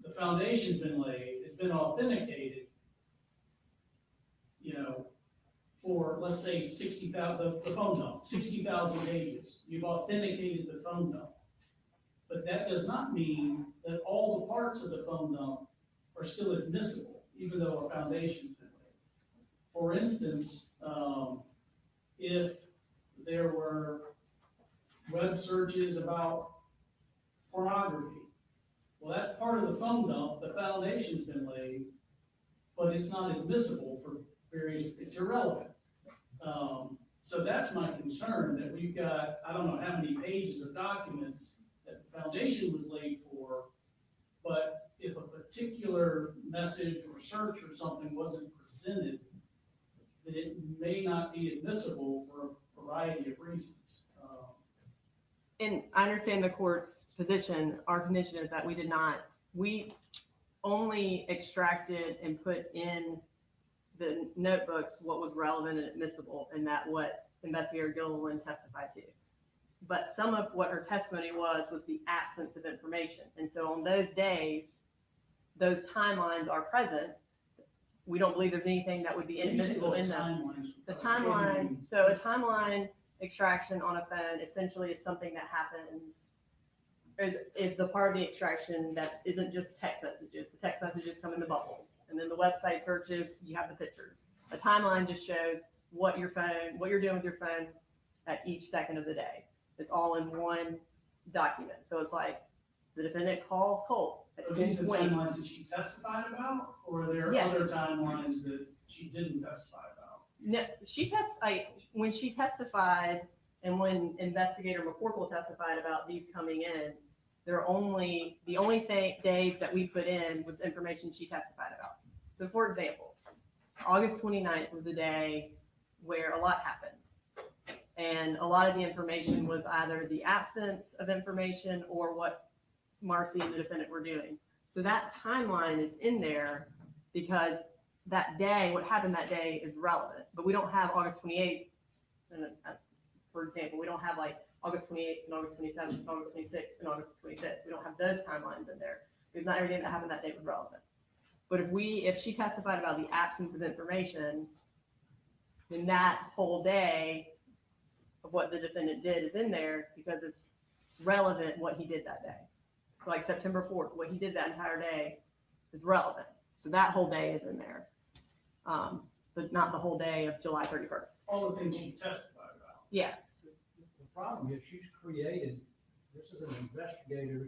the foundation's been laid, it's been authenticated, for, let's say, 60,000, the phone dump, 60,000 pages. You've authenticated the phone dump. But that does not mean that all the parts of the phone dump are still admissible, even though a foundation's been laid. For instance, if there were web searches about pornography, well, that's part of the phone dump, the foundation's been laid, but it's not admissible for it's irrelevant. So that's my concern, that we've got, I don't know how many pages of documents that the foundation was laid for, but if a particular message or search or something wasn't presented, then it may not be admissible for a variety of reasons. And I understand the court's position. Our condition is that we only extracted and put in the notebooks what was relevant and admissible, and that what Investigator Gilliland testified to. But some of what her testimony was the absence of information. And so on those days, those timelines are present. We don't believe there's anything that would be inadmissible in them. The timeline, so a timeline extraction on a phone essentially is something that happens, is the part of the extraction that isn't just text messages. The text messages come in the bubbles, and then the website searches, you have the pictures. A timeline just shows what you're doing with your phone at each second of the day. It's all in one document. So it's like the defendant calls Colt at Are these the 10:20. timelines that she testified about, or are there Yes. other timelines that she didn't testify about? No, when she testified, and when Investigator McCorkle testified about these coming in, the only days that we put in was information she testified about. So for example, August 29th was a day where a lot happened. And a lot of the information was either the absence of information or what Marcy and the defendant were doing. So that timeline is in there because that day, what happened that day is relevant. But we don't have August 28th, for example, we don't have like August 28th and August 27th and August 26th and August 25th. We don't have those timelines in there because not everything that happened that day was relevant. But if she testified about the absence of information, then that whole day of what the defendant did is in there because it's relevant what he did that day. So like September 4th, what he did that entire day is relevant. So that whole day is in there. But not the whole day of July 31st. All the things she testified about. Yeah. The problem is she's created, this is an investigator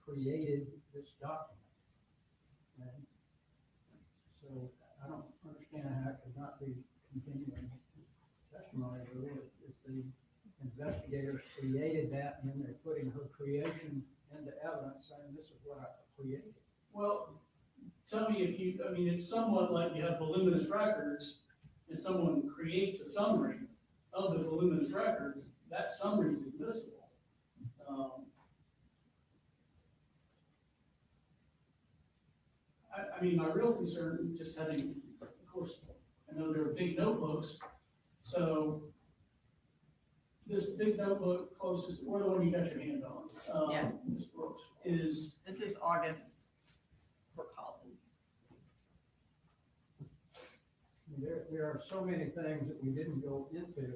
created this document. And so I don't understand how it could not be continuing testimony. If the investigator created that and then they're putting her creation into evidence saying this is what I created. Well, tell me if you, I mean, it's somewhat like you have voluminous records and someone creates a summary of the voluminous records, that summary is admissible. I mean, my real concern, just having, of course, I know there are big notebooks, so this big notebook closest, or the one you got your hand on, Yeah. Ms. Brooks, is, This is August for Colin. There are so many things that we didn't go into.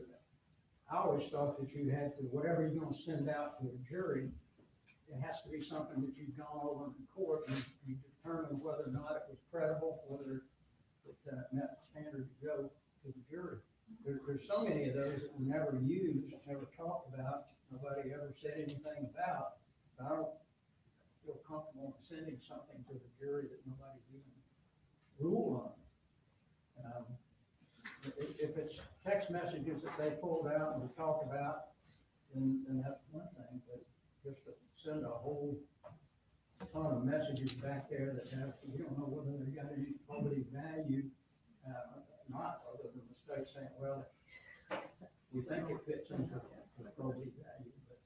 I always thought that you had to, whatever you're gonna send out to a jury, it has to be something that you've gone over in court and you determine whether or not it was credible, whether it met the standard to go to the jury. There's so many of those that were never used, never talked about, nobody ever said anything about. I don't feel comfortable sending something to the jury that nobody's even ruled on. If it's text messages that they pulled out and we talked about, then that's one thing, but just to send a whole ton of messages back there that have, you don't know whether they got any public value, not, other than the state saying, well, we think it fits into the public value, but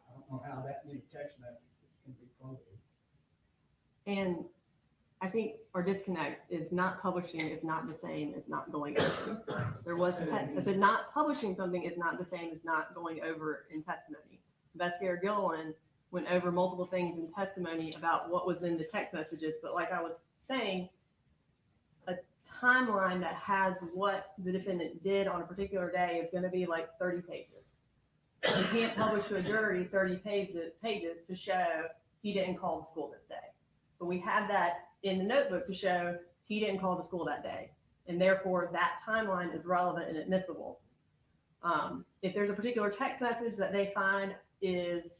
I don't know how that many text messages can be public. And I think our disconnect is not publishing is not the same as not going over. There was, I said not publishing something is not the same as not going over in testimony. Investigator Gilliland went over multiple things in testimony about what was in the text messages, but like I was saying, a timeline that has what the defendant did on a particular day is going to be like 30 pages. You can't publish to a jury 30 pages to show he didn't call the school this day. But we have that in the notebook to show he didn't call the school that day. And therefore that timeline is relevant and admissible. If there's a particular text message that they find is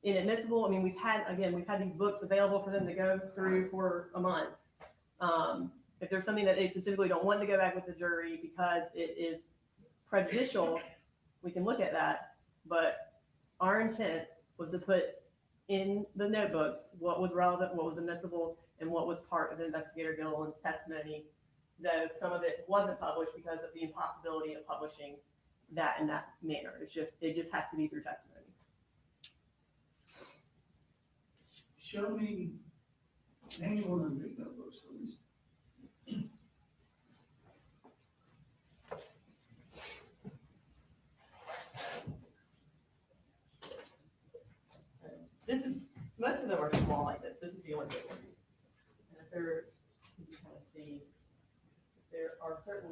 inadmissible, I mean, we've had these books available for them to go through for a month. If there's something that they specifically don't want to go back with the jury because it is prejudicial, we can look at that. But our intent was to put in the notebooks what was relevant, what was admissible, and what was part of Investigator Gilliland's testimony, though some of it wasn't published because of the impossibility of publishing that in that manner. It just has to be through testimony. show me, name me one of the big notebooks, please. This is, most of them are small like this. This is the only big one. And if there, you can kind of see, there are certain.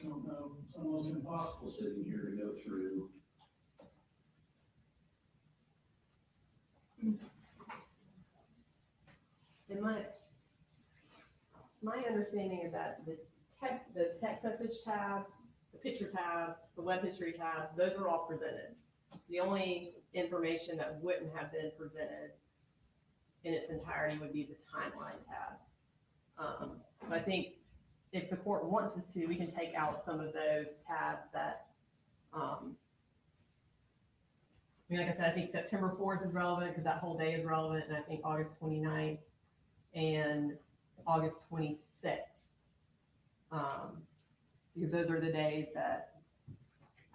I don't know, it's almost impossible sitting here to go through. In my understanding is that the text message tabs, the picture tabs, the web history tabs, those are all presented. The only information that wouldn't have been presented in its entirety would be the timeline tabs. I think if the court wants us to, we can take out some of those tabs that, I mean, like I said, I think September 4th is relevant because that whole day is relevant, and I think August 29th and August 26th. Because those are the days that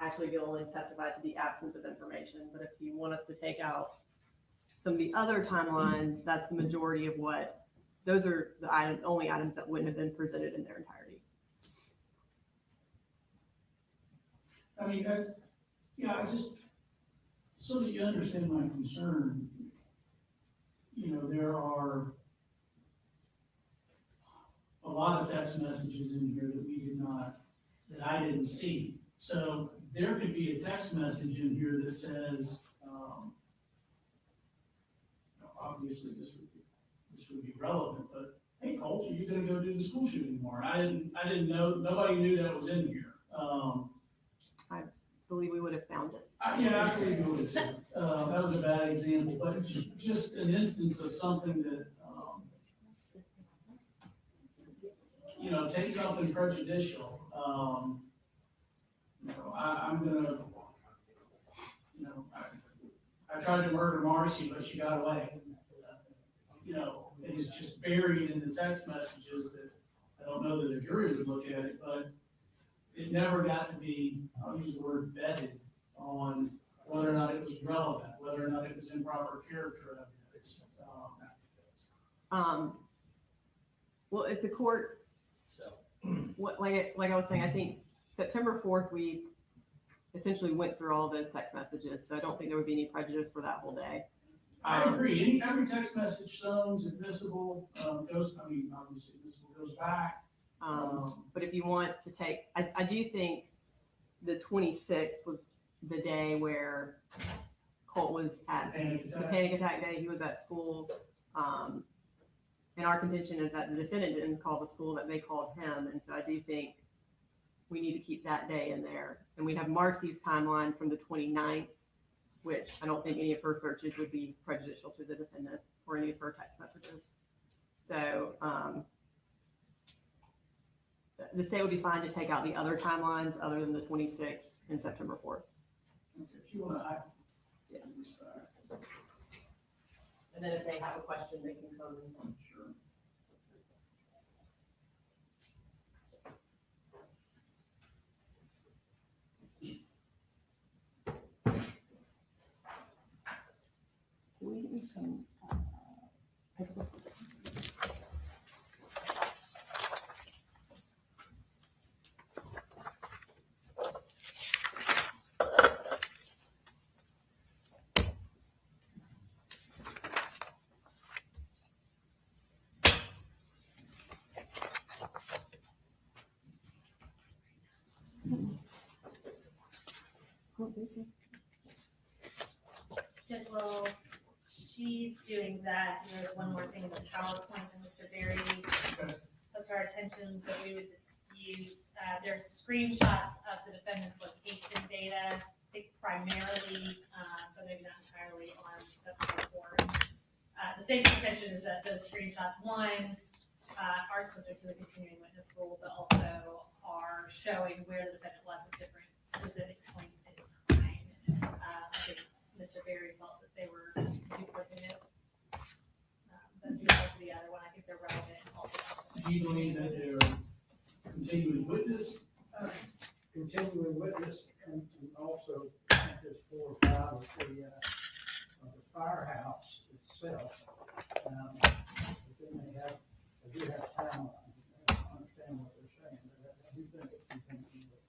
actually Gilliland testified to the absence of information. But if you want us to take out some of the other timelines, that's the majority of what, those are the only items that wouldn't have been presented in their entirety. I mean, I just, so that you understand my concern, you know, there are a lot of text messages in here that we did not, that I didn't see. So there could be a text message in here that says, obviously this would be relevant, but hey, Colt, are you gonna go do the school shooting tomorrow? I didn't know, nobody knew that was in here. I believe we would have found it. Yeah, I believe you would too. That was a bad example, but just an instance of something that, you know, take something prejudicial. You know, I'm gonna, you know, I tried to murder Marcy, but she got away. You know, it is just buried in the text messages that I don't know that a jury would look at it, but it never got to be, I'll use the word vetted on whether or not it was relevant, whether or not it was improper character evidence. Well, if the court, like I was saying, I think September 4th, we essentially went through all those text messages, so I don't think there would be any prejudice for that whole day. I agree. Every text message shows admissible, goes, I mean, obviously admissible goes back. But if you want to take, I do think the 26th was the day where Colt was at the panic attack day. He was at school. And our contention is that the defendant didn't call the school, that they called him. And so I do think we need to keep that day in there. And we have Marcy's timeline from the 29th, which I don't think any of her searches would be prejudicial to the defendant or any of her text messages. So the state would be fine to take out the other timelines other than the 26th and September 4th. Okay, if you want to, Yeah. And then if they have a question, they can come. Sure. Can we get me some paperwork? Just, well, she's doing that, and there's one more thing in the PowerPoint that Mr. Berry put to our attention that we would dispute. There's screenshots of the defendant's location data, I think primarily, but maybe not entirely on subject form. The state's contention is that those screenshots, one, aren't subject to the continuing witness rule, but also are showing where the defendant was at different specific points in time. I think Mr. Berry felt that they were duplicative. But similar to the other one, I think they're relevant also. Do you believe that they're continuing witness? Continuing witness and also just 4 or 5 of the firehouse itself. But then they do have time, I understand what they're saying, but I do think it's continuing witness.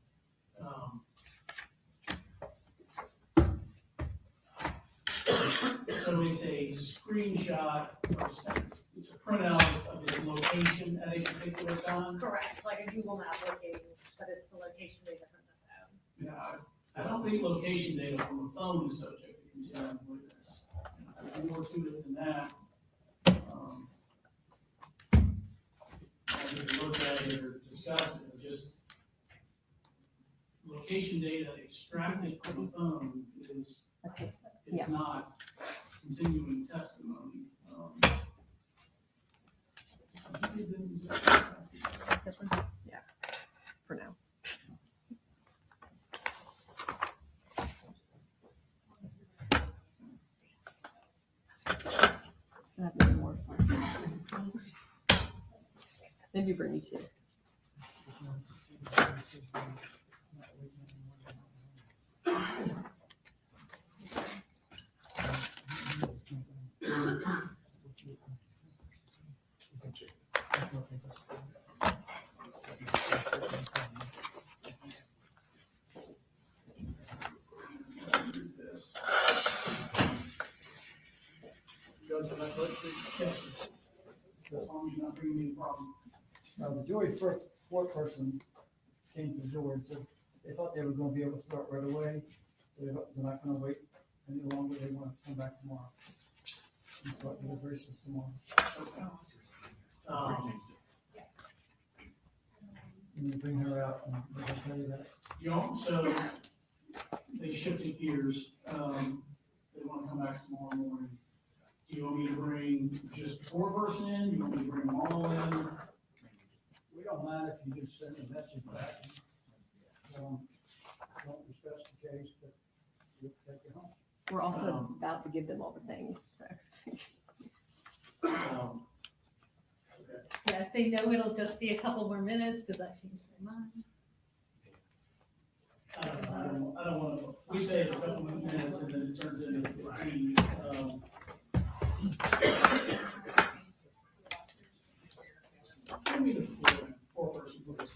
So it's a screenshot, it's a printout of this location at a particular time? Correct, like a Google Map location, but it's the location data from the phone. Yeah, I don't think location data from a phone is subject to continuing witness. There's more to it than that. If you look at it or discuss it, just location data extracted from a phone is Yeah. not continuing testimony. Yeah, for now. I have no more. Maybe bring me 2. The jury foreperson came to the door and said they thought they were going to be able to start right away. They're not going to wait any longer. They want to come back tomorrow and start deliberations tomorrow. And you bring her out and they'll tell you that. So they shifted gears. They want to come back tomorrow morning. Do you want me to bring just 4-person in? Do you want me to bring them all in? We don't mind if you just send a message back. Don't discuss the case, but we'll take it home. We're also about to give them all the things, so. Yeah, if they know it'll just be a couple more minutes, does that change their mind? I don't want to, we say a couple of minutes and then it turns into 15. Give me the 4-person, please.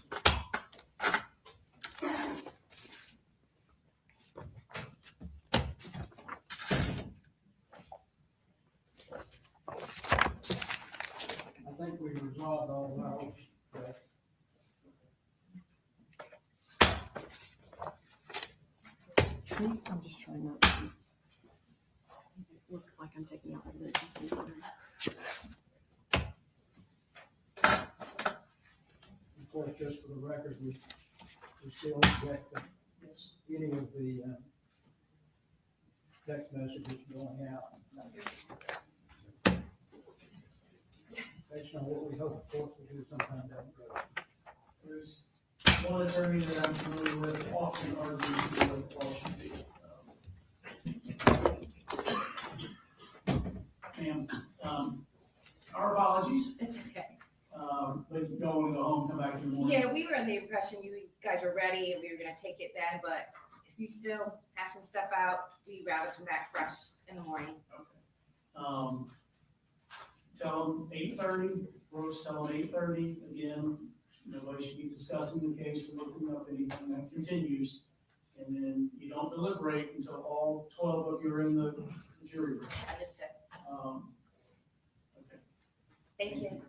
I think we resolved all of ours. I'm just trying not to look like I'm taking out evidence. Of course, just for the record, we still object to any of the text messages going out. Based on what we hope the court will do sometime down the road. There's one attorney that I'm familiar with often argues with the law should be. Our apologies, It's okay. but you don't want to go home, come back in the morning. Yeah, we were under the impression you guys were ready and we were gonna take it then, but if you still hashing stuff out, we'd rather come back fresh in the morning. Okay. Tell them 8:30, Brooks, tell them 8:30, again, nobody should be discussing the case or looking up anything that continues. And then you don't deliberate until all 12 of you are in the jury room. Understood. Okay. Thank you.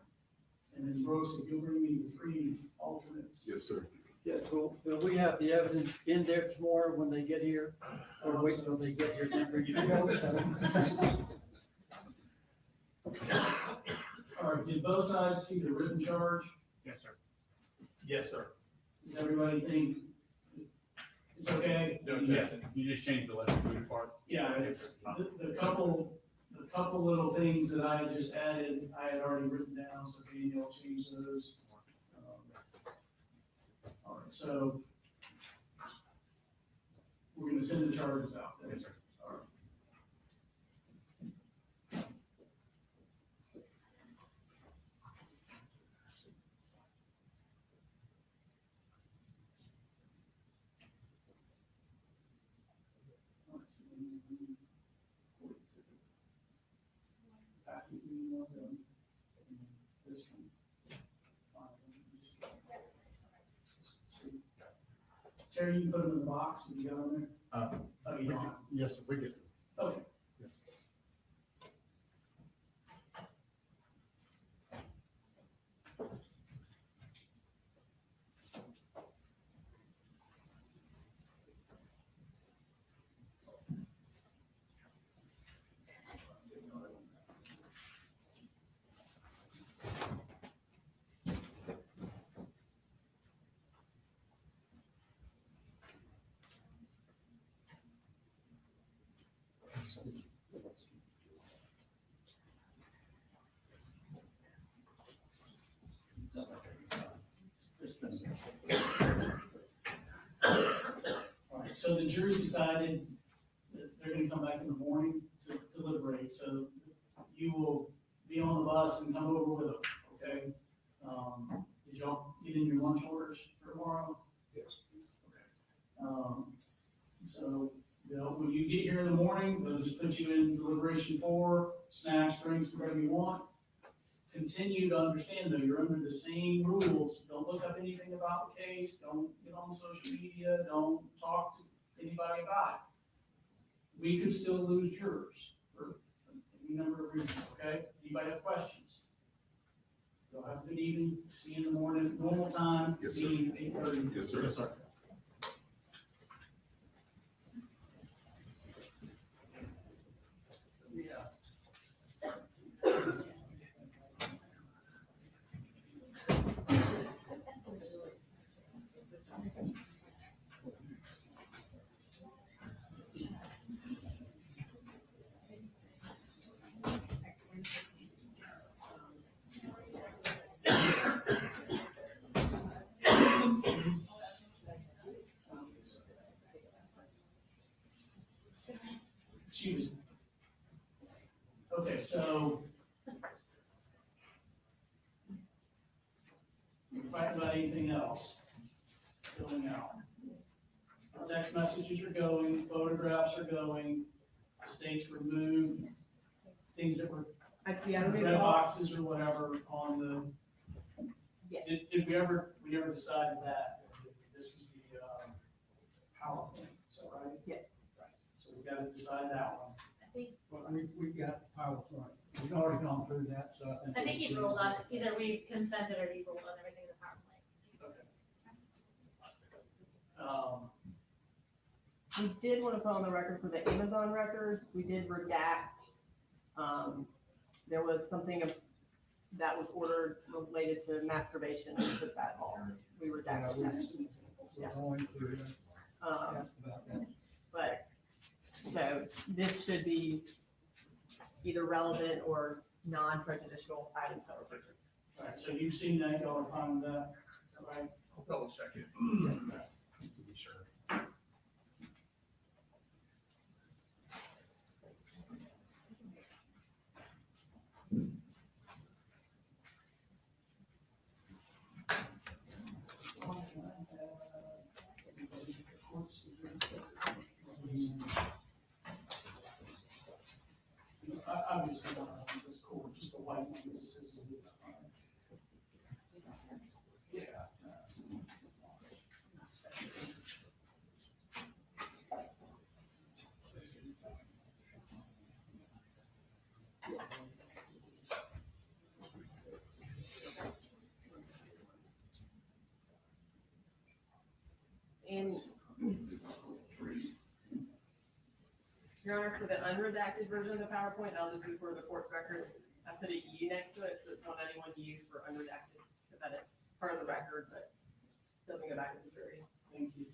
And then Brooks, if you'll bring me the 3 alternates. Yes, sir. Yeah, will we have the evidence in there tomorrow when they get here? Or wait till they get here then review it? All right, did both sides see the written charge? Yes, sir. Yes, sir. Does everybody think it's okay? No, you just changed the less included part. Yeah, it's, the couple little things that I had just added, I had already written down, so Daniel will change those. All right, so we're gonna send the charges out. Yes, sir. All right. This one. Terry, you can put them in the box if you got them there? Oh, you don't? Yes, we did. Okay. Yes. All right, so the jury's decided that they're gonna come back in the morning to deliberate, so you will be on the bus and come over with them, okay? Did y'all get in your lunch orders for tomorrow? Yes. So, when you get here in the morning, they'll just put you in deliberation 4, snacks, drinks, whatever you want. Continue to understand though, you're under the same rules. Don't look up anything about the case. Don't get on social media. Don't talk to anybody about it. We could still lose jurors for any number of reasons, okay? Anybody have questions? You'll have a good evening. See you in the morning, normal time. Yes, sir. Meeting 8:30. Yes, sir. Yes, sir. She was, okay, so you're fighting about anything else going out. The text messages are going, photographs are going, states removed, things that were red boxes or whatever on the. Yeah. Did we ever decided that this was the, PowerPoint, so right? Yeah. Right, so we gotta decide that one. I think, Well, we've got PowerPoint. We've already gone through that, so I think. I think you ruled on, either we consented or you ruled on everything in the PowerPoint. Okay. We did want to put on the record for the Amazon records, we did redact. There was something that was ordered related to masturbation, and took that off. We redacted that. We're going to Um, ask about that. But, so this should be either relevant or non-prejudicial items that were purchased. All right, so you've seen that, y'all are fine with that, is that right? I'll double check it. Just to be sure. Obviously, this is cool, just the white one, this is. Yeah. And Your Honor, for the unredacted version of the PowerPoint, I'll just do for the court's record. I put a U next to it, so it's one anyone use for unredacted, so that it's part of the record, but doesn't go back to the jury. Thank you.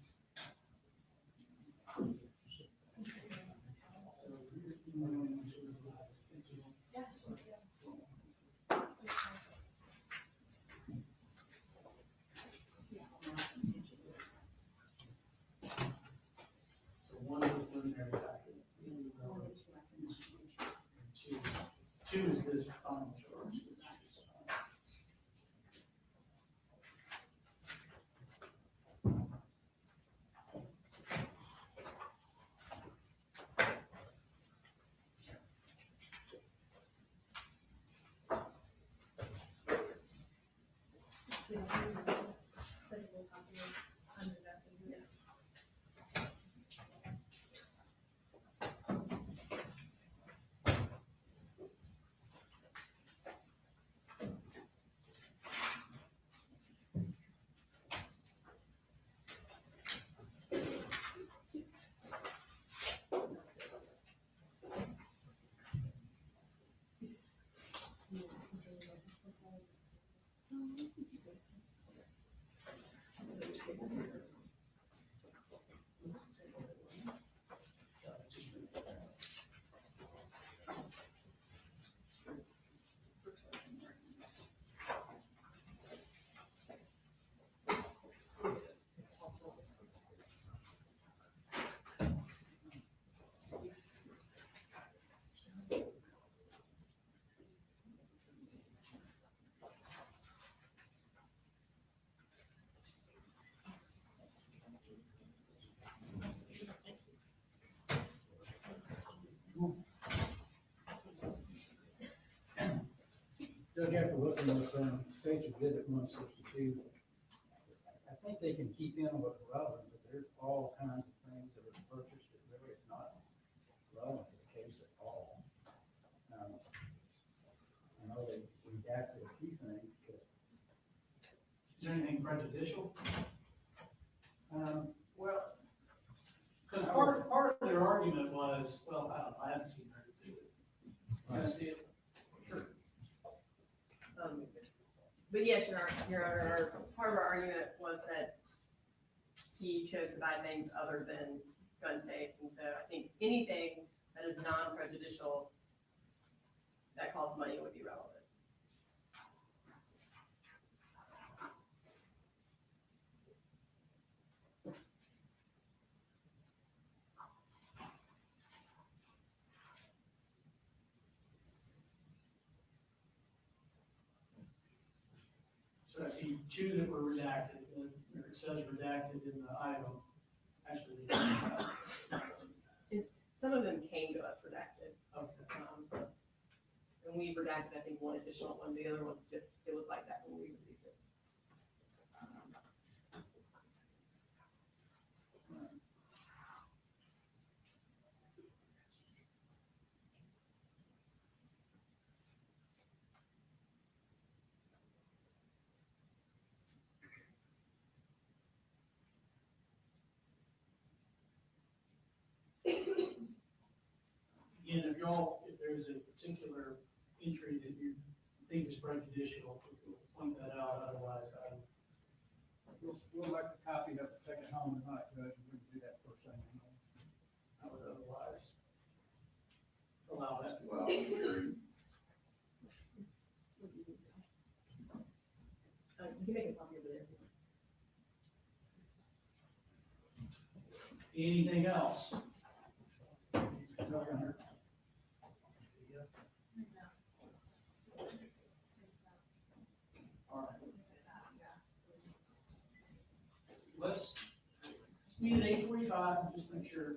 So one is the preliminary document. Two is this final charge. Physical copy under that. Judge, after looking at State's Exhibit 162, I think they can keep in what's relevant, but there's all kinds of things that are purchased that really is not relevant to the case at all. I know they redacted a few things, but Is there anything prejudicial? well, Because part of their argument was, well, I haven't seen her see it. Can I see it? Sure. But yes, Your Honor, part of our argument was that he chose to buy things other than gun safes, and so I think anything that is non-prejudicial that costs money would be relevant. So I see two that were redacted, and it says redacted in the item. Actually, they didn't. Some of them came to us redacted, Okay. and we redacted, I think, one additional one. The other one's just, it was like that when we received it. Again, if there's a particular entry that you think is prejudicial, we'll point that out, otherwise we'll make a copy of it, take it home tonight, Judge, and we can do that first thing. I would otherwise allow that. Well, very You can make a copy of it. Anything else? All right. Let's meet at 8:45, just make sure.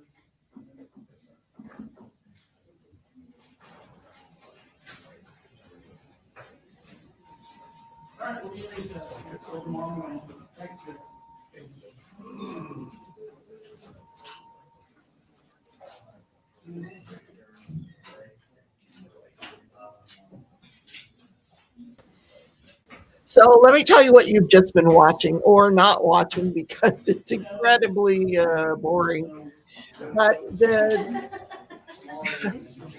All right, we'll be in recess until tomorrow morning. Thank you. So let me tell you what you've just been watching or not watching because it's incredibly boring. But the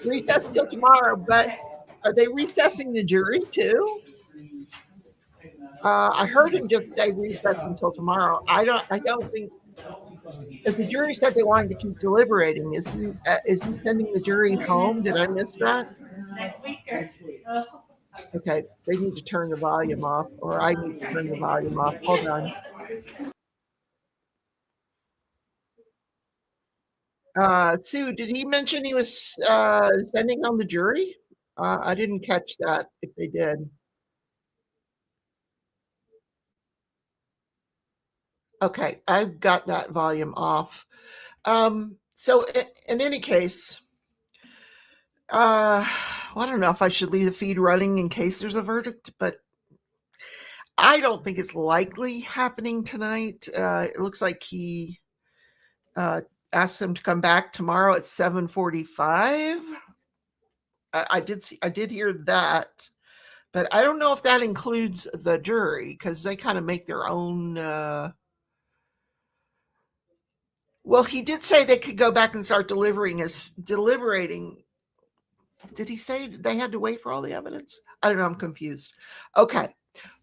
recess till tomorrow. But are they recessing the jury too? I heard him just say recess until tomorrow. I don't think. If the jury said they wanted to keep deliberating, is he sending the jury home? Did I miss that? Next week or? Okay, they need to turn the volume off, or I need to turn the volume off. Hold on. Sue, did he mention he was sending home the jury? I didn't catch that if they did. Okay, I've got that volume off. So in any case, I don't know if I should leave the feed running in case there's a verdict, but I don't think it's likely happening tonight. It looks like he asked him to come back tomorrow at 7:45. I did hear that, but I don't know if that includes the jury because they kind of make their own. Well, he did say they could go back and start deliberating. Did he say they had to wait for all the evidence? I don't know. I'm confused. Okay.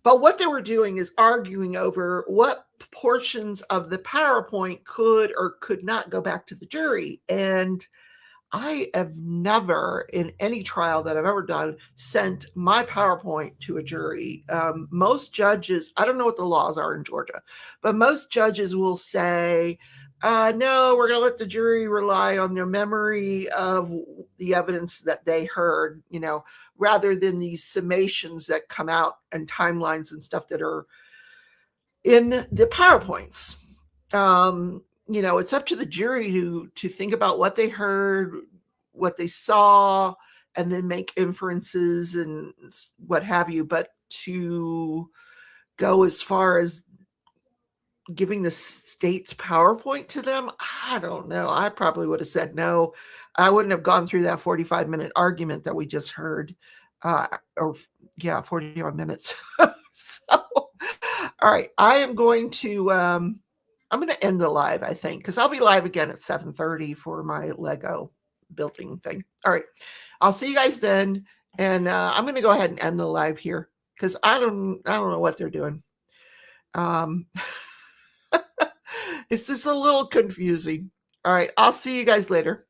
But what they were doing is arguing over what portions of the PowerPoint could or could not go back to the jury. And I have never, in any trial that I've ever done, sent my PowerPoint to a jury. Most judges, I don't know what the laws are in Georgia, but most judges will say, no, we're going to let the jury rely on their memory of the evidence that they heard, rather than these summations that come out and timelines and stuff that are in the PowerPoints. It's up to the jury to think about what they heard, what they saw, and then make inferences and what have you. But to go as far as giving the state's PowerPoint to them, I don't know. I probably would have said no. I wouldn't have gone through that 45-minute argument that we just heard. 45 minutes. So, all right. I am going to I'm going to end the live, I think, because I'll be live again at 7:30 for my Lego building thing. All right. I'll see you guys then. And I'm going to go ahead and end the live here because I don't know what they're doing. It's just a little confusing. All right. I'll see you guys later.